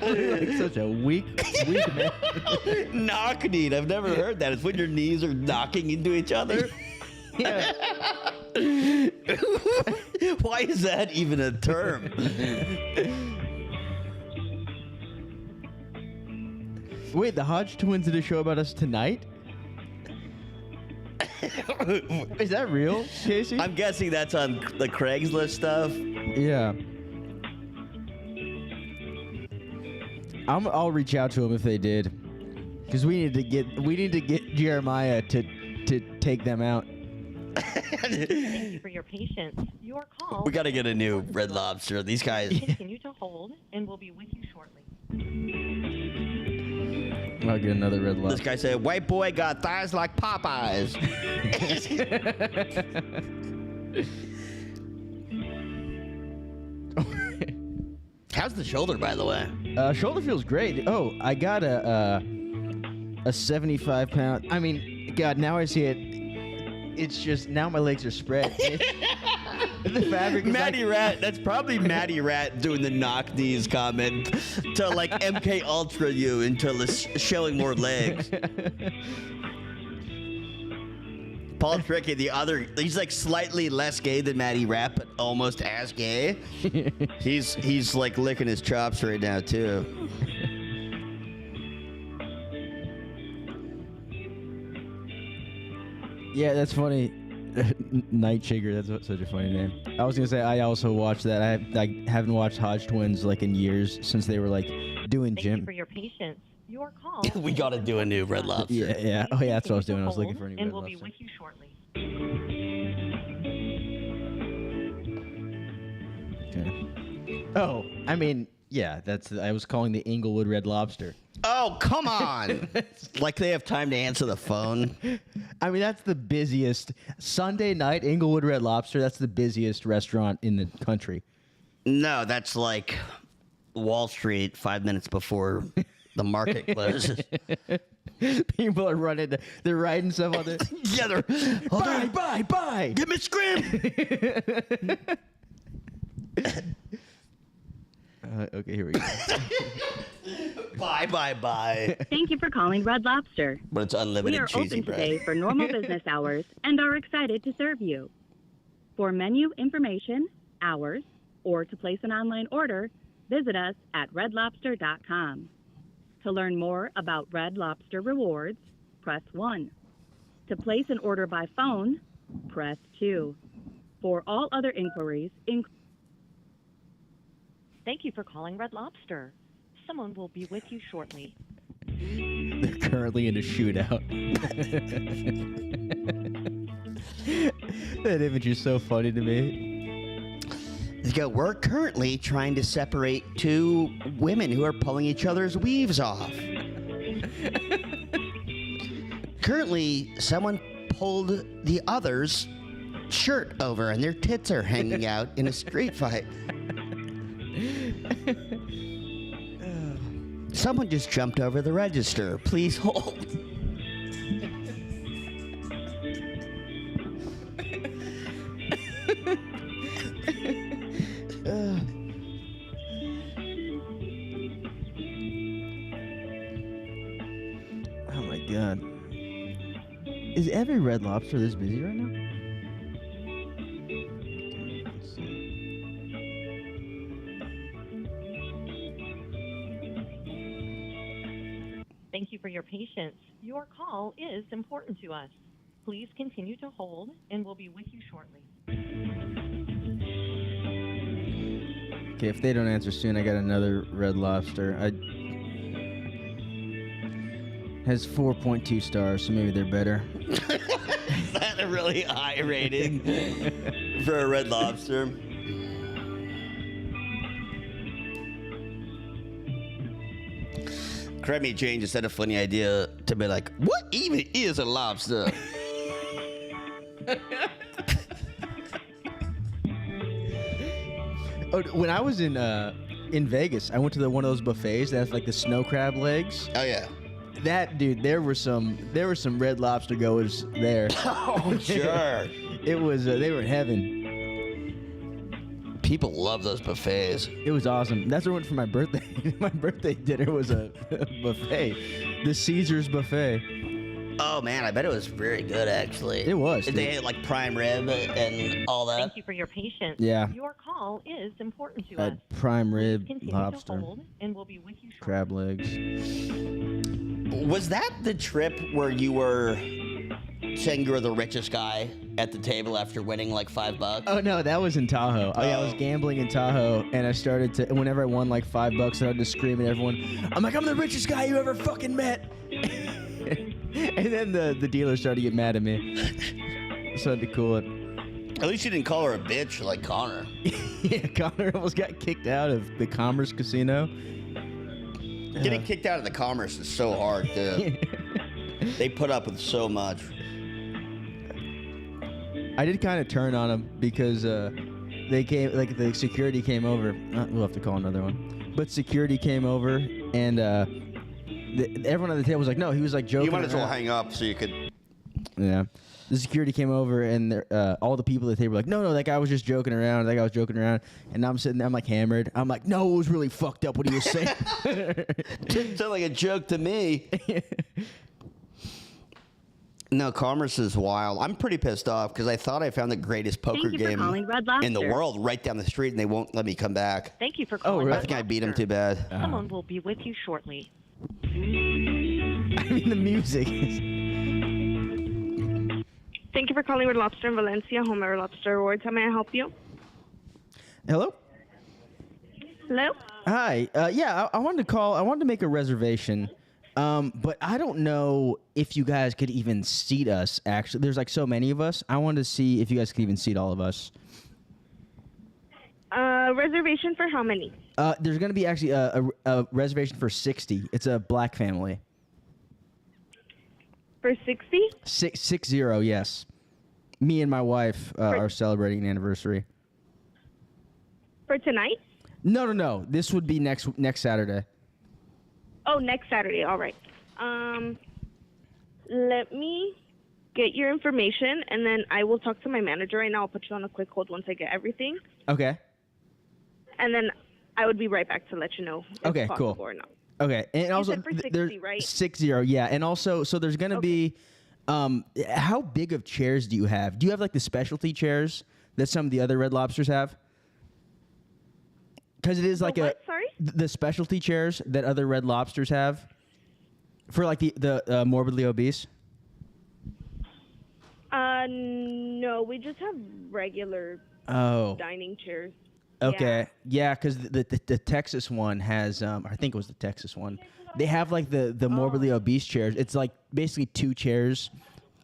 B: I look like such a weak man.
A: Knock-kneed. I've never heard that. It's when your knees are knocking into each other.
B: Yeah.
A: Why is that even a term?
B: Wait, the Hodge twins did a show about us tonight? Is that real, Casey?
A: I'm guessing that's on the Craigslist stuff.
B: Yeah. I'll reach out to them if they did, because we need to get Jeremiah to take them out.
S: Thank you for your patience. Your call.
A: We got to get a new Red Lobster. These guys.
S: Continue to hold, and we'll be with you shortly.
B: I'll get another Red Lobster.
A: This guy said, white boy got thighs like Popeyes. How's the shoulder, by the way?
B: Shoulder feels great. Oh, I got a 75-pound. I mean, God, now I see it. It's just now my legs are spread. The fabric is
A: Matty Rat, that's probably Matty Rat doing the knock knees comment to like MK Ultra you until it's showing more legs. Paul Tricky, he's like slightly less gay than Matty Rat, but almost as gay. He's like licking his chops right now too.
B: Yeah, that's funny. Night Chigger, that's such a funny name. I was gonna say I also watched that. I haven't watched Hodge Twins like in years since they were like doing
S: Thank
B: gym.
S: you for your patience. Your call.
A: We gotta do a new Red Lobster.
B: Yeah. Oh yeah, that's what I was doing. I was looking for a new
S: and
B: Red
S: we'll
B: Lobster.
S: be with you shortly.
B: Okay. Oh, I mean, yeah, I was calling the Inglewood Red Lobster.
A: Oh, come on. Like they have time to answer the phone.
B: I mean, that's the busiest Sunday night Inglewood Red Lobster. That's the busiest restaurant in the country.
A: No, that's like Wall Street 5 minutes before the market closes.
B: People are running. They're riding stuff on there.
A: Yeah, they're
B: buy.
A: Give me scrim.
B: Okay, here we go.
A: Bye.
R: Thank you for calling Red Lobster.
A: But it's unlimited
R: We are
A: cheesy
R: open
A: bread.
R: today for normal business hours and are excited to serve you. For menu information, hours, or to place an online order, visit us at redlobster.com. To learn more about Red Lobster rewards, press 1. To place an order by phone, press 2. For all other inquiries,
S: Thank you for calling Red Lobster. Someone will be with you shortly.
B: They're currently in a shootout. That image is so funny to me.
A: We're currently trying to separate two women who are pulling each other's weaves off. Currently, someone pulled the other's shirt over and their tits are hanging out in a street fight. Someone just jumped over the register. Please hold.
B: Oh my God. Is every Red Lobster this busy right now? Let's see.
S: Thank you for your patience. Your call is important to us. Please continue to hold, and we'll be with you shortly.
B: Okay, if they don't answer soon, I got another Red Lobster. Has 4.2 stars, so maybe they're better.
A: Is that a really high rating for a Red Lobster? Creme Jane just had a funny idea to be like, what even is a lobster?
B: When I was in Vegas, I went to one of those buffets that has like the snow crab legs.
A: Oh yeah.
B: That dude, there were some Red Lobster goers there.
A: Oh sure.
B: It was they were in heaven.
A: People love those buffets.
B: It was awesome. That's where I went for my birthday. My birthday dinner was a buffet, the Caesar's buffet.
A: Oh man, I bet it was very good actually.
B: It was.
A: Did they had like prime rib and all that?
S: Thank you for your patience.
B: Yeah.
S: Your call is important to
B: I
S: us.
B: had prime rib,
S: Continue
B: lobster,
S: to hold, and we'll be with you shortly.
B: crab legs.
A: Was that the trip where you were saying you were the richest guy at the table after winning like $5?
B: Oh no, that was in Tahoe. Oh yeah, I was gambling in Tahoe, and I started to. Whenever I won like $5, I started to scream at everyone. I'm like, I'm the richest guy you ever fucking met. And then the dealer started to get mad at me. Started to cool it.
A: At least you didn't call her a bitch like Connor.
B: Yeah, Connor almost got kicked out of the Commerce Casino.
A: Getting kicked out of the Commerce is so hard, dude. They put up with so much.
B: I did kind of turn on them because they came, like the security came over. We'll have to call another one. But security came over and everyone at the table was like, no, he was like joking.
A: You might as well
B: around.
A: hang up so you could.
B: Yeah. The security came over and all the people at the table were like, no, that guy was just joking around. That guy was joking around. And I'm sitting there, I'm like hammered. I'm like, no, it was really fucked up what he was saying.
A: Didn't sound like a joke to me. No, Commerce is wild. I'm pretty pissed off because I thought I found the greatest poker
R: Thank you for
A: game
R: calling Red Lobster.
A: in the world right down the street, and they won't let me come back.
S: Thank you for calling.
A: I
S: Red
A: think I beat them
S: Lobster.
A: too bad.
S: Someone will be with you shortly.
B: I mean, the music.
P: Thank you for calling Red Lobster in Valencia, home of Red Lobster Rewards. How may I help you?
B: Hello?
P: Hello?
B: Hi. Yeah, I wanted to call. I wanted to make a reservation. But I don't know if you guys could even seat us, actually. There's like so many of us. I wanted to see if you guys could even seat all of us.
P: Reservation for how many?
B: There's going to be actually a reservation for 60. It's a black family.
P: For 60?
B: 60, yes. Me and my wife are celebrating an anniversary.
P: For tonight?
B: No. This would be next Saturday.
P: Oh, next Saturday. All right. Let me get your information, and then I will talk to my manager right now. I'll put you on a quick hold once I get everything.
B: Okay.
P: And then I would be right back to let you know if
B: Okay,
P: possible
B: cool.
P: or not.
B: Okay, and
P: You
B: also
P: said for 60,
B: there's
P: right?
B: 60, yeah, and also so there's gonna be, how big of chairs do you have? Do you have like the specialty chairs that some of the other Red Lobsters have? Because it is like
P: Sorry?
B: the specialty chairs that other Red Lobsters have for like the morbidly obese.
P: No, we just have regular dining chairs.
B: Okay, yeah, because the Texas one has, I think it was the Texas one. They have like the morbidly obese chairs. It's like basically two chairs,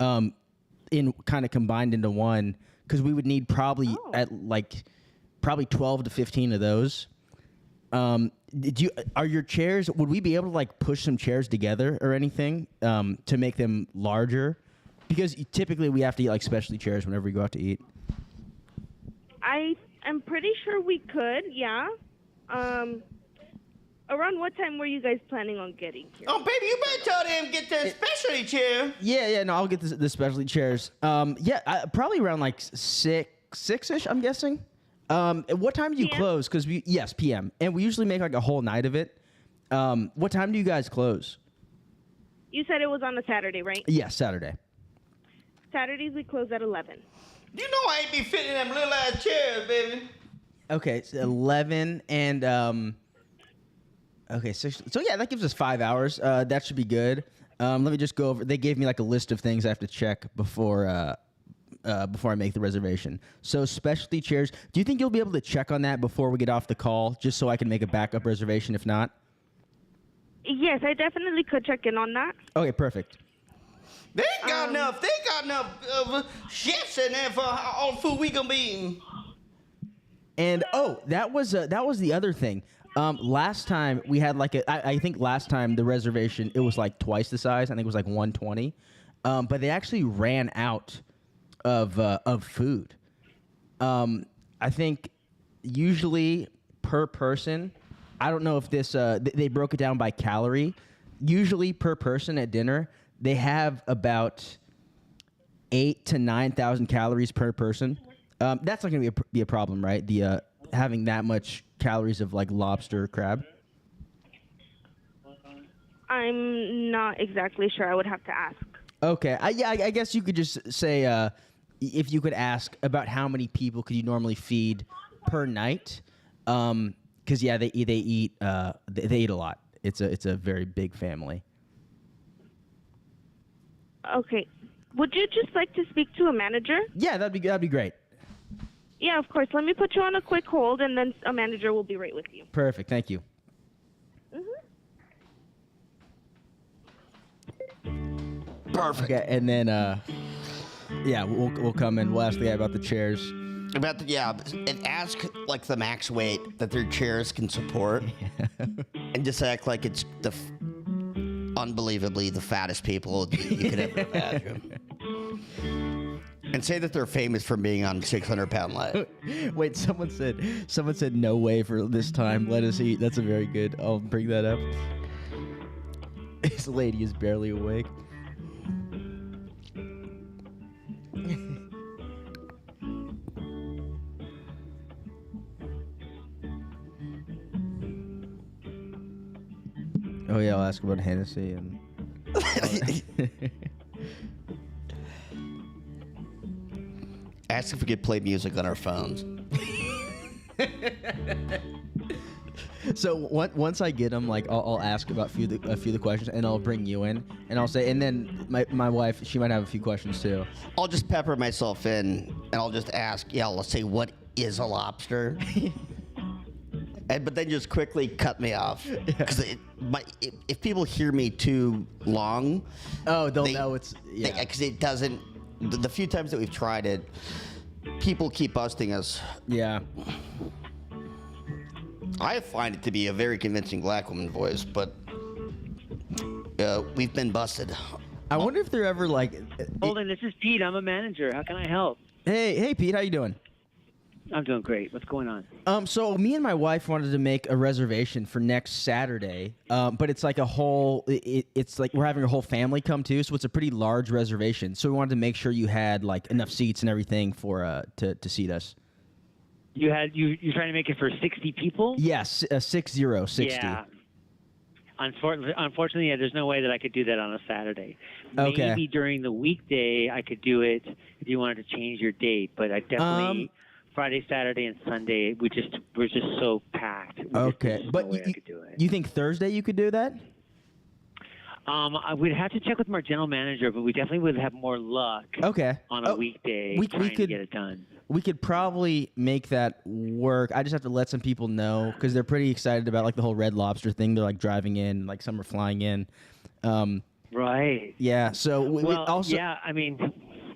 B: in kind of combined into one. Because we would need probably probably 12 to 15 of those. Are your chairs? Would we be able to like push some chairs together or anything to make them larger? Because typically we have to eat like specialty chairs whenever we go out to eat.
P: I'm pretty sure we could, yeah. Around what time were you guys planning on getting here?
A: Oh, baby, you better tell them get the specialty chair.
B: Yeah, no, I'll get the specialty chairs. Probably around like 6-ish, I'm guessing. What time do you close? Because yes, PM, and we usually make like a whole night of it. What time do you guys close?
P: You said it was on a Saturday, right?
B: Yeah, Saturday.
P: Saturdays we close at 11.
A: You know I ain't be fitting them little ass chairs, baby.
B: Okay, so 11 and okay, 6. So yeah, that gives us 5 hours. That should be good. Let me just go over. They gave me like a list of things I have to check before I make the reservation. So specialty chairs. Do you think you'll be able to check on that before we get off the call, just so I can make a backup reservation? If not,
P: yes, I definitely could check in on that.
B: Okay, perfect.
A: They ain't got enough. They got enough chefs in there for all the food we gonna be eating.
B: And that was the other thing. Last time we had I think last time the reservation, it was like twice the size. I think it was like 120. But they actually ran out of food. I think usually per person, I don't know if this, they broke it down by calorie. Usually per person at dinner, they have about 8,000 to 9,000 calories per person. That's not going to be a problem, right? The having that much calories of like lobster, crab.
P: I'm not exactly sure. I would have to ask.
B: Okay, I guess you could just say if you could ask about how many people could you normally feed per night, because they eat a lot. It's a very big family.
P: Okay. Would you just like to speak to a manager?
B: Yeah, that'd be great.
P: Yeah, of course. Let me put you on a quick hold, and then a manager will be right with you.
B: Perfect. Thank you.
A: Perfect.
B: Okay, and then we'll come in. We'll ask the guy about the chairs.
A: And ask like the max weight that their chairs can support, and just act like it's unbelievably the fattest people you could ever imagine. And say that they're famous for being on 600-pound life.
B: Wait, someone said no way for this time. Let us eat. That's a very good. I'll bring that up. This lady is barely awake. Oh yeah, I'll ask about Hennessy and.
A: Ask if we could play music on our phones.
B: So once I get them, like I'll ask about a few of the questions, and I'll bring you in, and I'll say, and then my wife, she might have a few questions too.
A: I'll just pepper myself in, and I'll just ask, let's say, what is a lobster? But then just quickly cut me off, because if people hear me too long,
B: they'll know it's
A: because it doesn't. The few times that we've tried it, people keep busting us.
B: Yeah.
A: I find it to be a very convincing black woman voice, but we've been busted.
B: I wonder if they're ever like.
T: Holden, this is Pete. I'm a manager. How can I help?
B: Hey, Pete. How you doing?
T: I'm doing great. What's going on?
B: So me and my wife wanted to make a reservation for next Saturday, but it's like a whole. It's like we're having a whole family come too, so it's a pretty large reservation. So we wanted to make sure you had like enough seats and everything for to seat us.
T: You're trying to make it for 60 people?
B: Yes, 60.
T: Yeah. Unfortunately, there's no way that I could do that on a Saturday.
B: Okay.
T: Maybe during the weekday I could do it if you wanted to change your date, but I definitely Friday, Saturday, and Sunday we're just so packed.
B: But you think Thursday you could do that?
T: We'd have to check with our general manager, but we definitely would have more luck. On a weekday trying to get it done.
B: We could probably make that work. I just have to let some people know because they're pretty excited about like the whole Red Lobster thing. They're like driving in, like some are flying in.
T: Right.
B: Yeah. So we also.
T: Yeah. I mean,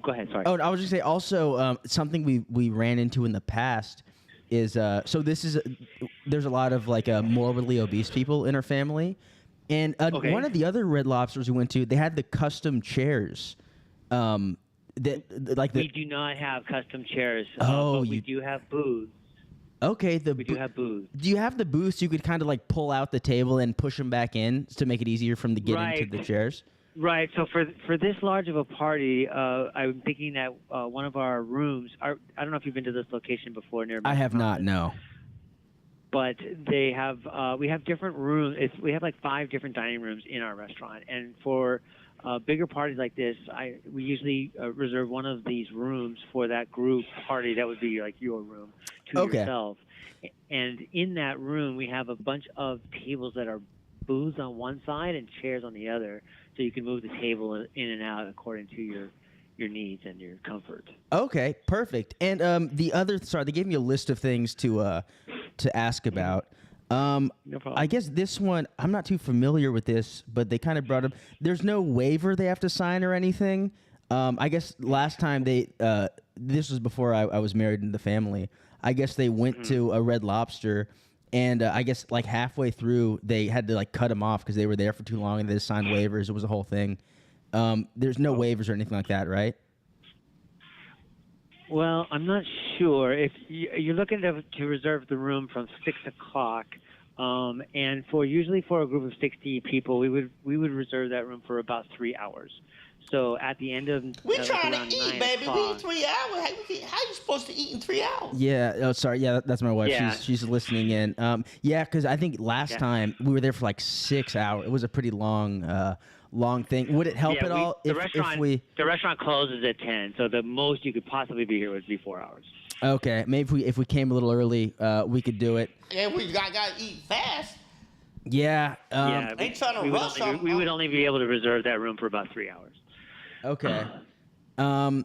T: go ahead. Sorry.
B: Oh, I was just gonna say also something we ran into in the past is there's a lot of like morbidly obese people in our family, and one of the other Red Lobsters we went to, they had the custom chairs. We
T: do not have custom chairs.
B: Oh,
T: but we do have booths.
B: Okay,
T: we do have booths.
B: Do you have the booths you could kind of like pull out the table and push them back in to make it easier for them to get into the chairs?
T: Right. So for this large of a party, I'm thinking that one of our rooms. I don't know if you've been to this location before. Near.
B: I have not. No.
T: But they have. We have different rooms. We have like 5 different dining rooms in our restaurant, and for bigger parties like this, we usually reserve one of these rooms for that group party. That would be like your room to yourself. And in that room, we have a bunch of tables that are booths on one side and chairs on the other, so you can move the table in and out according to your needs and your comfort.
B: Okay, perfect. And they gave me a list of things to ask about.
T: No problem.
B: I guess this one, I'm not too familiar with this, but they kind of brought up, there's no waiver they have to sign or anything. I guess last time this was before I was married in the family. I guess they went to a Red Lobster And I guess like halfway through, they had to like cut them off because they were there for too long and they signed waivers. It was a whole thing. There's no waivers or anything like that, right?
T: Well, I'm not sure. If you're looking to reserve the room from 6 o'clock, and usually for a group of 60 people, we would reserve that room for about 3 hours. So at the end of
A: We trying
T: around
A: to eat,
T: 9
A: baby. We
T: o'clock-
A: need 3 hours. How you supposed to eat in 3 hours?
B: Yeah. Oh, sorry. Yeah, that's my wife.
T: Yeah.
B: She's listening in. Yeah, because I think last time we were there for like 6 hours. It was a pretty long thing. Would it help at all
T: the restaurant closes at 10, so the most you could possibly be here would be 4 hours.
B: Okay, maybe if we came a little early, we could do it.
A: Yeah, we gotta eat fast.
B: Yeah.
A: Ain't trying to rush them.
T: We would only be able to reserve that room for about 3 hours.
B: Okay. And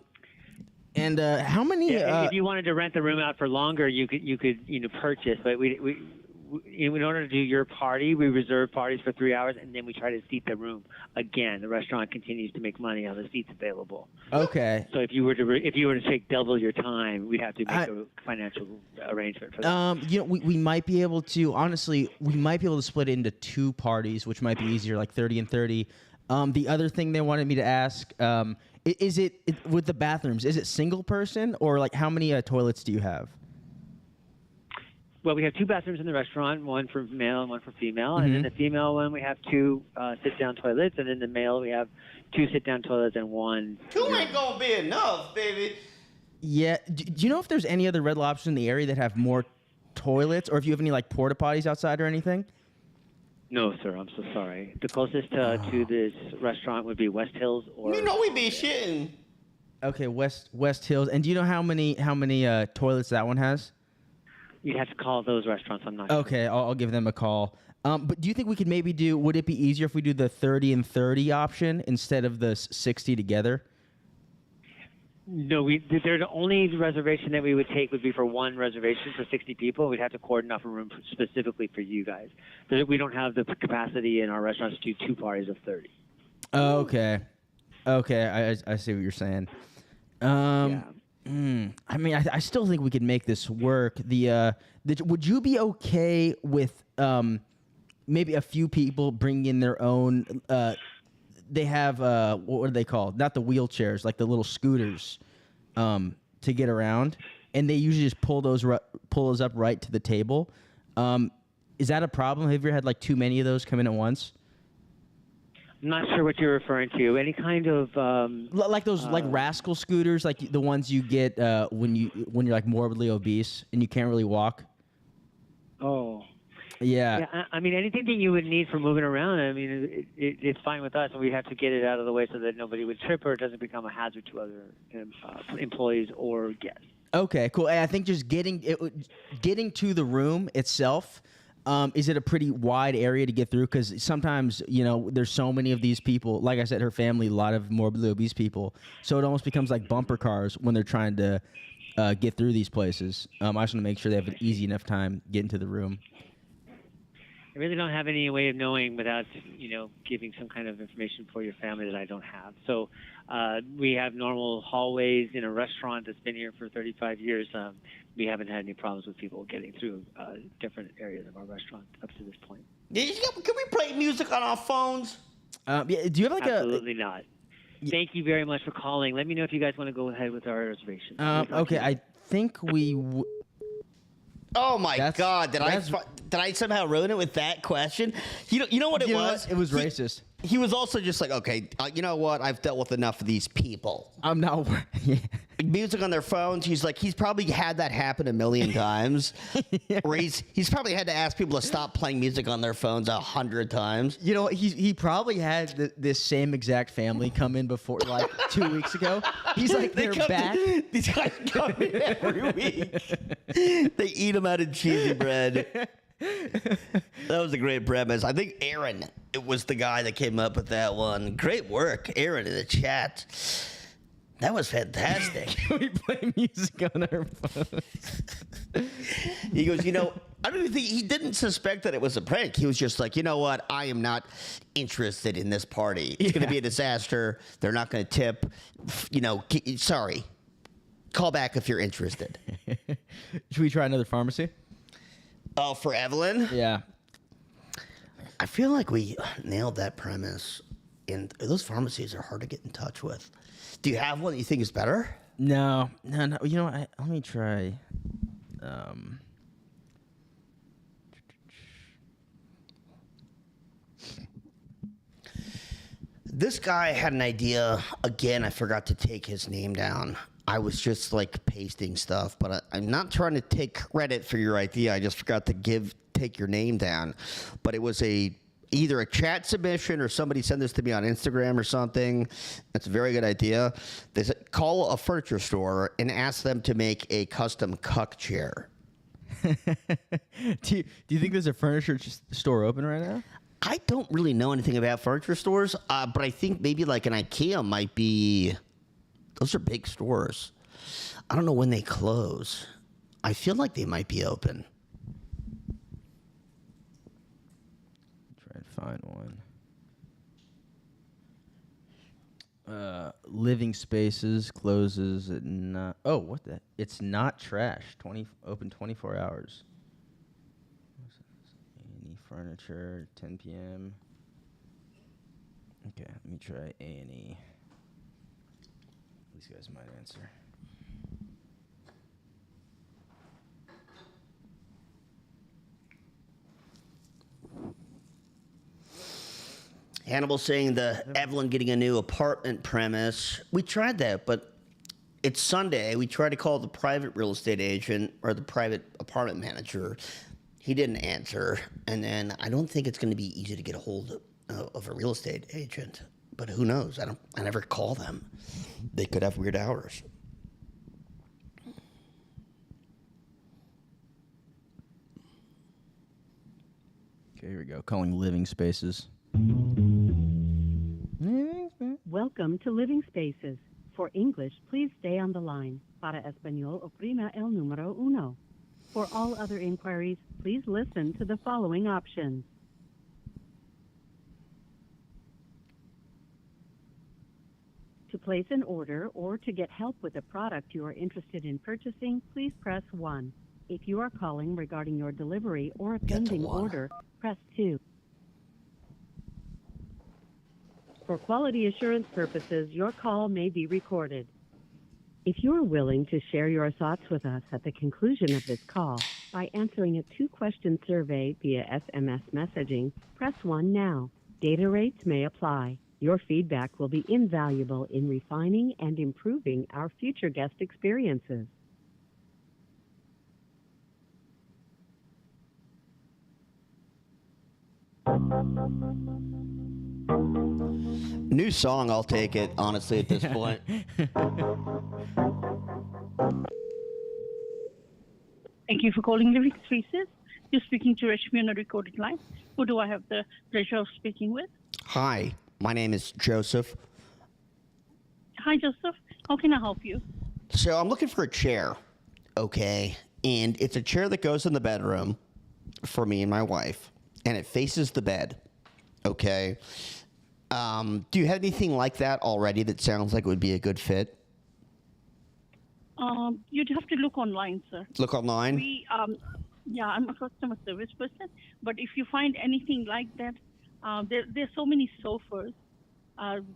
B: how many?
T: If you wanted to rent the room out for longer, you could purchase. But we in order to do your party, we reserve parties for 3 hours, and then we try to seat the room again. The restaurant continues to make money on the seats available.
B: Okay.
T: So if you were to take double your time, we'd have to make a financial arrangement for that.
B: We might be able to. Honestly, we might be able to split it into 2 parties, which might be easier, like 30 and 30. The other thing they wanted me to ask, is it with the bathrooms? Is it single person or like how many toilets do you have?
T: Well, we have 2 bathrooms in the restaurant, one for male and one for female.
B: Mm-hmm.
T: And in the female one, we have 2 sit-down toilets, and in the male, we have 2 sit-down toilets and 1.
A: 2 ain't gonna be enough, baby.
B: Yeah. Do you know if there's any other Red Lobster in the area that have more toilets, or if you have any like porta potties outside or anything?
T: No, sir. I'm so sorry. The closest to this restaurant would be West Hills, or
A: You know we be shitting.
B: Okay, West Hills. And do you know how many toilets that one has?
T: you'd have to call those restaurants. I'm not sure.
B: Okay, I'll give them a call. But do you think we could maybe do? Would it be easier if we do the 30 and 30 option instead of the 60 together?
T: No, the only reservation that we would take would be for one reservation for 60 people. We'd have to cordon off a room specifically for you guys. We don't have the capacity in our restaurants to do 2 parties of 30.
B: Oh, okay. Okay, I see what you're saying. I mean, I still think we could make this work. Would you be okay with maybe a few people bringing in their own? They have what are they called? Not the wheelchairs, like the little scooters, to get around, and they usually just pull those up right to the table. Is that a problem? Have you ever had like too many of those come in at once?
T: I'm not sure what you're referring to. Any kind of
B: like those like rascal scooters, like the ones you get when you're like morbidly obese and you can't really walk.
T: Oh.
B: Yeah.
T: I mean, anything that you would need for moving around, I mean, it's fine with us, and we have to get it out of the way so that nobody would trip or it doesn't become a hazard to other employees or guests.
B: Okay, cool. I think just getting to the room itself, is it a pretty wide area to get through? Because sometimes, there's so many of these people. Like I said, her family, a lot of morbidly obese people. So it almost becomes like bumper cars when they're trying to get through these places. I just want to make sure they have an easy enough time getting to the room.
T: I really don't have any way of knowing without, giving some kind of information for your family that I don't have. So we have normal hallways in a restaurant that's been here for 35 years. We haven't had any problems with people getting through different areas of our restaurant up to this point.
A: Can we play music on our phones?
B: Do you have like
T: Absolutely not. Thank you very much for calling. Let me know if you guys want to go ahead with our reservation.
B: Okay, I think we...
A: Oh my God! Did I somehow ruin it with that question? You know what it was?
B: It was racist.
A: He was also just like, okay, you know what? I've dealt with enough of these people.
B: I'm not.
A: Music on their phones. He's probably had that happen a million times. Yeah. Where he's probably had to ask people to stop playing music on their phones 100 times.
B: He probably had this same exact family come in before, like 2 weeks ago. He's like, they're back.
A: These guys come in every week. They eat them out of cheesy bread. That was a great premise. I think Aaron was the guy that came up with that one. Great work, Aaron, in the chat. That was fantastic.
B: We play music on our phones.
A: He goes, I don't even think he didn't suspect that it was a prank. He was just like, you know what? I am not interested in this party. It's going to be a disaster. They're not going to tip. Sorry. Call back if you're interested.
B: Should we try another pharmacy?
A: Oh, for Evelyn?
B: Yeah.
A: I feel like we nailed that premise. And those pharmacies are hard to get in touch with. Do you have one that you think is better?
B: No. You know what? Let me try.
A: This guy had an idea. Again, I forgot to take his name down. I was just like pasting stuff, but I'm not trying to take credit for your idea. I just forgot to take your name down. But it was either a chat submission or somebody sent this to me on Instagram or something. That's a very good idea. They said, call a furniture store and ask them to make a custom cuck chair.
B: Do you think there's a furniture store open right now?
A: I don't really know anything about furniture stores, but I think maybe like an IKEA might be. Those are big stores. I don't know when they close. I feel like they might be open.
B: Try and find one. Living Spaces closes at Oh, what the? It's Not Trash. Open 24 hours. A&E Furniture, 10 p.m. Okay, let me try A&E. These guys might answer.
A: Hannibal saying the Evelyn getting a new apartment premise. We tried that, but it's Sunday. We tried to call the private real estate agent or the private apartment manager. He didn't answer. And then I don't think it's going to be easy to get a hold of a real estate agent. But who knows? I never call them. They could have weird hours.
B: Okay, here we go. Calling Living Spaces.
R: Welcome to Living Spaces. For English, please stay on the line. Para español, oprima el número uno. For all other inquiries, please listen to the following options. To place an order or to get help with a product you are interested in purchasing, please press 1. If you are calling regarding your delivery or a pending order, press 2. For quality assurance purposes, your call may be recorded. If you are willing to share your thoughts with us at the conclusion of this call by answering a 2-question survey via SMS messaging, press 1 now. Data rates may apply. Your feedback will be invaluable in refining and improving our future guest experiences.
A: New song, I'll take it, honestly, at this point.
U: Thank you for calling Living Spaces. You're speaking to Rashmi on a recorded line. Who do I have the pleasure of speaking with?
A: Hi, my name is Joseph.
U: Hi, Joseph. How can I help you?
A: So I'm looking for a chair, okay? And it's a chair that goes in the bedroom for me and my wife, and it faces the bed, okay? Do you have anything like that already that sounds like it would be a good fit?
U: You'd have to look online, sir.
A: Look online?
U: Yeah, I'm a customer service person, but if you find anything like that, there's so many sofas.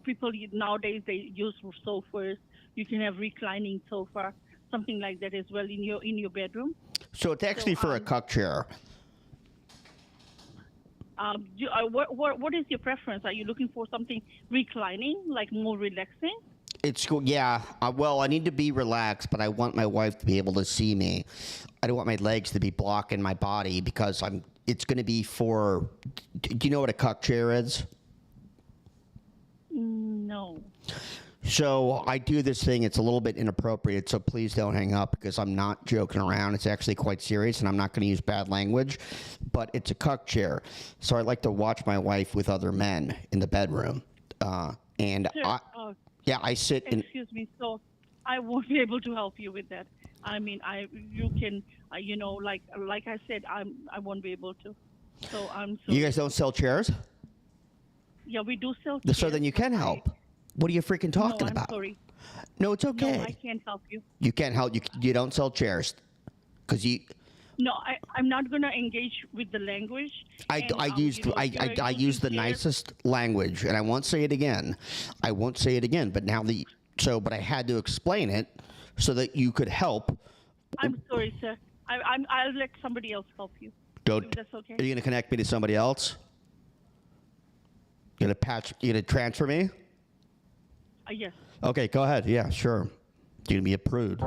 U: People nowadays, they use sofas. You can have reclining sofa, something like that as well in your bedroom.
A: So it's actually for a cuck chair.
U: What is your preference? Are you looking for something reclining, like more relaxing?
A: It's cool. Yeah. Well, I need to be relaxed, but I want my wife to be able to see me. I don't want my legs to be blocking my body because it's going to be for. Do you know what a cuck chair is?
U: No.
A: So I do this thing. It's a little bit inappropriate, so please don't hang up because I'm not joking around. It's actually quite serious, and I'm not going to use bad language. But it's a cuck chair, so I like to watch my wife with other men in the bedroom, and
U: Sure.
A: I sit in.
U: Excuse me. So I won't be able to help you with that. I mean, you can, like I said, I won't be able to. So I'm. Sorry.
A: You guys don't sell chairs?
U: Yeah, we do sell chairs.
A: So then you can help. What are you freaking talking
U: I'm
A: about?
U: Sorry.
A: No, it's okay.
U: No, I can't help you.
A: You can't help. You don't sell chairs because you.
U: No, I'm not going to engage with the language.
A: I used the nicest language, and I won't say it again. But but I had to explain it so that you could help.
U: I'm sorry, sir. I'll let somebody else help you. If that's okay.
A: Are you gonna connect me to somebody else? You gonna transfer me?
U: Yes.
A: Okay, go ahead. Yeah, sure. You're gonna be a prude.
B: I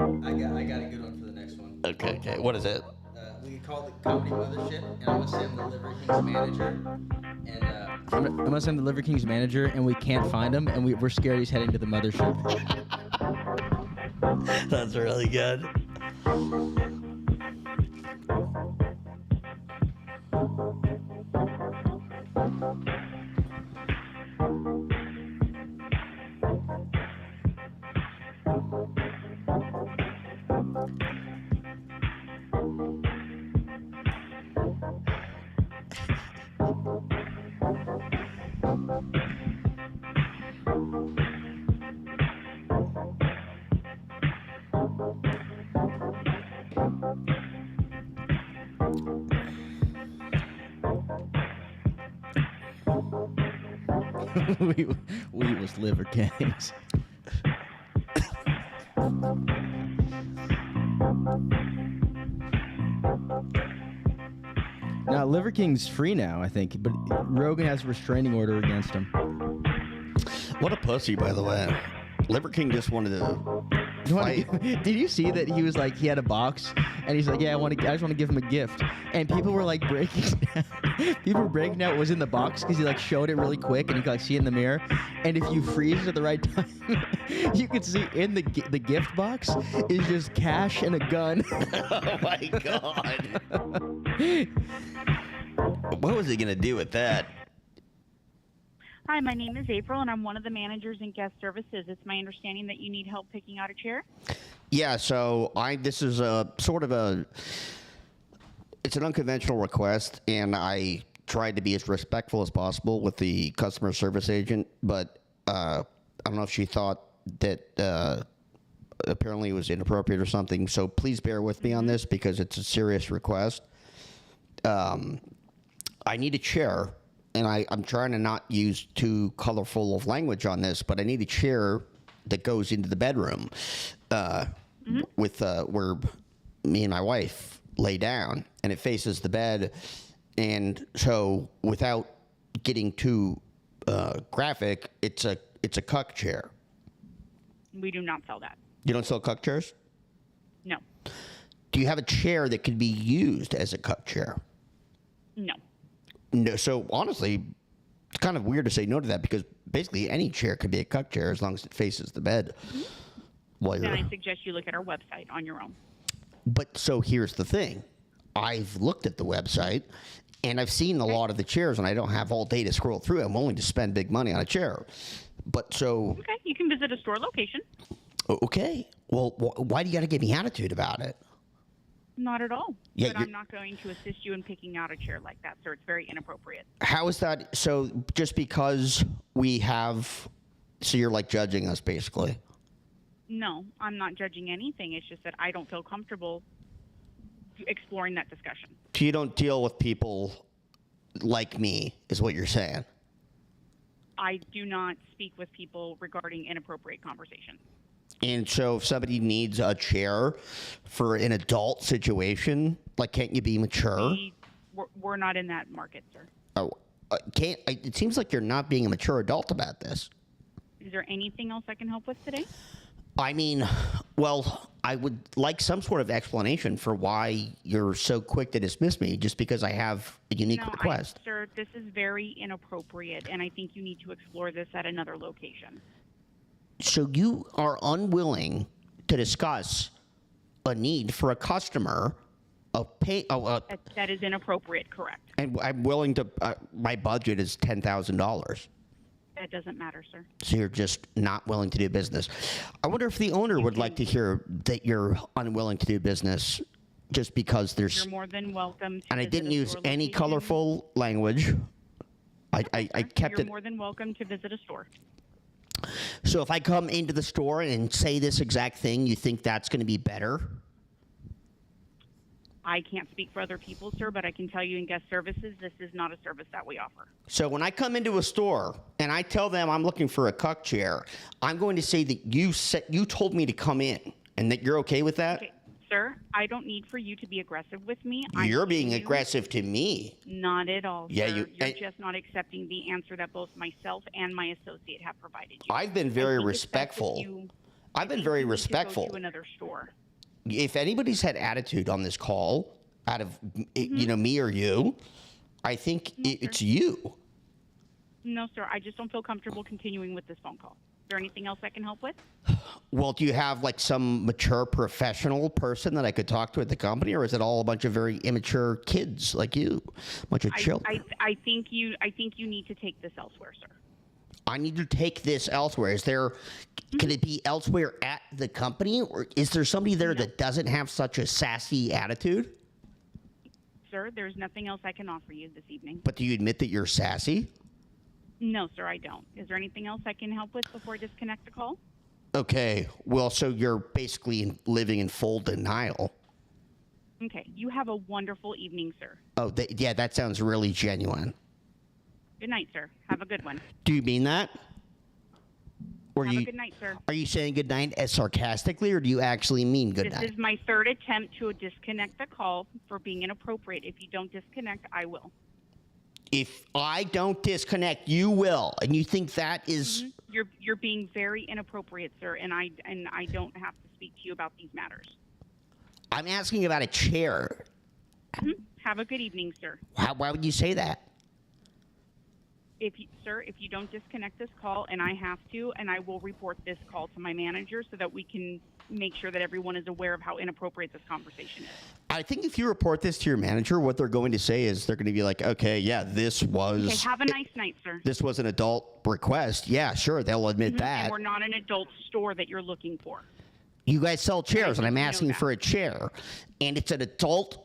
B: got a good one for the next one.
A: Okay. What is it?
B: We can call it the Comedy Mothership, and I'm gonna send the Liver King's manager. And I'm gonna send the Liver King's manager, and we can't find him, and we're scared he's heading to the mothership.
A: That's really good.
B: we was Liver Kings. Now, Liver King's free now, I think, but Rogan has a restraining order against him.
A: What a pussy, by the way. Liver King just wanted to fight.
B: Did you see that he was like, he had a box, and he's like, yeah, I just want to give him a gift. And people were like breaking down. People were breaking down what was in the box because he like showed it really quick, and you could like see it in the mirror. And if you freeze it at the right time, you could see in the gift box is just cash and a gun.
A: Oh my god. What was he gonna do with that?
G: Hi, my name is April, and I'm one of the managers in guest services. It's my understanding that you need help picking out a chair.
A: Yeah, so this is a sort of it's an unconventional request, and I tried to be as respectful as possible with the customer service agent, but I don't know if she thought that apparently it was inappropriate or something, so please bear with me on this because it's a serious request. I need a chair, and I'm trying to not use too colorful of language on this, but I need a chair that goes into the bedroom with where me and my wife lay down, and it faces the bed. And so, without getting too graphic, it's a cuck chair.
G: We do not sell that.
A: You don't sell cuck chairs?
G: No.
A: Do you have a chair that could be used as a cuck chair?
G: No.
A: No. So honestly, it's kind of weird to say no to that because basically any chair could be a cuck chair as long as it faces the bed.
G: Then I suggest you look at our website on your own.
A: But so here's the thing. I've looked at the website, and I've seen a lot of the chairs, and I don't have all day to scroll through. I'm willing to spend big money on a chair. But so...
G: Okay, you can visit a store location.
A: Okay. Well, why do you got to give me attitude about it?
G: Not at all.
A: Yeah,
G: but I'm not going to assist you in picking out a chair like that, sir. It's very inappropriate.
A: How is that? So just because we have... So you're like judging us, basically.
G: No, I'm not judging anything. It's just that I don't feel comfortable exploring that discussion.
A: You don't deal with people like me, is what you're saying.
G: I do not speak with people regarding inappropriate conversations.
A: And so if somebody needs a chair for an adult situation, like, can't you be mature?
G: We're not in that market, sir.
A: Oh, it seems like you're not being a mature adult about this.
G: Is there anything else I can help with today?
A: I mean, well, I would like some sort of explanation for why you're so quick to dismiss me just because I have a unique request.
G: Sir, this is very inappropriate, and I think you need to explore this at another location.
A: So you are unwilling to discuss a need for a customer
G: that is inappropriate, correct?
A: And I'm willing to. My budget is $10,000.
G: That doesn't matter, sir.
A: So you're just not willing to do business. I wonder if the owner would like to hear that you're unwilling to do business just because there's...
G: You're more than welcome to
A: And I didn't use any colorful language. I kept it...
G: You're more than welcome to visit a store.
A: So if I come into the store and say this exact thing, you think that's going to be better?
C: I can't speak for other people, sir, but I can tell you in guest services, this is not a service that we offer.
A: So when I come into a store and I tell them I'm looking for a cuck chair, I'm going to say that you told me to come in and that you're okay with that?
C: Okay, sir, I don't need for you to be aggressive with me.
A: You're being aggressive to me.
C: Not at all,
A: Yeah,
C: sir. You're just not accepting the answer that both myself and my associate have provided you.
A: I've been very respectful. I've been very respectful.
C: Go to another store.
A: If anybody's had attitude on this call, out of me or you, I think it's you.
C: No, sir. I just don't feel comfortable continuing with this phone call. Is there anything else I can help with?
A: Well, do you have like some mature professional person that I could talk to at the company, or is it all a bunch of very immature kids like you, a bunch of children?
C: I think you need to take this elsewhere, sir.
A: I need to take this elsewhere. Is there? Can it be elsewhere at the company, or is there somebody there that doesn't have such a sassy attitude?
C: Sir, there's nothing else I can offer you this evening.
A: But do you admit that you're sassy?
C: No, sir, I don't. Is there anything else I can help with before I disconnect the call?
A: Okay. Well, so you're basically living in full denial.
C: Okay. You have a wonderful evening, sir.
A: Oh, yeah, that sounds really genuine.
C: Good night, sir. Have a good one.
A: Do you mean that?
C: Have a good night, sir.
A: Are you saying good night as sarcastically, or do you actually mean good night?
C: This is my third attempt to disconnect the call for being inappropriate. If you don't disconnect, I will.
A: If I don't disconnect, you will, and you think that is?
C: You're being very inappropriate, sir, and I don't have to speak to you about these matters.
A: I'm asking about a chair.
C: Have a good evening, sir.
A: Why would you say that?
C: If you don't disconnect this call, and I have to, and I will report this call to my manager so that we can make sure that everyone is aware of how inappropriate this conversation is.
A: I think if you report this to your manager, what they're going to say is they're going to be like, okay, yeah, this was...
C: Okay, have a nice night, sir.
A: This was an adult request. Yeah, sure, they'll admit that.
C: And we're not an adult store that you're looking for.
A: You guys sell chairs, and I'm asking for a chair. And it's an adult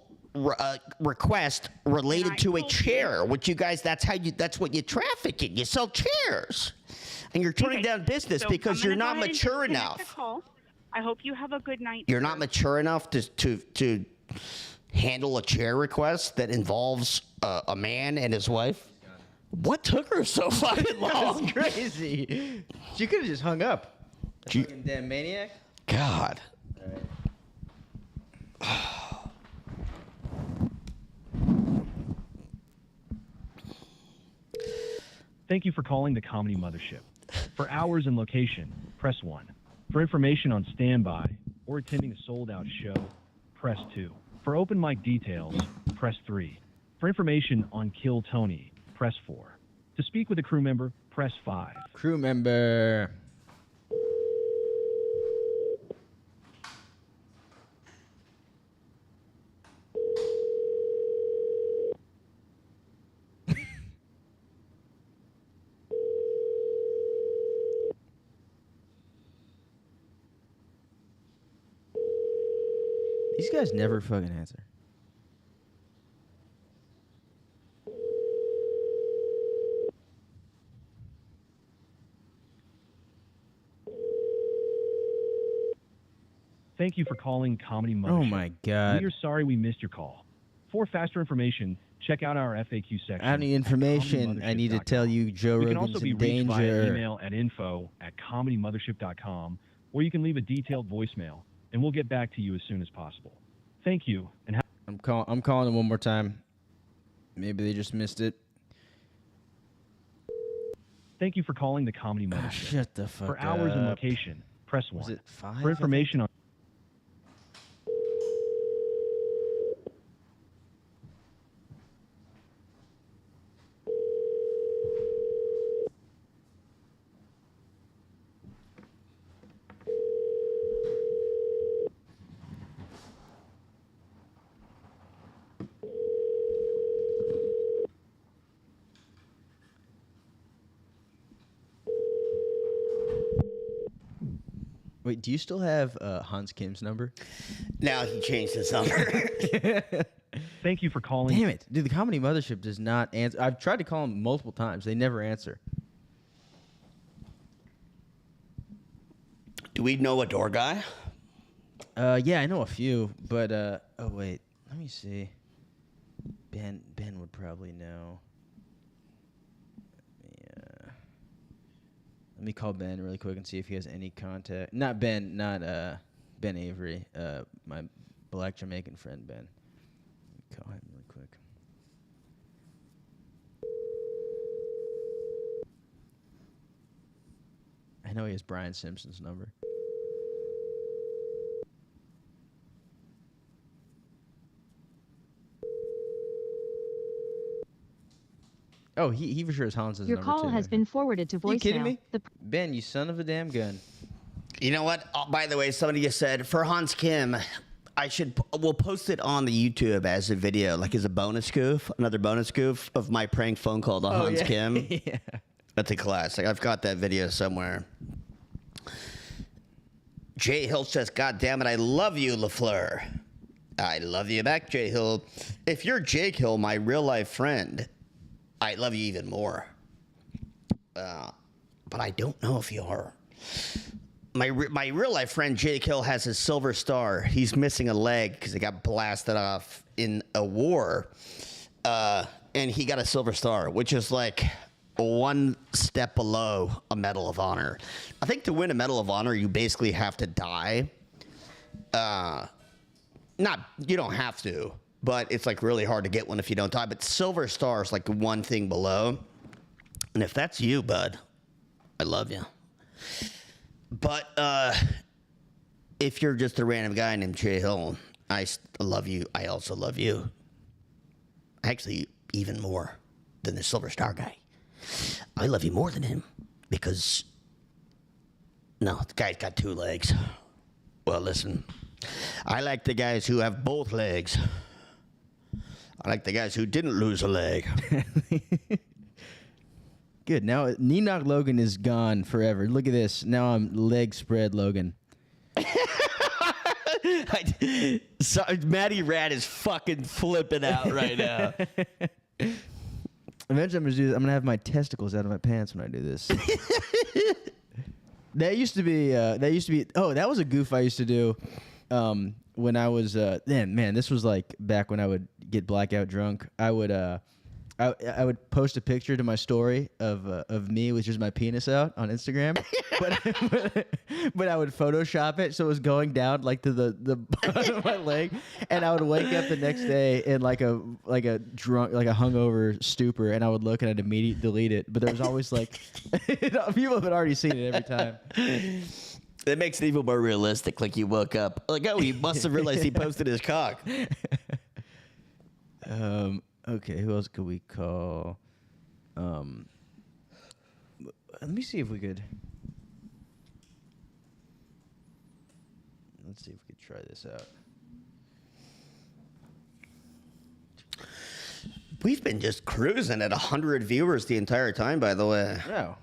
A: request related to a chair, which you guys, that's what you traffic in. You sell chairs. And you're turning down business because you're not mature enough.
C: I hope you have a good night.
A: You're not mature enough to handle a chair request that involves a man and his wife. What took her so fucking long?
B: That's crazy. She could have just hung up. Fucking damn maniac.
A: God.
N: Thank you for calling the Comedy Mothership. For hours and location, press 1. For information on standby or attending a sold-out show, press 2. For open mic details, press 3. For information on Kill Tony, press 4. To speak with a crew member, press 5.
B: Crew member. These guys never fucking answer.
N: Thank you for calling Comedy Mothership.
B: Oh my God.
N: We are sorry we missed your call. For faster information, check out our FAQ section.
B: I need information. I need to tell you Joe
N: We can
B: Rogan's
N: also be
B: in
N: reached via
B: danger.
N: email at info@comedymothership.com, or you can leave a detailed voicemail, and we'll get back to you as soon as possible. Thank you, and
B: I'm calling them one more time. Maybe they just missed it.
N: Thank you for calling the Comedy Mothership.
B: Shut the fuck
N: For hours and
B: up.
N: location, press 1.
B: Was it 5?
N: For information on...
B: Wait, do you still have Hans Kim's number?
A: No, he changed his number.
N: Thank you for calling.
B: Damn it. Dude, the Comedy Mothership does not answer. I've tried to call them multiple times. They never answer.
A: Do we know a door guy?
B: Yeah, I know a few, but oh wait. Let me see. Ben would probably know. Let me call Ben really quick and see if he has any contact. Not Ben Avery. My black Jamaican friend Ben. Let me call him really quick. I know he has Brian Simpson's number. Oh, he for sure has Hans's
S: Your
B: number
S: call
B: too.
S: has been forwarded to voicemail.
B: You kidding me? Ben, you son of a damn gun.
A: You know what? Oh, by the way, somebody just said for Hans Kim, we'll post it on the YouTube as a video, like as a bonus goof, another bonus goof of my prank phone call to Hans Kim.
B: Yeah.
A: That's a classic. I've got that video somewhere. Jay Hill says, "God damn it, I love you, LaFleur." I love you back, Jay Hill. If you're Jake Hill, my real life friend, I love you even more. But I don't know if you are. My real life friend Jake Hill has his silver star. He's missing a leg because he got blasted off in a war. And he got a silver star, which is like one step below a Medal of Honor. I think to win a Medal of Honor, you basically have to die. You don't have to, but it's like really hard to get one if you don't die. But silver star is like one thing below. And if that's you, bud, I love you. But if you're just a random guy named Jay Hill, I love you. I also love you. Actually, even more than the silver star guy. I love you more than him because, no, the guy's got 2 legs. Well, listen, I like the guys who have both legs. I like the guys who didn't lose a leg.
B: Good. Now, Neenok Logan is gone forever. Look at this. Now I'm leg spread Logan.
A: So, Matty Rat is fucking flipping out right now.
B: Eventually, I'm gonna do this. I'm gonna have my testicles out of my pants when I do this. That used to be. Oh, that was a goof I used to do when I was. Man, this was like back when I would get blackout drunk. I would post a picture to my story of me with just my penis out on Instagram, but I would Photoshop it so it was going down like to the bottom of my leg, and I would wake up the next day in like a hungover stupor, and I would look and I'd immediately delete it. But there was always like people had already seen it every time.
A: That makes it even more realistic. Like you woke up, like, oh, he must have realized he posted his cock.
B: Okay, who else could we call? Let me see if we could. Let's see if we could try this out.
A: We've been just cruising at 100 viewers the entire time, by the way.
B: No.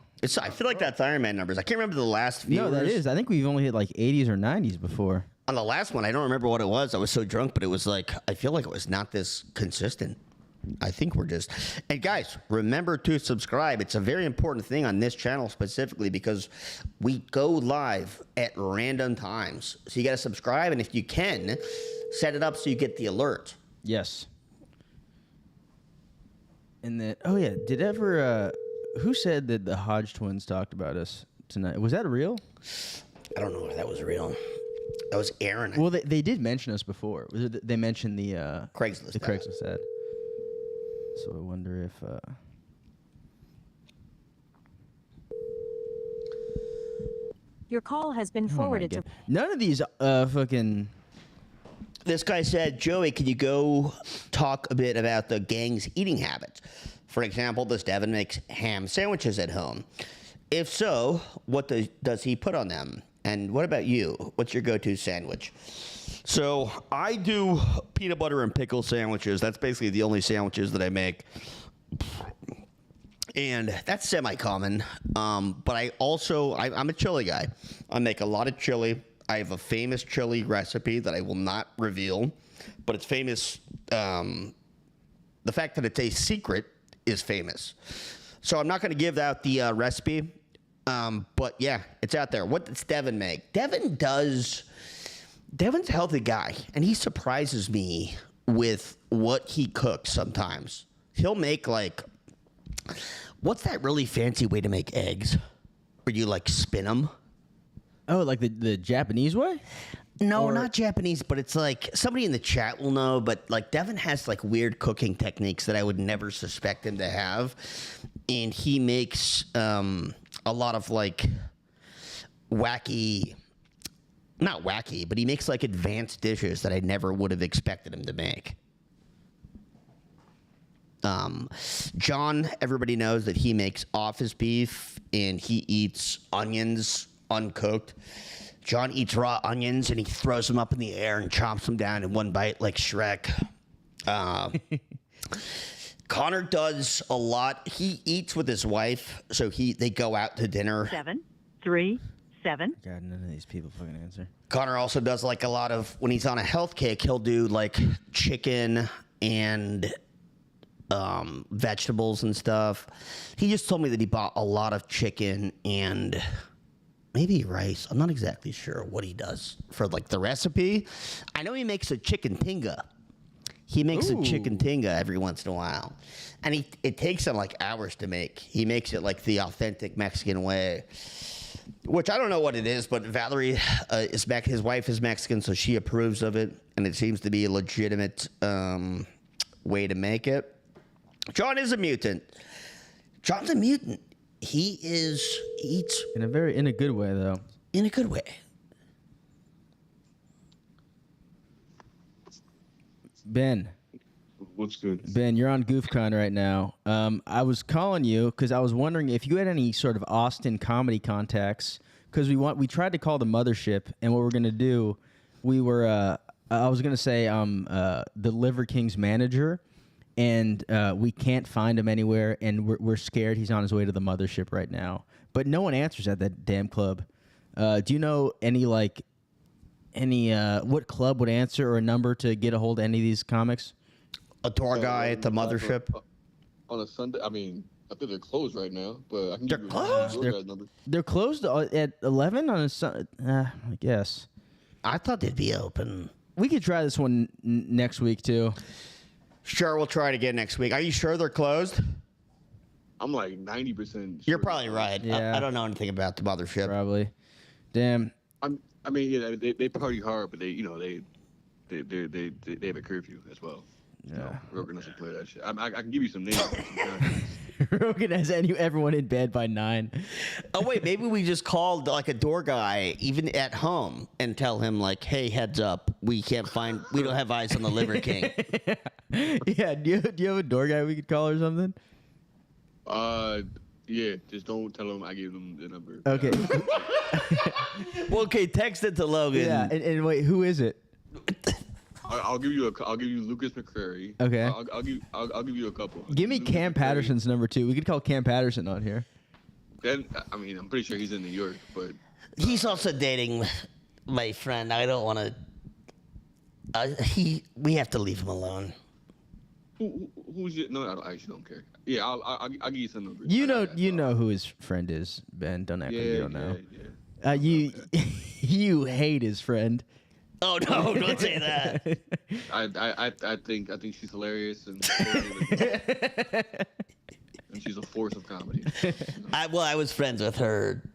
A: I feel like that's Iron Man numbers. I can't remember the last viewers.
B: No, that is. I think we've only hit like 80s or 90s before.
A: On the last one, I don't remember what it was. I was so drunk, but it was like, I feel like it was not this consistent. I think we're just... And guys, remember to subscribe. It's a very important thing on this channel specifically because we go live at random times. So you got to subscribe, and if you can, set it up so you get the alert.
B: Yes. And then, oh yeah, did ever... who said that the Hodge twins talked about us tonight? Was that real?
A: I don't know if that was real. That was Aaron.
B: Well, they did mention us before. They mentioned the
A: Craigslist.
B: The Craigslist ad. So I wonder if.
S: Your call has been forwarded to.
B: None of these fucking.
A: This guy said, Joey, can you go talk a bit about the gang's eating habits? For example, does Devin make ham sandwiches at home? If so, what does he put on them? And what about you? What's your go-to sandwich? So I do peanut butter and pickle sandwiches. That's basically the only sandwiches that I make. And that's semi-common. But I'm a chili guy. I make a lot of chili. I have a famous chili recipe that I will not reveal. But it's famous. The fact that it's a secret is famous. So I'm not going to give out the recipe. But yeah, it's out there. What does Devin make? Devin's a healthy guy, and he surprises me with what he cooks sometimes. He'll make like, what's that really fancy way to make eggs? Where you like spin them?
B: Oh, like the Japanese way?
A: No, not Japanese, but it's like somebody in the chat will know. But like Devin has like weird cooking techniques that I would never suspect him to have, and he makes a lot of like wacky, not wacky, but he makes like advanced dishes that I never would have expected him to make. John, everybody knows that he makes office beef and he eats onions uncooked. John eats raw onions and he throws them up in the air and chomps them down in one bite like Shrek. Connor does a lot. He eats with his wife, so they go out to dinner.
O: 737.
B: God, none of these people fucking answer.
A: Connor also does like a lot of, when he's on a health kick, he'll do like chicken and vegetables and stuff. He just told me that he bought a lot of chicken and maybe rice. I'm not exactly sure what he does for like the recipe. I know he makes a chicken tinga. He makes a chicken tinga every once in a while. And it takes him like hours to make. He makes it like the authentic Mexican way, which I don't know what it is, but Valerie is back. His wife is Mexican, so she approves of it. And it seems to be a legitimate way to make it. John is a mutant. John's a mutant. He eats
B: in a good way though.
A: In a good way.
B: Ben.
D: What's good?
B: Ben, you're on GoofCon right now. I was calling you because I was wondering if you had any sort of Austin comedy contacts, because we tried to call the mothership, and what we're gonna do, I was gonna say the Liver King's manager, and we can't find him anywhere, and we're scared he's on his way to the mothership right now. But no one answers at that damn club. Do you know any what club would answer or a number to get a hold of any of these comics?
A: A tour guy at the mothership?
D: On a Sunday? I mean, I think they're closed right now, but I can
A: they're
D: give
A: closed?
D: you a number.
B: They're closed at 11 on a Sunday? I guess.
A: I thought they'd be open.
B: We could try this one next week, too.
A: Sure, we'll try it again next week. Are you sure they're closed?
D: I'm like 90% sure.
A: You're probably right.
B: Yeah.
A: I don't know anything about the mothership.
B: Probably. Damn.
D: I mean, yeah, they party hard, but they have a curfew as well.
B: Yeah.
D: Rogan doesn't play that shit. I can give you some names.
B: Rogan has everyone in bed by 9.
A: Oh wait, maybe we just called like a door guy, even at home, and tell him like, "Hey, heads up, we don't have eyes on the Liver King."
B: Yeah, do you have a door guy we could call or something?
D: Yeah, just don't tell him I gave them the number.
B: Okay.
A: Well, okay, text it to Logan.
B: Yeah, and wait, who is it?
D: I'll give you Lucas McCrary.
B: Okay.
D: I'll give you a couple.
B: Give me Cam Patterson's number 2. We could call Cam Patterson on here.
D: Then I mean, I'm pretty sure he's in New York, but
A: he's also dating my friend. I don't want to. We have to leave him alone.
D: Who's it? No, I actually don't care. Yeah, I'll give you some numbers.
B: You know who his friend is, Ben. Don't act like you don't know. Yeah. You hate his friend.
A: Oh no! Don't say that.
D: I think she's hilarious and she's a force of comedy.
A: I was friends with her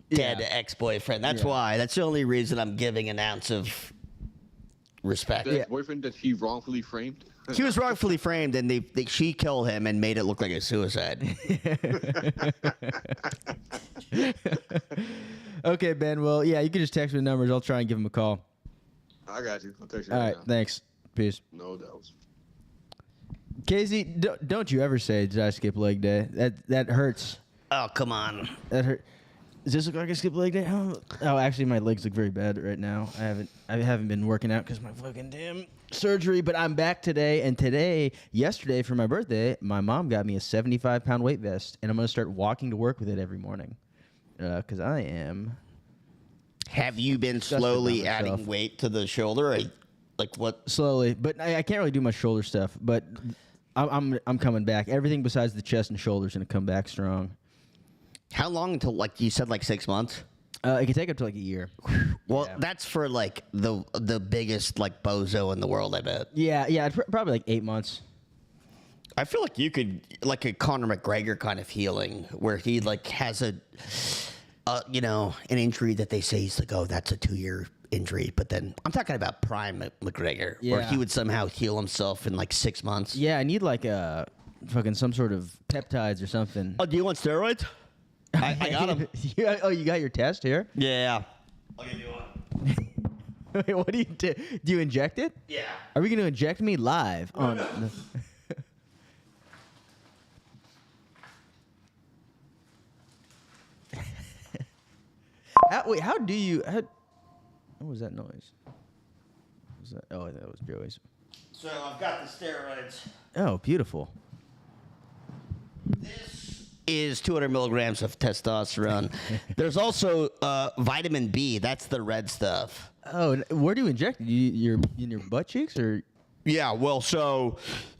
A: dead ex-boyfriend. That's why. That's the only reason I'm giving an ounce of respect.
D: The ex-boyfriend that he wrongfully framed.
A: He was wrongfully framed, and she killed him and made it look like a suicide.
B: Okay, Ben. Well, yeah, you can just text me the numbers. I'll try and give him a call.
D: I got you. I'll text you.
B: All right,
D: now.
B: thanks. Peace.
D: No doubts.
B: Casey, don't you ever say, "Did I skip leg day?" That hurts.
A: Oh, come on.
B: That hurt. Does this look like I skip leg day? Oh, actually, my legs look very bad right now. I haven't been working out because my fucking damn surgery. But I'm back today, and yesterday for my birthday, my mom got me a 75-pound weight vest, and I'm gonna start walking to work with it every morning. Because I am.
A: Have you been slowly adding weight to the shoulder? Like what?
B: Slowly, but I can't really do much shoulder stuff. But I'm coming back. Everything besides the chest and shoulders gonna come back strong.
A: How long until, like you said, like 6 months?
B: It can take up to like a year.
A: Well, that's for like the biggest like bozo in the world, I bet.
B: Yeah, probably like 8 months.
A: I feel like you could like a Conor McGregor kind of healing where he like has an injury that they say he's like, oh, that's a 2-year injury, but then I'm talking about prime McGregor, where he would somehow heal himself in like 6 months.
B: Yeah, I need like a fucking some sort of peptides or something.
A: Oh, do you want steroids? I got them.
B: You got your test here?
A: Yeah. I'll give you one.
B: Wait, what do you do? Do you inject it?
A: Yeah.
B: Are we going to inject me live on? How do you? What was that noise? What was that? Oh, that was Joey's.
A: So I've got the steroids.
B: Oh, beautiful.
A: This is 200 milligrams of testosterone. There's also vitamin B. That's the red stuff.
B: Oh, where do you inject it? In your butt cheeks or?
A: Yeah, well, so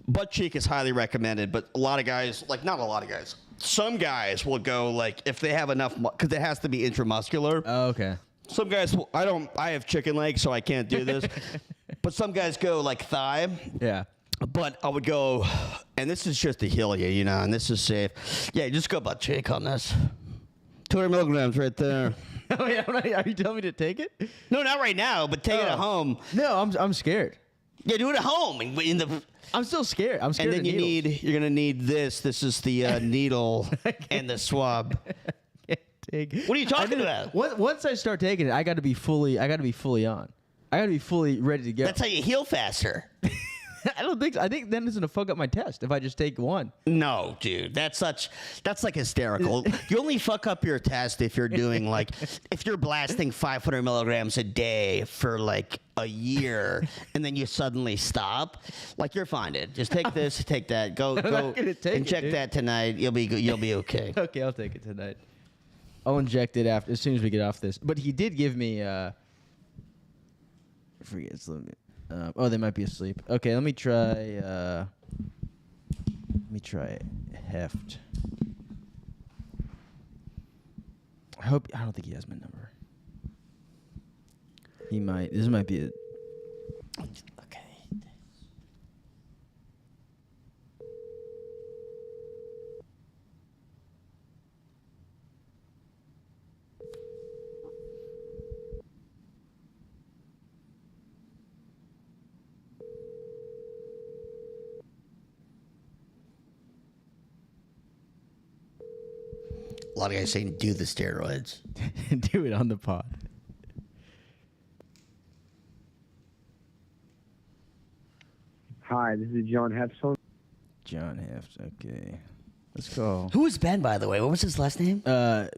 A: butt cheek is highly recommended, but a lot of guys, like not a lot of guys, some guys will go like if they have enough, because it has to be intramuscular.
B: Oh, okay.
A: Some guys, I have chicken legs, so I can't do this. But some guys go like thigh.
B: Yeah.
A: But I would go, and this is just to heal you, and this is safe. Yeah, just go butt cheek on this. 200 milligrams right there.
B: Oh, yeah, are you telling me to take it?
A: No, not right now, but take it at home.
B: No, I'm scared.
A: Yeah, do it at home.
B: I'm still scared. I'm scared.
A: And then you're gonna need this. This is the needle and the swab. What are you talking about?
B: Once I start taking it, I got to be fully on. I got to be fully ready to go.
A: That's how you heal faster.
B: I don't think so. I think then it's gonna fuck up my test if I just take one.
A: No, dude, that's like hysterical. You only fuck up your test if you're doing like if you're blasting 500 milligrams a day for like a year and then you suddenly stop. Like you're fine, dude. Just take this, take that. Go inject that tonight. You'll be okay.
B: Okay, I'll take it tonight. I'll inject it as soon as we get off this. But he did give me. I forget. They might be asleep. Okay, let me try. Heft. I don't think he has my number. He might. This might be it.
A: Okay. A lot of guys saying do the steroids.
B: Do it on the pod.
I: Hi, this is John Heffstone.
B: John Heft. Okay. Let's go.
A: Who was Ben, by the way? What was his last name?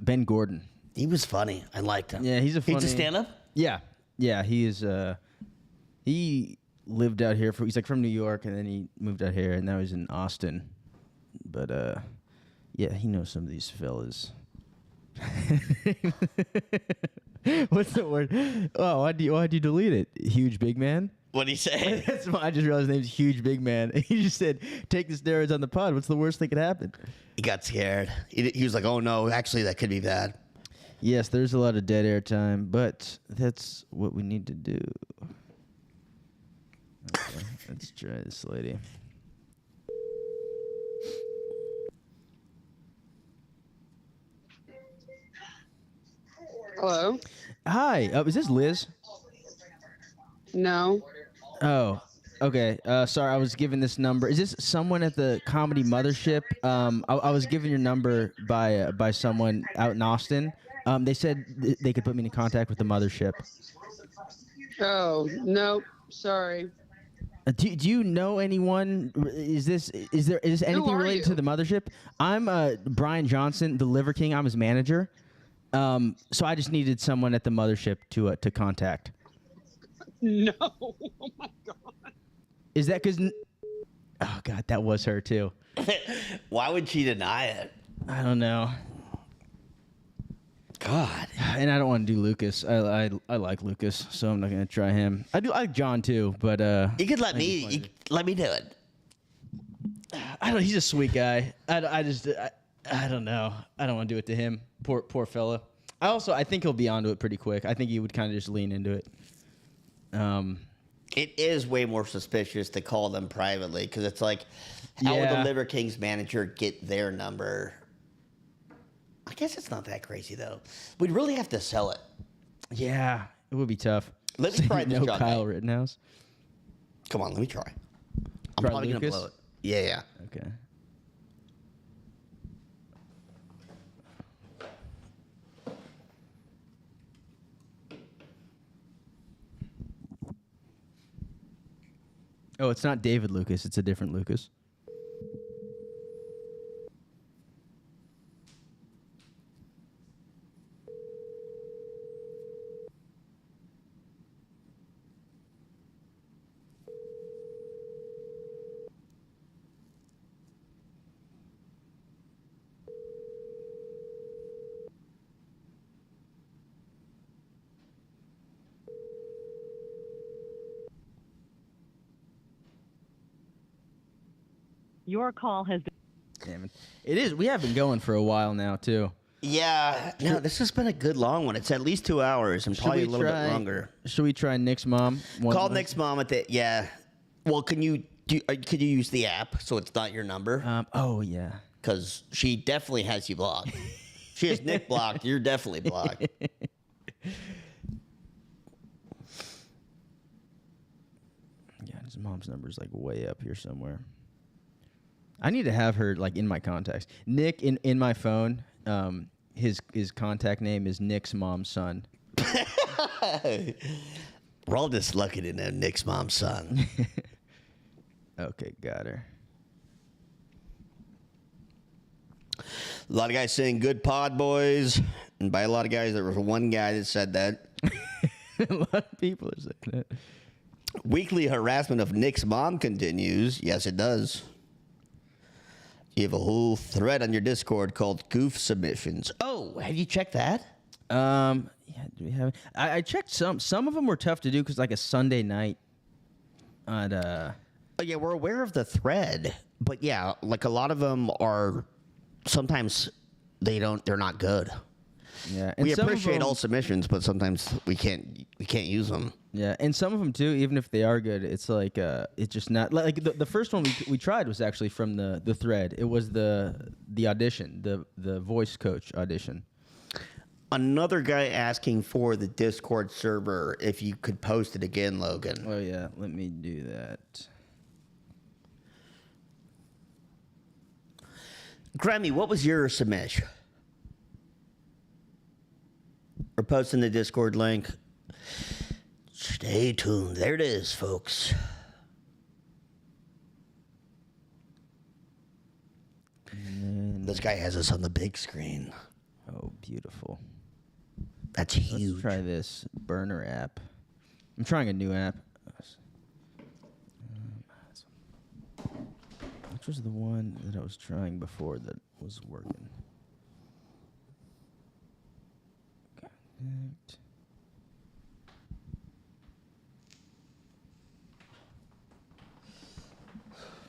B: Ben Gordon.
A: He was funny. I liked him.
B: Yeah, he's a
A: stand-up?
B: Yeah. Yeah, he is. He lived out here. He's like from New York, and then he moved out here, and now he's in Austin. But, yeah, he knows some of these fellas. What's the word? Oh, why'd you delete it? Huge big man?
A: What'd he say?
B: I just realized his name's Huge Big Man. He just said, take the steroids on the pod. What's the worst that could happen?
A: He got scared. He was like, oh, no, actually, that could be bad.
B: Yes, there's a lot of dead air time, but that's what we need to do. Okay, let's try this lady.
F: Hello?
B: Hi, is this Liz?
F: No.
B: Oh, okay. Sorry, I was given this number. Is this someone at the Comedy Mothership? I was given your number by someone out in Austin. They said they could put me in contact with the Mothership.
F: Oh, no. Sorry.
B: Do you know anyone? Is this anything related to the Mothership? I'm Brian Johnson, the Liver King. I'm his manager. So I just needed someone at the Mothership to contact.
F: No. Oh my God.
B: Is that because? Oh God, that was her too.
A: Why would she deny it?
B: I don't know.
A: God.
B: And I don't want to do Lucas. I like Lucas, so I'm not gonna try him. I like John too, but
A: you could let me do it.
B: I don't. He's a sweet guy. I don't know. I don't want to do it to him. Poor fella. I think he'll be onto it pretty quick. I think he would kind of just lean into it.
A: It is way more suspicious to call them privately because it's like, how would the Liver Kings manager get their number? I guess it's not that crazy though. We'd really have to sell it.
B: Yeah, it would be tough.
A: Let me try this,
B: no
A: John.
B: Kyle Rittenhouse.
A: Come on, let me try. I'm
B: Try
A: probably going to
B: Lucas?
A: blow it. Yeah.
B: Okay. Oh, it's not David Lucas. It's a different Lucas.
O: Your call has been...
B: Damn it. It is. We have been going for a while now, too.
A: Yeah. No, this has been a good long one. It's at least 2 hours and probably a little bit longer.
B: Should we try Nick's mom?
A: Call Nick's mom at the... Yeah. Well, could you use the app so it's not your number?
B: Oh, yeah.
A: Because she definitely has you blocked. She has Nick blocked. You're definitely blocked.
B: Yeah, his mom's number is like way up here somewhere. I need to have her like in my contacts. Nick in my phone. His contact name is Nick's mom's son.
A: We're all just lucky to know Nick's mom's son.
B: Okay, got her.
A: A lot of guys saying good pod, boys. And by a lot of guys, there was one guy that said that.
B: A lot of people are saying that.
A: Weekly harassment of Nick's mom continues. Yes, it does. You have a whole thread on your Discord called Goof Submissions. Oh, have you checked that?
B: Yeah, do we have? I checked some. Some of them were tough to do because like a Sunday night.
A: Oh yeah, we're aware of the thread, but yeah, like a lot of them are. Sometimes they're not good.
B: Yeah, and
A: we
B: some of
A: appreciate
B: them-
A: all submissions, but sometimes we can't use them.
B: Yeah, and some of them too, even if they are good, it's like it's just not like the first one we tried was actually from the thread. It was the audition, the voice coach audition.
A: Another guy asking for the Discord server if you could post it again, Logan.
B: Oh yeah, let me do that.
A: Grammy, what was your submission? We're posting the Discord link. Stay tuned. There it is, folks. This guy has us on the big screen.
B: Oh, beautiful.
A: That's huge.
B: Let's try this burner app. I'm trying a new app. Which was the one that I was trying before that was working? Connect.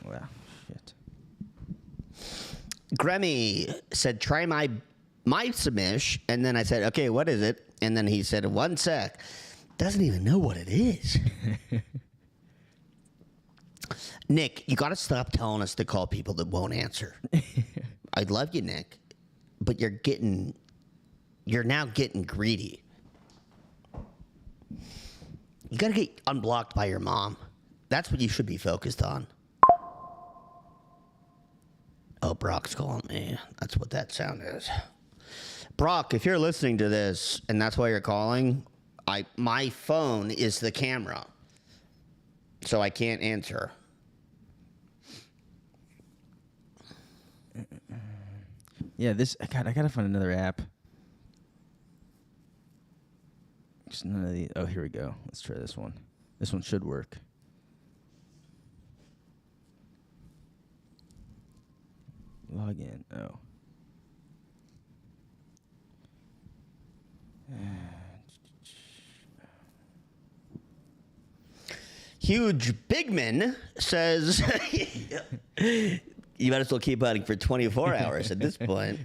B: Wow, shit.
A: Grammy said, try my submission. And then I said, okay, what is it? And then he said, 1 sec. Doesn't even know what it is. Nick, you got to stop telling us to call people that won't answer. I love you, Nick, but you're now getting greedy. You got to get unblocked by your mom. That's what you should be focused on. Oh, Brock's calling me. That's what that sound is. Brock, if you're listening to this and that's why you're calling, my phone is the camera, so I can't answer.
B: Yeah, I gotta find another app. Just none of these. Oh, here we go. Let's try this one. This one should work. Log in. Oh.
A: Huge Bigman says, you might as well keep hunting for 24 hours at this point.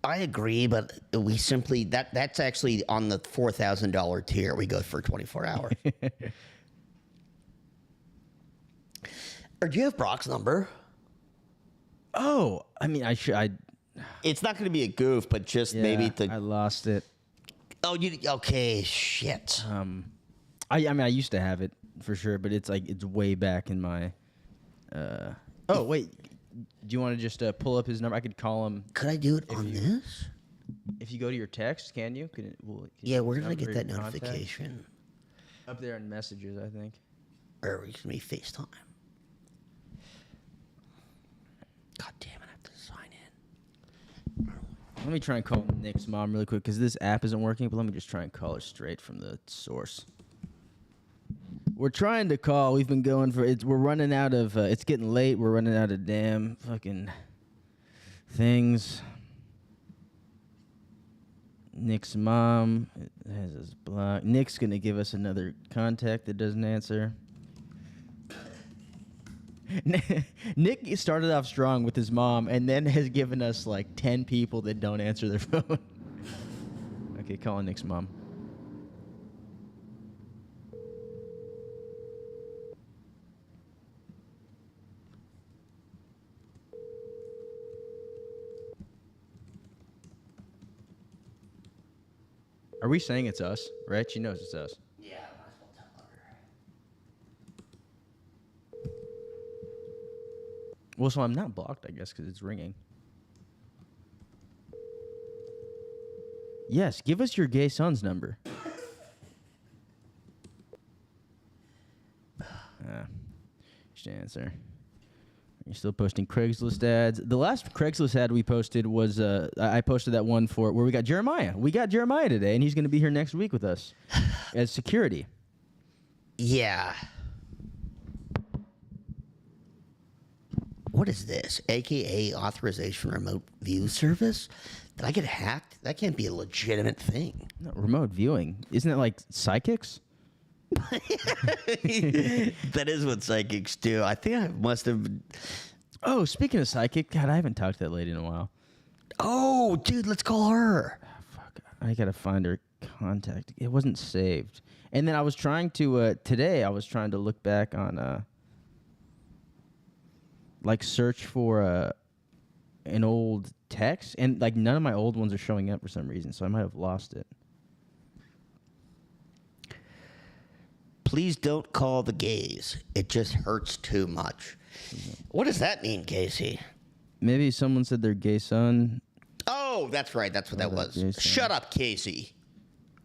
A: I agree, but we simply that's actually on the $4,000 tier. We go for 24 hours. Or do you have Brock's number?
B: Oh, I mean,
A: It's not going to be a goof, but just maybe
B: I lost it.
A: Oh, okay? Shit.
B: I mean, I used to have it for sure, but it's way back in my. Oh wait, do you want to just pull up his number? I could call him.
A: Could I do it on this?
B: If you go to your text, can you?
A: Yeah, where did I get that notification?
B: Up there in messages, I think.
A: Or it's going to be FaceTime. God damn it, I have to sign in.
B: Let me try and call Nick's mom really quick because this app isn't working, but let me just try and call her straight from the source. We're trying to call. We've been going for it. We're running out of. It's getting late. We're running out of damn fucking things. Nick's mom has his block. Nick's gonna give us another contact that doesn't answer. Nick started off strong with his mom and then has given us like 10 people that don't answer their phone. Okay, calling Nick's mom. Are we saying it's us? Right? She knows it's us.
A: Yeah, might as well tell her.
B: Well, so I'm not blocked, I guess, because it's ringing. Yes, give us your gay son's number. Just answer. You're still posting Craigslist ads. The last Craigslist ad we posted was I posted that one for where we got Jeremiah. We got Jeremiah today, and he's going to be here next week with us as security.
A: Yeah. What is this? AKA authorization remote view service? Did I get hacked? That can't be a legitimate thing.
B: No, remote viewing. Isn't it like psychics?
A: That is what psychics do. I think I must have.
B: Oh, speaking of psychic, God, I haven't talked to that lady in a while.
A: Oh, dude, let's call her.
B: Oh, fuck, I gotta find her contact. It wasn't saved. And then I was trying to today. I was trying to look back on like search for an old text, and like none of my old ones are showing up for some reason. So I might have lost it.
A: Please don't call the gays. It just hurts too much. What does that mean, Casey?
B: Maybe someone said their gay son.
A: Oh, that's right. That's what that was. Shut up, Casey.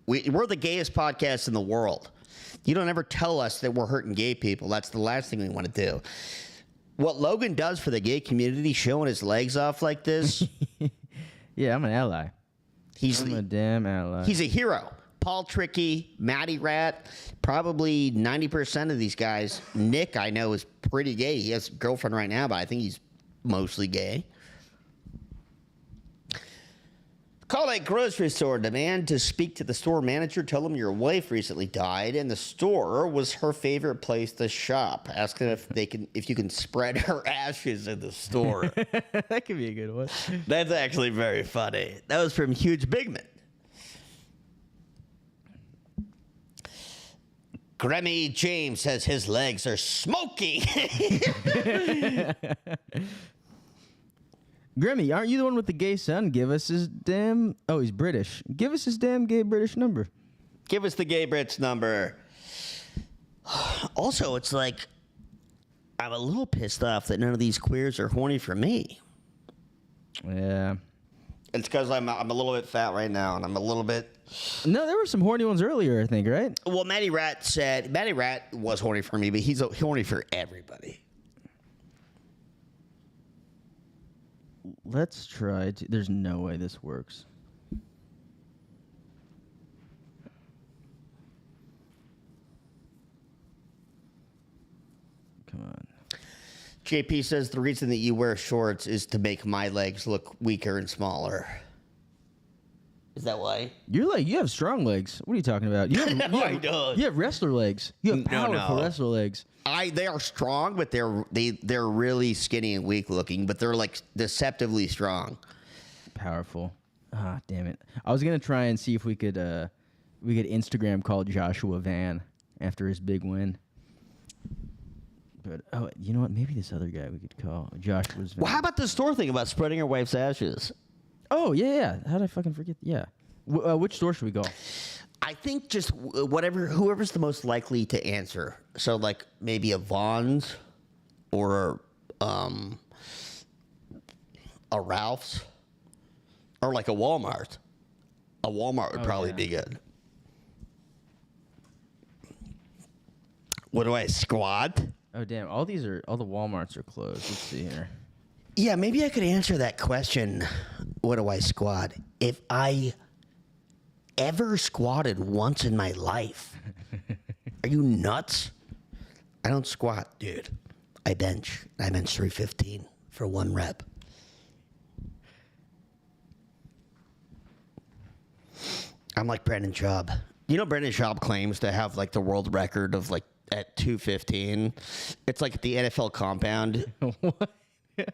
A: We're the gayest podcast in the world. You don't ever tell us that we're hurting gay people. That's the last thing we want to do. What Logan does for the gay community, showing his legs off like this.
B: Yeah, I'm an ally. I'm a damn ally.
A: He's a hero. Paul Tricky, Matty Rat, probably 90% of these guys. Nick, I know, is pretty gay. He has a girlfriend right now, but I think he's mostly gay. Call a grocery store, demand to speak to the store manager. Tell them your wife recently died, and the store was her favorite place to shop. Ask them if you can spread her ashes in the store.
B: That could be a good one.
A: That's actually very funny. That was from Huge Bigman. Grammy James says his legs are smoky.
B: Grammy, aren't you the one with the gay son? Give us his damn... Oh, he's British. Give us his damn gay British number.
A: Give us the gay Brits number. Also, it's like, I'm a little pissed off that none of these queers are horny for me.
B: Yeah.
A: It's because I'm a little bit fat right now, and I'm a little bit...
B: No, there were some horny ones earlier, I think, right?
A: Well, Matty Rat was horny for me, but he's horny for everybody.
B: Let's try to... There's no way this works. Come on.
A: JP says the reason that you wear shorts is to make my legs look weaker and smaller. Is that why?
B: You have strong legs. What are you talking about? You have,
A: I don't.
B: You have wrestler legs. You have powerful wrestler legs.
A: They are strong, but they're really skinny and weak looking, but they're like deceptively strong.
B: Powerful. Ah, damn it. I was going to try and see if we could Instagram call Joshua Van after his big win. But, oh, you know what? Maybe this other guy we could call. Joshua's Van.
A: Well, how about the store thing about spreading your wife's ashes?
B: Oh, yeah. How did I fucking forget? Yeah. Which store should we go?
A: I think just whoever's the most likely to answer. So, like, maybe a Vaughn's or a Ralph's or like a Walmart. A Walmart would probably be good. What do I squad?
B: Oh, damn. All the Walmarts are closed. Let's see here.
A: Yeah, maybe I could answer that question. What do I squad? If I ever squatted once in my life. Are you nuts? I don't squat, dude. I bench. I bench 315 for 1 rep. I'm like Brandon Schaub. You know, Brandon Schaub claims to have like the world record of like at 215. It's like the NFL compound.
B: What?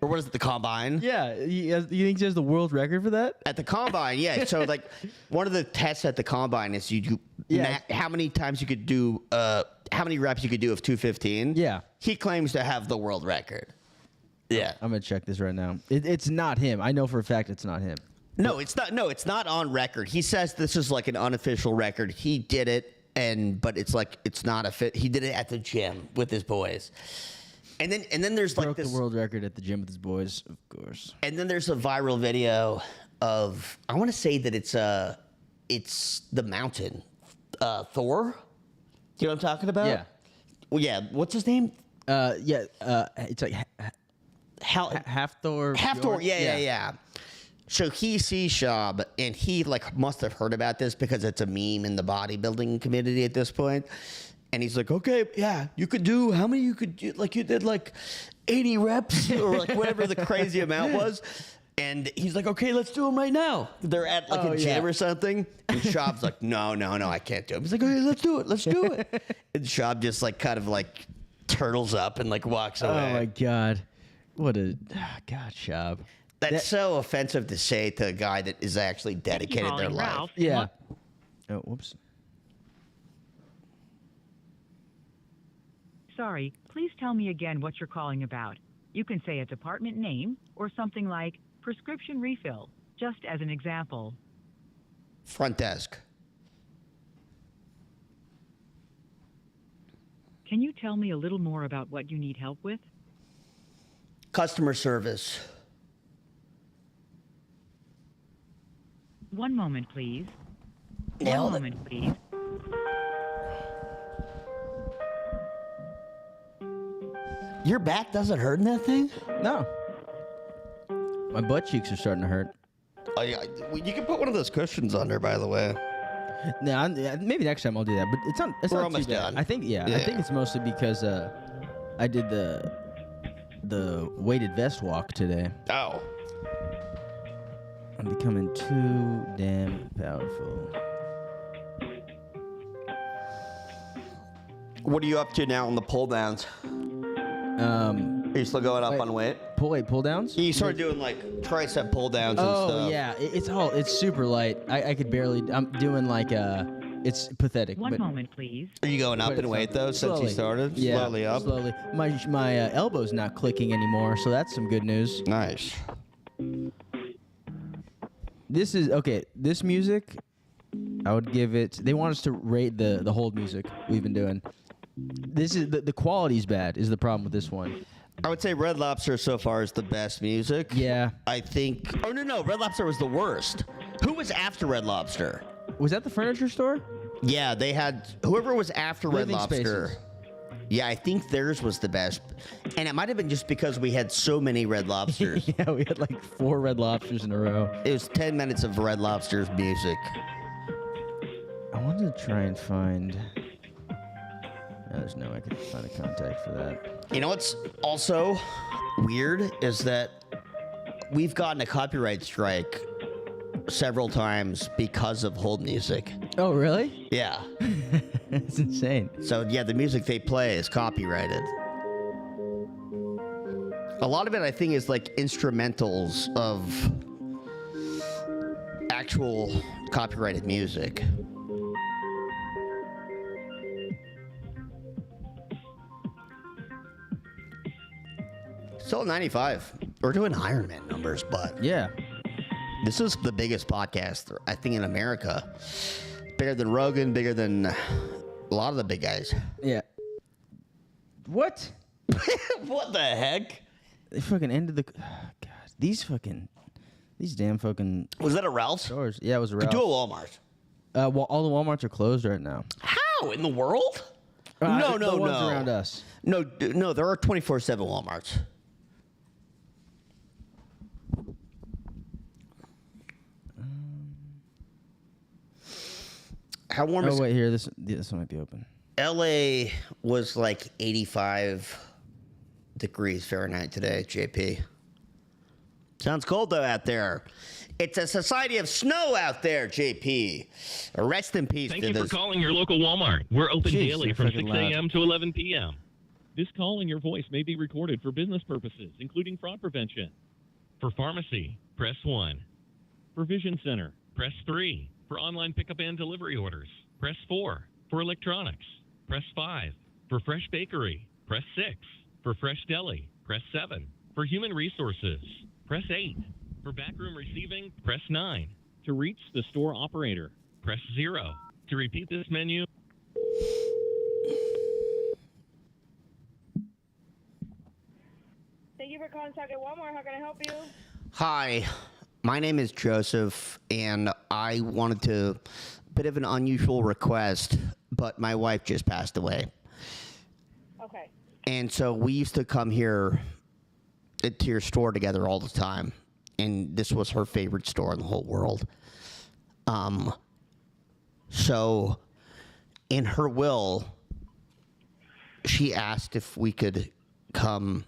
A: Or what is it, the combine?
B: Yeah, you think he has the world record for that?
A: At the combine, yeah. So like, one of the tests at the combine is how many times you could do, how many reps you could do of 215.
B: Yeah.
A: He claims to have the world record. Yeah.
B: I'm gonna check this right now. It's not him. I know for a fact it's not him.
A: No, it's not. No, it's not on record. He says this is like an unofficial record. He did it, but it's like it's not a fit. He did it at the gym with his boys. And then there's like
B: the world record at the gym with his boys, of course.
A: And then there's a viral video of, I want to say that it's the mountain, Thor. Do you know what I'm talking about?
B: Yeah.
A: Well, yeah. What's his name?
B: It's like Half Thor.
A: Half Thor. Yeah. So he sees Schaub, and he like must have heard about this because it's a meme in the bodybuilding community at this point. And he's like, okay, yeah, you could do, how many you could do? Like, you did like 80 reps or like whatever the crazy amount was. And he's like, okay, let's do them right now. They're at like a gym or something. And Schaub's like, no, I can't do it. He's like, okay, let's do it. And Schaub just like kind of like turtles up and like walks away.
B: Oh my God. God, Schaub.
A: That's so offensive to say to a guy that is actually dedicated their life.
O: Ralph.
B: Yeah. Oh, whoops.
O: Sorry, please tell me again what you're calling about. You can say a department name or something like prescription refill, just as an example.
A: Front desk.
O: Can you tell me a little more about what you need help with?
A: Customer service.
O: One moment, please.
A: Nailed
O: One
A: it.
O: moment, please.
A: Your back doesn't hurt in that thing?
B: No. My butt cheeks are starting to hurt.
A: Oh, yeah. You can put one of those cushions on there, by the way.
B: No, maybe next time I'll do that. But it's not. It's
A: We're
B: not
A: almost
B: too bad.
A: done.
B: I think. Yeah, I think it's mostly because I did the weighted vest walk today.
A: Oh.
B: I'm becoming too damn powerful.
A: What are you up to now on the pull downs? Are you still going up on weight?
B: Pull downs?
A: You started doing like tricep pull downs and stuff.
B: Oh yeah, it's super light. I could barely. I'm doing like it's pathetic.
O: One moment, please.
A: Are you going up in weight though since you started?
B: Yeah,
A: Slowly up.
B: Slowly. My elbow's not clicking anymore, so that's some good news.
A: Nice.
B: This is okay. This music, I would give it. They want us to rate the hold music we've been doing. This is the quality's bad. Is the problem with this one?
A: I would say Red Lobster so far is the best music.
B: Yeah.
A: I think. Oh no, Red Lobster was the worst. Who was after Red Lobster?
B: Was that the furniture store?
A: Yeah, they had whoever was after Red
B: Living
A: Lobster.
B: Spaces.
A: Yeah, I think theirs was the best, and it might have been just because we had so many Red Lobsters.
B: Yeah, we had like 4 Red Lobsters in a row.
A: It was 10 minutes of Red Lobster's music.
B: I wanted to try and find. There's no way I could find a contact for that.
A: You know what's also weird is that we've gotten a copyright strike several times because of hold music.
B: Oh, really?
A: Yeah.
B: That's insane.
A: So, yeah, the music they play is copyrighted. A lot of it, I think, is like instrumentals of actual copyrighted music. Still 95. We're doing Iron Man numbers, but
B: yeah,
A: this is the biggest podcast I think in America. Bigger than Rogan, bigger than a lot of the big guys.
B: Yeah. What?
A: What the heck?
B: They fucking ended the. Oh, God, these damn fucking.
A: Was that a Ralph's?
B: Stores. Yeah, it was a
A: Could
B: Ralph's.
A: do a Walmart.
B: Well, all the Walmarts are closed right now.
A: How in the world?
B: No,
A: no,
B: the ones
A: no.
B: around us.
A: No, no. There are 24/7 Walmarts. How warm is?
B: Oh wait, here. This one might be open.
A: LA was like 85 degrees Fahrenheit today, JP. Sounds cold though out there. It's a society of snow out there, JP. Rest in peace.
E: Thank you for calling your local Walmart. We're open
B: Jeez,
E: daily
B: they're
E: from 6
B: fucking loud.
E: a.m. to 11 p.m. This call and your voice may be recorded for business purposes, including fraud prevention. For pharmacy, press 1. For vision center, press 3. For online pickup and delivery orders, press 4. For electronics, press 5. For fresh bakery, press 6. For fresh deli, press 7. For human resources, press 8. For backroom receiving, press 9. To reach the store operator, press 0. To repeat this menu,
P: Thank you for calling Saga Walmart. How can I help you?
A: Hi, my name is Joseph, and I wanted to bit of an unusual request, but my wife just passed away.
P: Okay.
A: And so we used to come here to your store together all the time. And this was her favorite store in the whole world. So in her will, she asked if we could come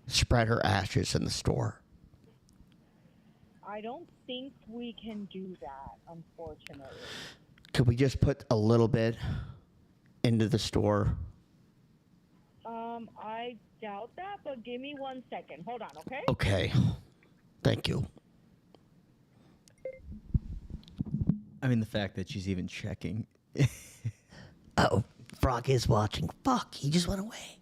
A: spread her ashes in the store.
P: I don't think we can do that, unfortunately.
A: Could we just put a little bit into the store?
P: I doubt that, but give me 1 second. Hold on, okay?
A: Okay. Thank you.
B: I mean, the fact that she's even checking.
A: Oh, Brock is watching. Fuck, he just went away.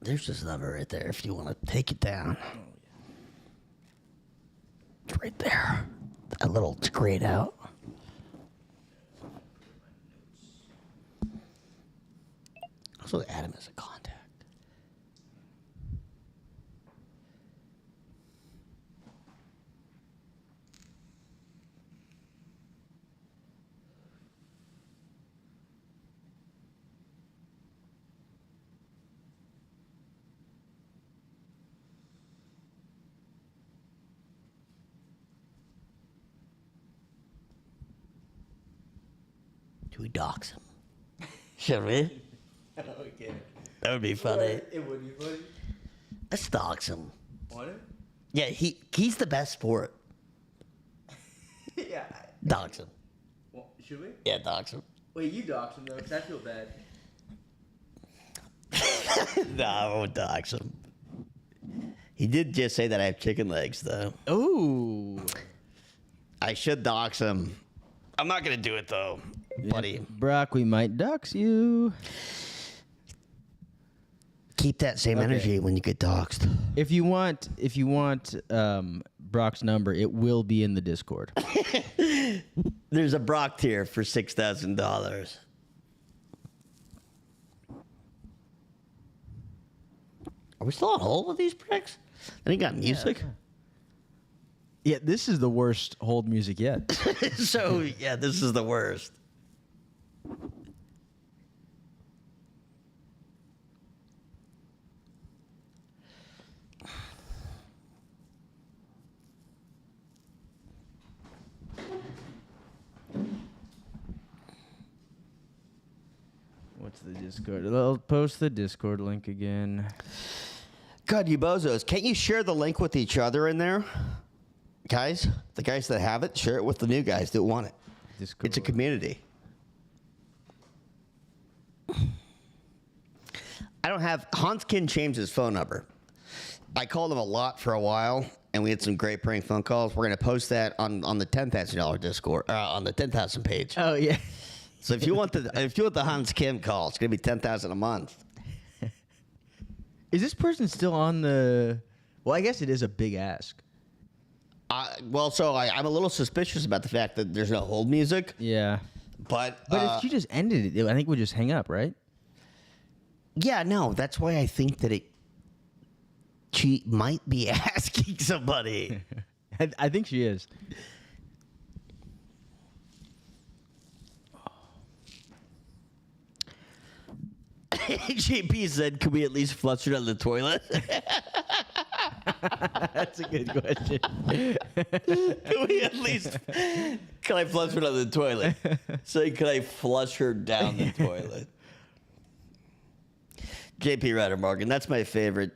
A: There's this number right there if you want to take it down. It's right there. A little grayed out. Also add him as a contact. Do we dox him? Should we?
B: Okay.
A: That would be funny.
B: It would be funny.
A: Let's dox him.
B: Want it?
A: Yeah, he's the best sport.
B: Yeah.
A: Dox him.
B: Well, should we?
A: Yeah, dox him.
B: Wait, you dox him though, because I feel bad.
A: No, I won't dox him. He did just say that I have chicken legs, though.
B: Ooh.
A: I should dox him. I'm not going to do it, though, buddy.
B: Brock, we might dox you.
A: Keep that same energy when you get doxed.
B: If you want Brock's number, it will be in the Discord.
A: There's a Brock tier for $6,000. Are we still on hold with these pricks? Then he got music.
B: Yeah, this is the worst hold music yet.
A: So yeah, this is the worst.
B: What's the Discord? I'll post the Discord link again.
A: God, you bozos. Can't you share the link with each other in there? Guys, the guys that have it, share it with the new guys that want it.
B: Discord.
A: It's a community. I don't have Hans Kin changed his phone number. I called him a lot for a while, and we had some great prank phone calls. We're gonna post that on the $10,000 Discord on the 10,000 page.
B: Oh yeah.
A: So if you want the Hans Kim call, it's gonna be $10,000 a month.
B: Is this person still on the? Well, I guess it is a big ask.
A: Well, so I'm a little suspicious about the fact that there's no hold music.
B: Yeah.
A: But
B: if she just ended it, I think we'd just hang up, right?
A: Yeah, no, that's why I think that she might be asking somebody.
B: I think she is.
A: JP said, "Can we at least flush it on the toilet?"
B: That's a good question.
A: Can we at least? Can I flush her on the toilet? So can I flush her down the toilet? JP Ryder Morgan, that's my favorite,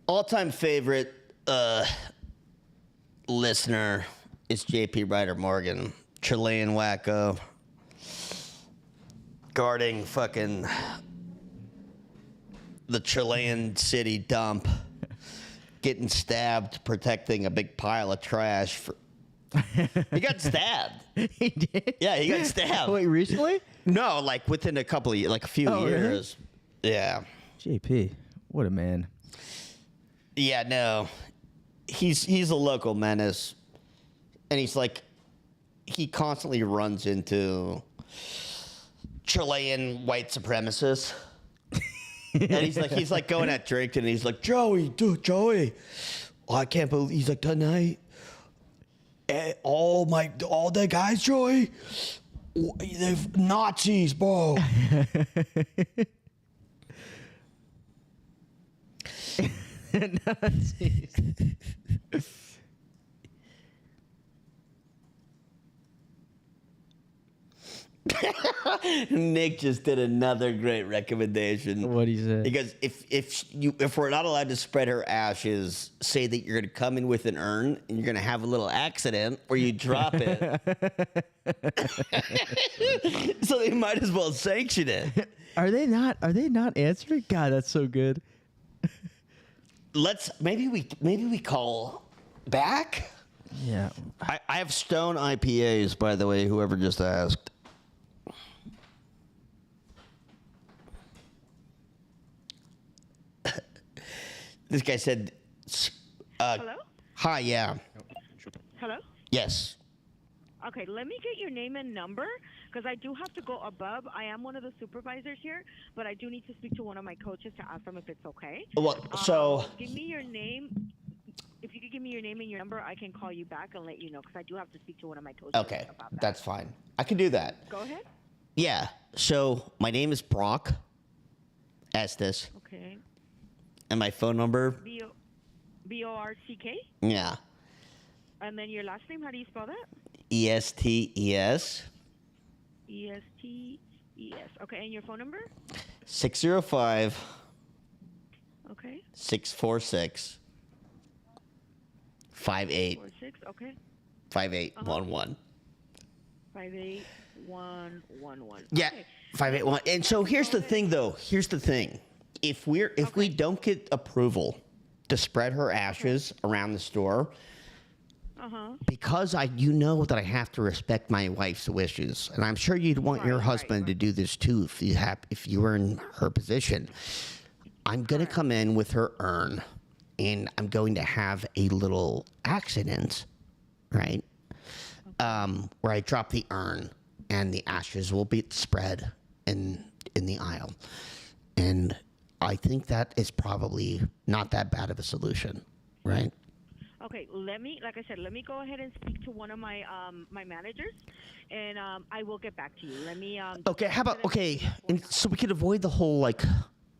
A: all-time favorite listener is JP Ryder Morgan, Chilean wacko, guarding fucking the Chilean city dump. Getting stabbed, protecting a big pile of trash. He got stabbed.
B: He did?
A: Yeah, he got stabbed.
B: Wait, recently?
A: No, like within a couple of years, like a few years. Really? Yeah.
B: JP, what a man.
A: Yeah, no. He's a local menace. And he's like, he constantly runs into Chilean white supremacists. And he's like going at Drake, and he's like, Joey, oh, I can't believe, he's like, tonight, all the guys, Joey, they're Nazis, bro.
B: Nazis.
A: Nick just did another great recommendation.
B: What he said?
A: Because if we're not allowed to spread her ashes, say that you're gonna come in with an urn and you're gonna have a little accident where you drop it. So they might as well sanction it.
B: Are they not answering? God, that's so good.
A: Maybe we call back.
B: Yeah.
A: I have Stone IPAs, by the way, whoever just asked. This guy said,
P: Hello?
A: Hi, yeah.
P: Hello?
A: Yes.
P: Okay, let me get your name and number because I do have to go above. I am one of the supervisors here, but I do need to speak to one of my coaches to ask them if it's okay.
A: Well, so
P: give me your name. If you could give me your name and your number, I can call you back and let you know because I do have to speak to one of my coaches
A: okay,
P: about that.
A: that's fine. I can do that.
P: Go ahead.
A: Yeah. So my name is Brock Estes.
P: Okay.
A: And my phone number?
P: B-O-R-C-K?
A: Yeah.
P: And then your last name, how do you spell that?
A: E-S-T-E-S.
P: E-S-T-E-S. Okay, and your phone number?
A: 605.
P: Okay.
A: 646.
P: 46, okay.
A: 5811.
P: 58111.
A: Yeah,
P: Okay.
A: 581. And so here's the thing, though. Here's the thing. If we don't get approval to spread her ashes around the store, because you know that I have to respect my wife's wishes, and I'm sure you'd want your husband to do this too if you were in her position. I'm gonna come in with her urn, and I'm going to have a little accident, right? Where I drop the urn, and the ashes will be spread in the aisle, and I think that is probably not that bad of a solution, right?
P: Okay, like I said, let me go ahead and speak to one of my my managers, and I will get back to you. Let me.
A: Okay, how about and so we could avoid the whole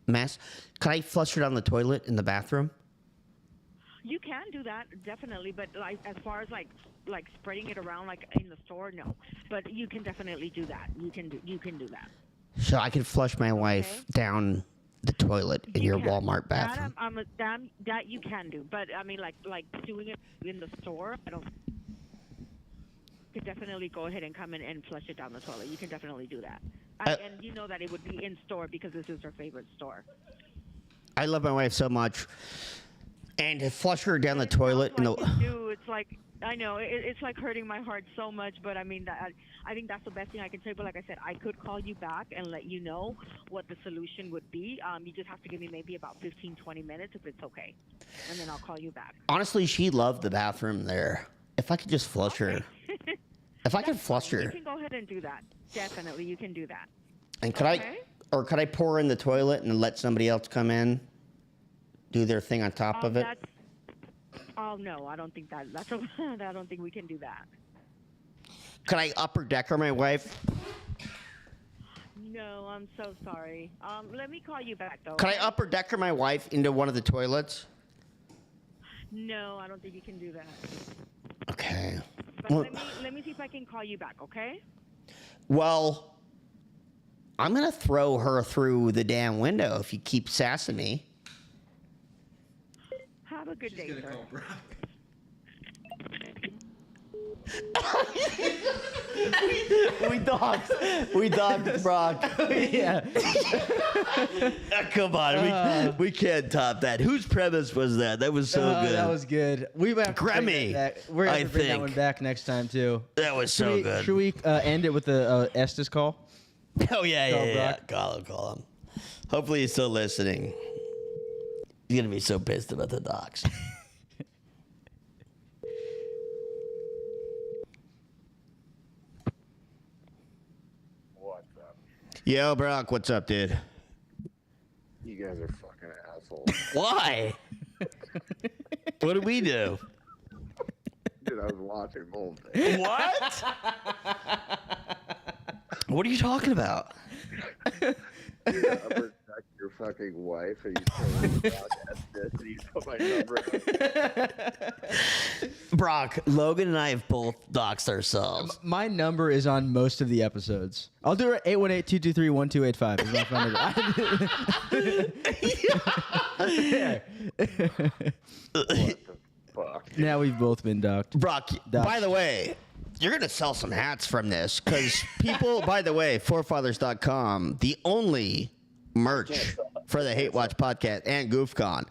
A: mess. Can I flush her down the toilet in the bathroom?
P: You can do that definitely, but as far as like spreading it around like in the store, no. But you can definitely do that. You can do that.
A: So I can flush my wife down the toilet in your Walmart bathroom.
P: That you can do, but I mean like doing it in the store, I don't. You can definitely go ahead and come in and flush it down the toilet. You can definitely do that. And you know that it would be in store because this is her favorite store.
A: I love my wife so much. And to flush her down the toilet in the...
P: It's like, I know, it's like hurting my heart so much, but I mean, I think that's the best thing I can say. But like I said, I could call you back and let you know what the solution would be. You just have to give me maybe about 15, 20 minutes if it's okay. And then I'll call you back.
A: Honestly, she loved the bathroom there. If I could just flush her. If I could flush her.
P: You can go ahead and do that. Definitely, you can do that.
A: And could I pour in the toilet and let somebody else come in? Do their thing on top of it?
P: Oh no, I don't think that's I don't think we can do that.
A: Could I upper decker my wife?
P: No, I'm so sorry. Let me call you back though.
A: Could I upper decker my wife into one of the toilets?
P: No, I don't think you can do that.
A: Okay.
P: But let me see if I can call you back, okay?
A: Well, I'm gonna throw her through the damn window if you keep sassing me.
P: Have a good day, sir.
A: We dogged Brock.
B: Yeah.
A: Come on, we can't top that. Whose premise was that? That was so good.
B: That was good. We might have to
A: Grammy,
B: we're gonna
A: I
B: bring that
A: think.
B: one back next time too.
A: That was so good.
B: Should we end it with the Estes call?
A: Oh yeah. Call him. Hopefully he's still listening. He's gonna be so pissed about the docs.
H: What's up?
A: Yo, Brock, what's up, dude?
H: You guys are fucking assholes.
A: Why? What did we do?
H: Dude, I was watching the whole thing.
A: What? What are you talking about?
H: Dude, I protect your fucking wife and you tell me about this and you put my number in.
A: Brock, Logan and I have both doxed ourselves.
B: My number is on most of the episodes. I'll do it 818-223-1285 is my phone number.
H: What the fuck?
B: Now we've both been docked.
A: Brock, by the way, you're going to sell some hats from this because people, by the way, forefathers.com, the only merch for the Hate Watch podcast and GoofCon,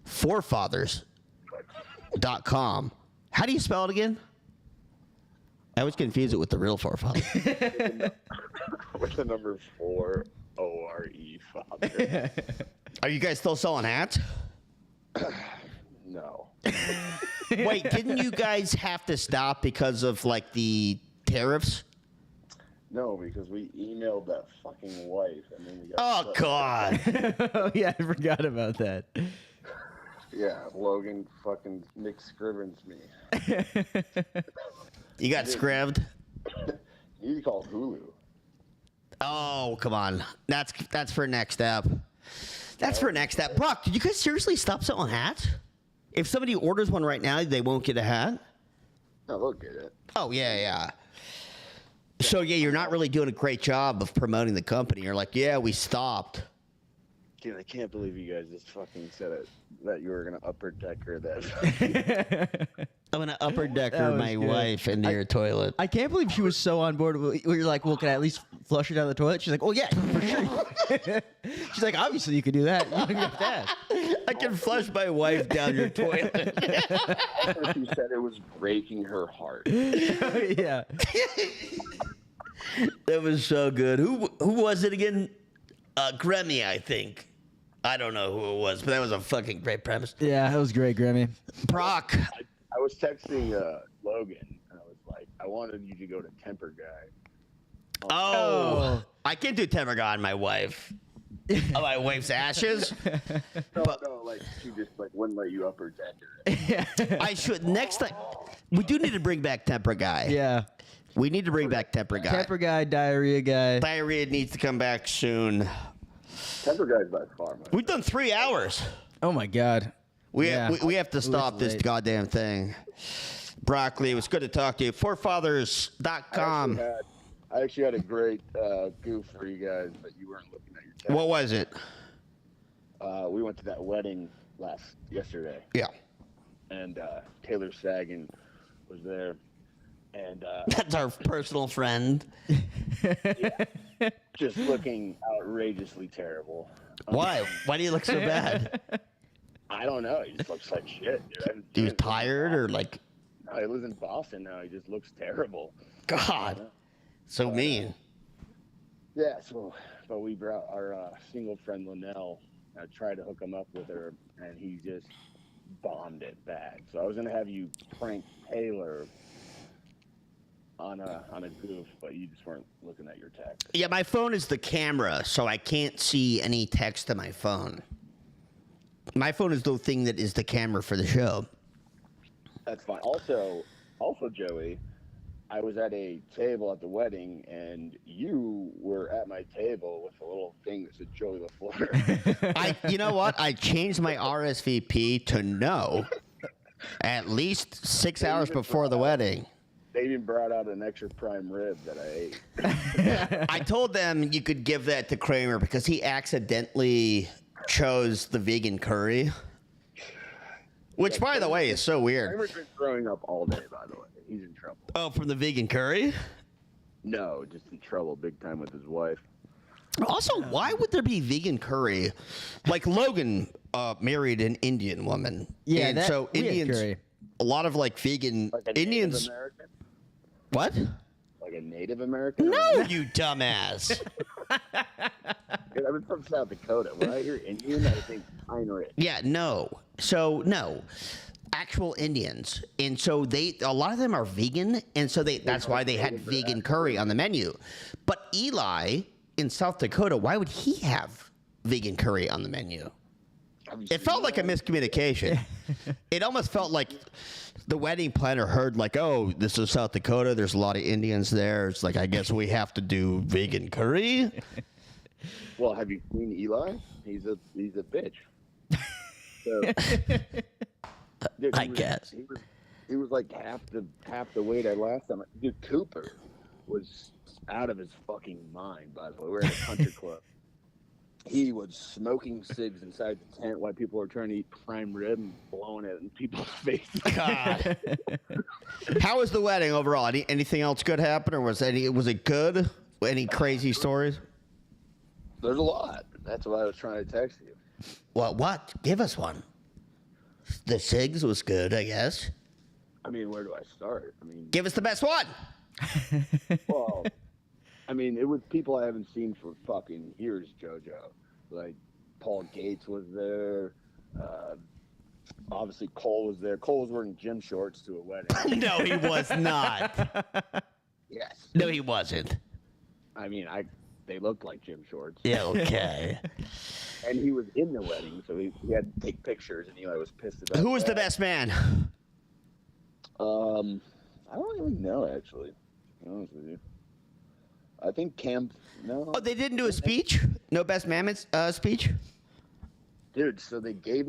A: forefathers.com. How do you spell it again? I always confuse it with the real forefather.
H: With the number 4, O-R-E, father.
A: Are you guys still selling hats?
H: No.
A: Wait, didn't you guys have to stop because of like the tariffs?
H: No, because we emailed that fucking wife and then we got...
A: Oh, God.
B: Oh, yeah, I forgot about that.
H: Yeah, Logan fucking McScrivens me.
A: You got scribbed?
H: You need to call Hulu.
A: Oh, come on. That's for next step. That's for next step. Brock, did you guys seriously stop selling hats? If somebody orders one right now, they won't get a hat?
H: No, they'll get it.
A: Oh, yeah. So, yeah, you're not really doing a great job of promoting the company. You're like, yeah, we stopped.
H: Dude, I can't believe you guys just fucking said it, that you were going to upper decker that.
A: I'm going to upper decker my wife into your toilet.
B: I can't believe she was so on board. You're like, well, can I at least flush her down the toilet? She's like, oh, yeah, for sure. She's like, obviously you could do that. You don't have to ask.
A: I can flush my wife down your toilet.
H: She said it was breaking her heart.
B: Yeah.
A: That was so good. Who was it again? Grammy, I think. I don't know who it was, but that was a fucking great premise.
B: Yeah, that was great, Grammy.
A: Brock.
H: I was texting Logan, and I was like, I wanted you to go to Temper Guy.
A: Oh. I can't do temper guy on my wife. On my wife's ashes?
H: No, like, she just, like, wouldn't let you upper decker.
A: I should. Next time. We do need to bring back temper guy.
B: Yeah.
A: We need to bring back temper guy.
B: Temper guy, diarrhea guy.
A: Diarrhea needs to come back soon.
H: Temper Guy's by far, man.
A: We've done 3 hours.
B: Oh, my God.
A: We have to stop this goddamn thing. Broccoli, it was good to talk to you. Forefathers.com.
H: I actually had a great goof for you guys, but you weren't looking at your text.
A: What was it?
H: We went to that wedding yesterday.
A: Yeah.
H: And Taylor Sagan was there. And
A: that's our personal friend.
H: Yeah. just looking outrageously terrible.
A: Why? Why do you look so bad?
H: I don't know. He just looks like shit, dude.
A: He was tired or like?
H: No, he lives in Boston now. He just looks terrible.
A: God, so mean.
H: Yeah, so, but we brought our single friend Linnell. I tried to hook him up with her, and he just bombed it bad. So I was gonna have you prank Taylor on a goof, but you just weren't looking at your text.
A: Yeah, my phone is the camera, so I can't see any text on my phone. My phone is the thing that is the camera for the show.
H: That's fine. Also, Joey, I was at a table at the wedding, and you were at my table with a little thing that said Joey LaFleur.
A: You know what? I changed my RSVP to no at least 6 hours before the wedding.
H: They even brought out an extra prime rib that I ate.
A: I told them you could give that to Kramer because he accidentally chose the vegan curry. Which, by the way, is so weird.
H: Kramer's been throwing up all day, by the way. He's in trouble.
A: Oh, from the vegan curry?
H: No, just in trouble big time with his wife.
A: Also, why would there be vegan curry? Like Logan married an Indian woman.
B: Yeah,
A: and so
B: we had
A: Indians,
B: curry.
A: a lot of like vegan
H: Like a
A: Indians.
H: Native American?
A: What?
H: Like a Native American?
A: No, you dumbass.
H: Dude, I'm from South Dakota. When I hear Indian, I think pine rich.
A: Yeah, no. So no, actual Indians, and so a lot of them are vegan, and so that's why they had vegan curry on the menu. But Eli in South Dakota, why would he have vegan curry on the menu? It felt like a miscommunication. It almost felt like the wedding planner heard like, oh, this is South Dakota. There's a lot of Indians there. It's like, I guess we have to do vegan curry.
H: Well, have you seen Eli? He's a bitch. So, dude,
A: I guess
H: he was like half the weight I last time. Dude, Cooper was out of his fucking mind. By the way, we were at a country club. He was smoking cigs inside the tent while people were trying to eat prime rib and blowing it in people's faces.
A: God. How was the wedding overall? Anything else good happen, or was it good? Any crazy stories?
H: There's a lot. That's why I was trying to text you.
A: Well, what? Give us one. The cigs was good, I guess.
H: I mean, where do I start? I mean,
A: give us the best one.
H: Well, I mean, it was people I haven't seen for fucking years, JoJo. Like, Paul Gates was there. Obviously, Cole was there. Cole was wearing gym shorts to a wedding.
A: No, he was not.
H: Yes.
A: No, he wasn't.
H: I mean, they looked like gym shorts.
A: Yeah, okay.
H: And he was in the wedding, so he had to take pictures, and Eli was pissed about
A: Who was
H: that.
A: the best man?
H: I don't really know, actually. To be honest with you. I think Cam. No.
A: Oh, they didn't do a speech? No best man speech?
H: Dude, so they gave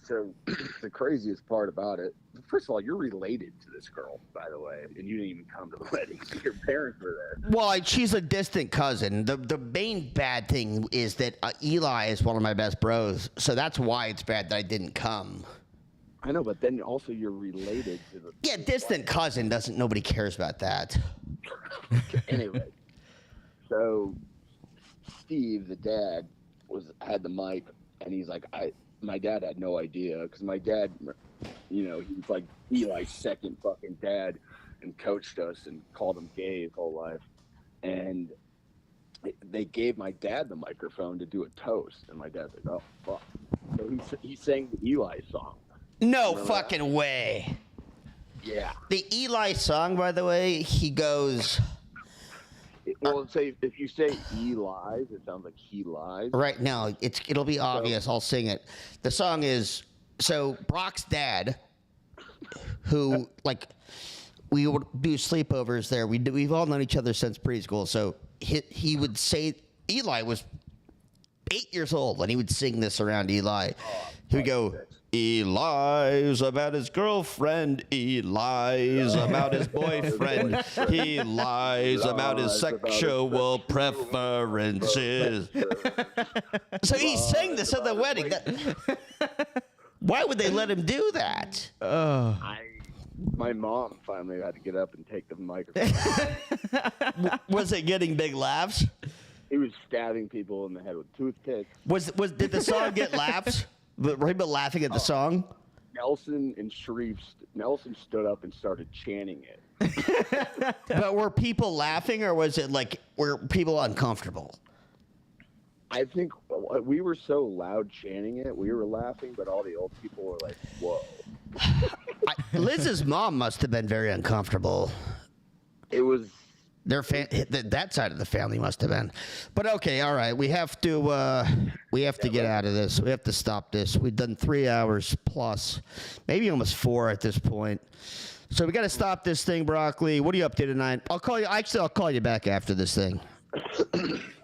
H: So the craziest part about it, first of all, you're related to this girl, by the way, and you didn't even come to the wedding. Your parents were there.
A: Well, she's a distant cousin. The main bad thing is that Eli is one of my best bros, so that's why it's bad that I didn't come.
H: I know, but then also you're related to the...
A: Yeah, distant cousin doesn't... Nobody cares about that.
H: Anyway, so Steve, the dad, had the mic, and he's like, my dad had no idea, because my dad, he was like Eli's second fucking dad, and coached us and called him gay his whole life. And they gave my dad the microphone to do a toast, and my dad's like, oh, fuck. So he sang the Eli song.
A: No fucking way.
H: Yeah.
A: The Eli song, by the way, he goes...
H: Well, if you say he lies, it sounds like he lies.
A: Right now, it'll be obvious. I'll sing it. The song is... So, Brock's dad, who, we would do sleepovers there. We've all known each other since preschool. So, he would say... Eli was 8 years old when he would sing this around Eli. He would go... He lies about his girlfriend. He lies about his boyfriend. He lies about his sexual preferences. So he sang this at the wedding. Why would they let him do that?
H: My mom finally had to get up and take the microphone.
A: Was it getting big laughs?
H: He was stabbing people in the head with toothpicks.
A: Did the song get laughs? Were people laughing at the song?
H: Nelson and Sharif. Nelson stood up and started chanting it.
A: But were people laughing, or was it like were people uncomfortable?
H: I think we were so loud chanting it, we were laughing, but all the old people were like, "Whoa."
A: Liz's mom must have been very uncomfortable.
H: It was
A: that side of the family must have been. But okay, all right, we have to get out of this. We have to stop this. We've done 3 hours plus, maybe almost 4 at this point. So we got to stop this thing, Broccoli. What are you up to tonight? I'll call you. Actually, I'll call you back after this thing.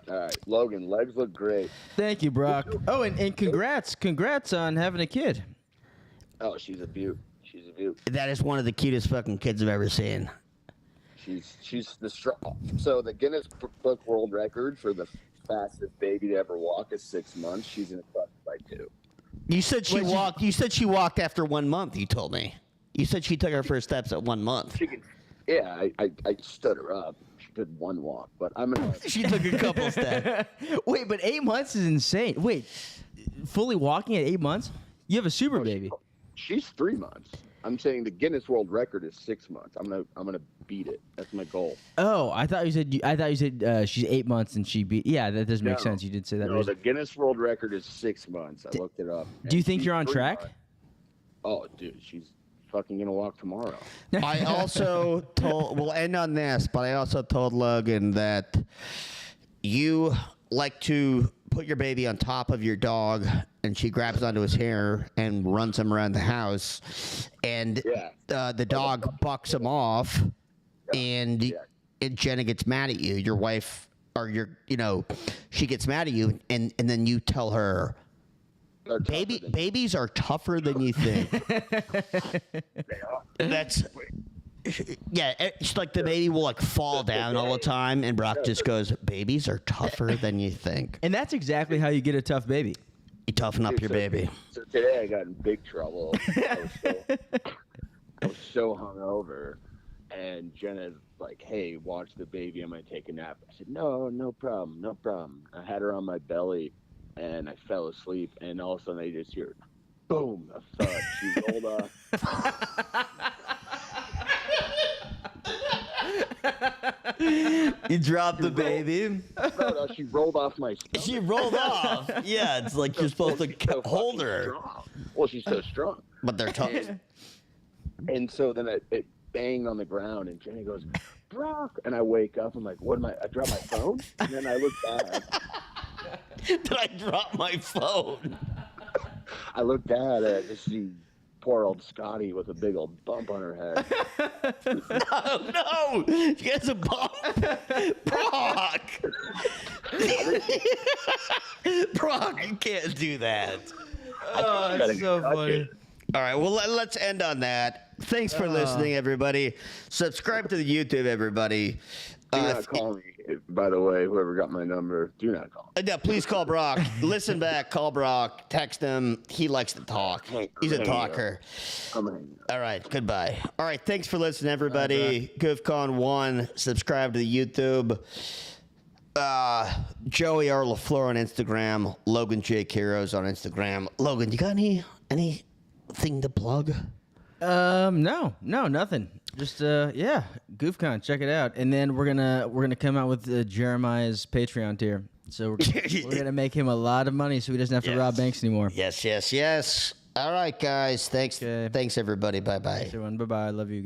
H: All right, Logan, legs look great.
B: Thank you, Brock. Oh, and congrats on having a kid.
H: Oh, she's a beaut. She's a beaut.
A: That is one of the cutest fucking kids I've ever seen.
H: She's the strong. So the Guinness Book World Record for the fastest baby to ever walk is 6 months. She's in a class by 2.
A: You said she walked. You said she walked after 1 month. You told me. You said she took her first steps at 1 month.
H: Yeah, I stood her up. She did 1 walk, but I'm gonna.
A: She took a couple steps.
B: Wait, but 8 months is insane. Wait, fully walking at 8 months? You have a super baby.
H: She's 3 months. I'm saying the Guinness World Record is 6 months. I'm gonna beat it. That's my goal.
B: Oh, I thought you said she's 8 months and she beat. Yeah, that doesn't make sense. You did say that.
H: No, the Guinness World Record is 6 months. I looked it up.
B: Do you think you're on track?
H: Oh, dude, she's fucking gonna walk tomorrow.
A: I also told. We'll end on this, but I also told Logan that you like to put your baby on top of your dog, and she grabs onto his hair and runs him around the house, and the dog bucks him off, and Jenna gets mad at you. Your wife, or she gets mad at you, and then you tell her, babies are tougher than you think. That's. Yeah, it's like the baby will fall down all the time, and Brock just goes, "Babies are tougher than you think."
B: And that's exactly how you get a tough baby.
A: You toughen up your baby.
H: So today I got in big trouble. I was so hungover, and Jenna's like, "Hey, watch the baby. I'm gonna take a nap." I said, "No problem, no problem." I had her on my belly, and I fell asleep, and all of a sudden I just hear, boom, a thud. She rolled off.
A: You dropped the baby.
H: No, she rolled off my stomach.
A: She rolled off. Yeah, it's like you're supposed to hold her.
H: Well, she's so strong.
A: But they're tough.
H: And so then it banged on the ground, and Jenny goes, "Brock!" And I wake up. I'm like, "What am I? I dropped my phone?" And then I look back.
A: Did I drop my phone?
H: I look down and I just see poor old Scotty with a big old bump on her head.
A: No! She has a bump. Brock! Brock, you can't do that.
B: Oh, that's so funny.
A: All right, well, let's end on that. Thanks for listening, everybody. Subscribe to the YouTube, everybody.
H: Do not call me, by the way, whoever got my number. Do not call me.
A: Yeah, please call Brock. Listen back. Call Brock. Text him. He likes to talk. He's a talker. All right, goodbye. All right, thanks for listening, everybody. GOOFCON1. Subscribe to the YouTube. Joey R. LaFleur on Instagram. Logan J. Heroes on Instagram. Logan, you got anything to plug?
B: No, nothing. Just GoofCon, check it out, and then we're gonna come out with Jeremiah's Patreon tier. So we're gonna make him a lot of money, so he doesn't have to rob banks anymore.
A: Yes. All right, guys. Thanks, everybody. Bye bye.
B: Everyone, bye bye. I love you guys.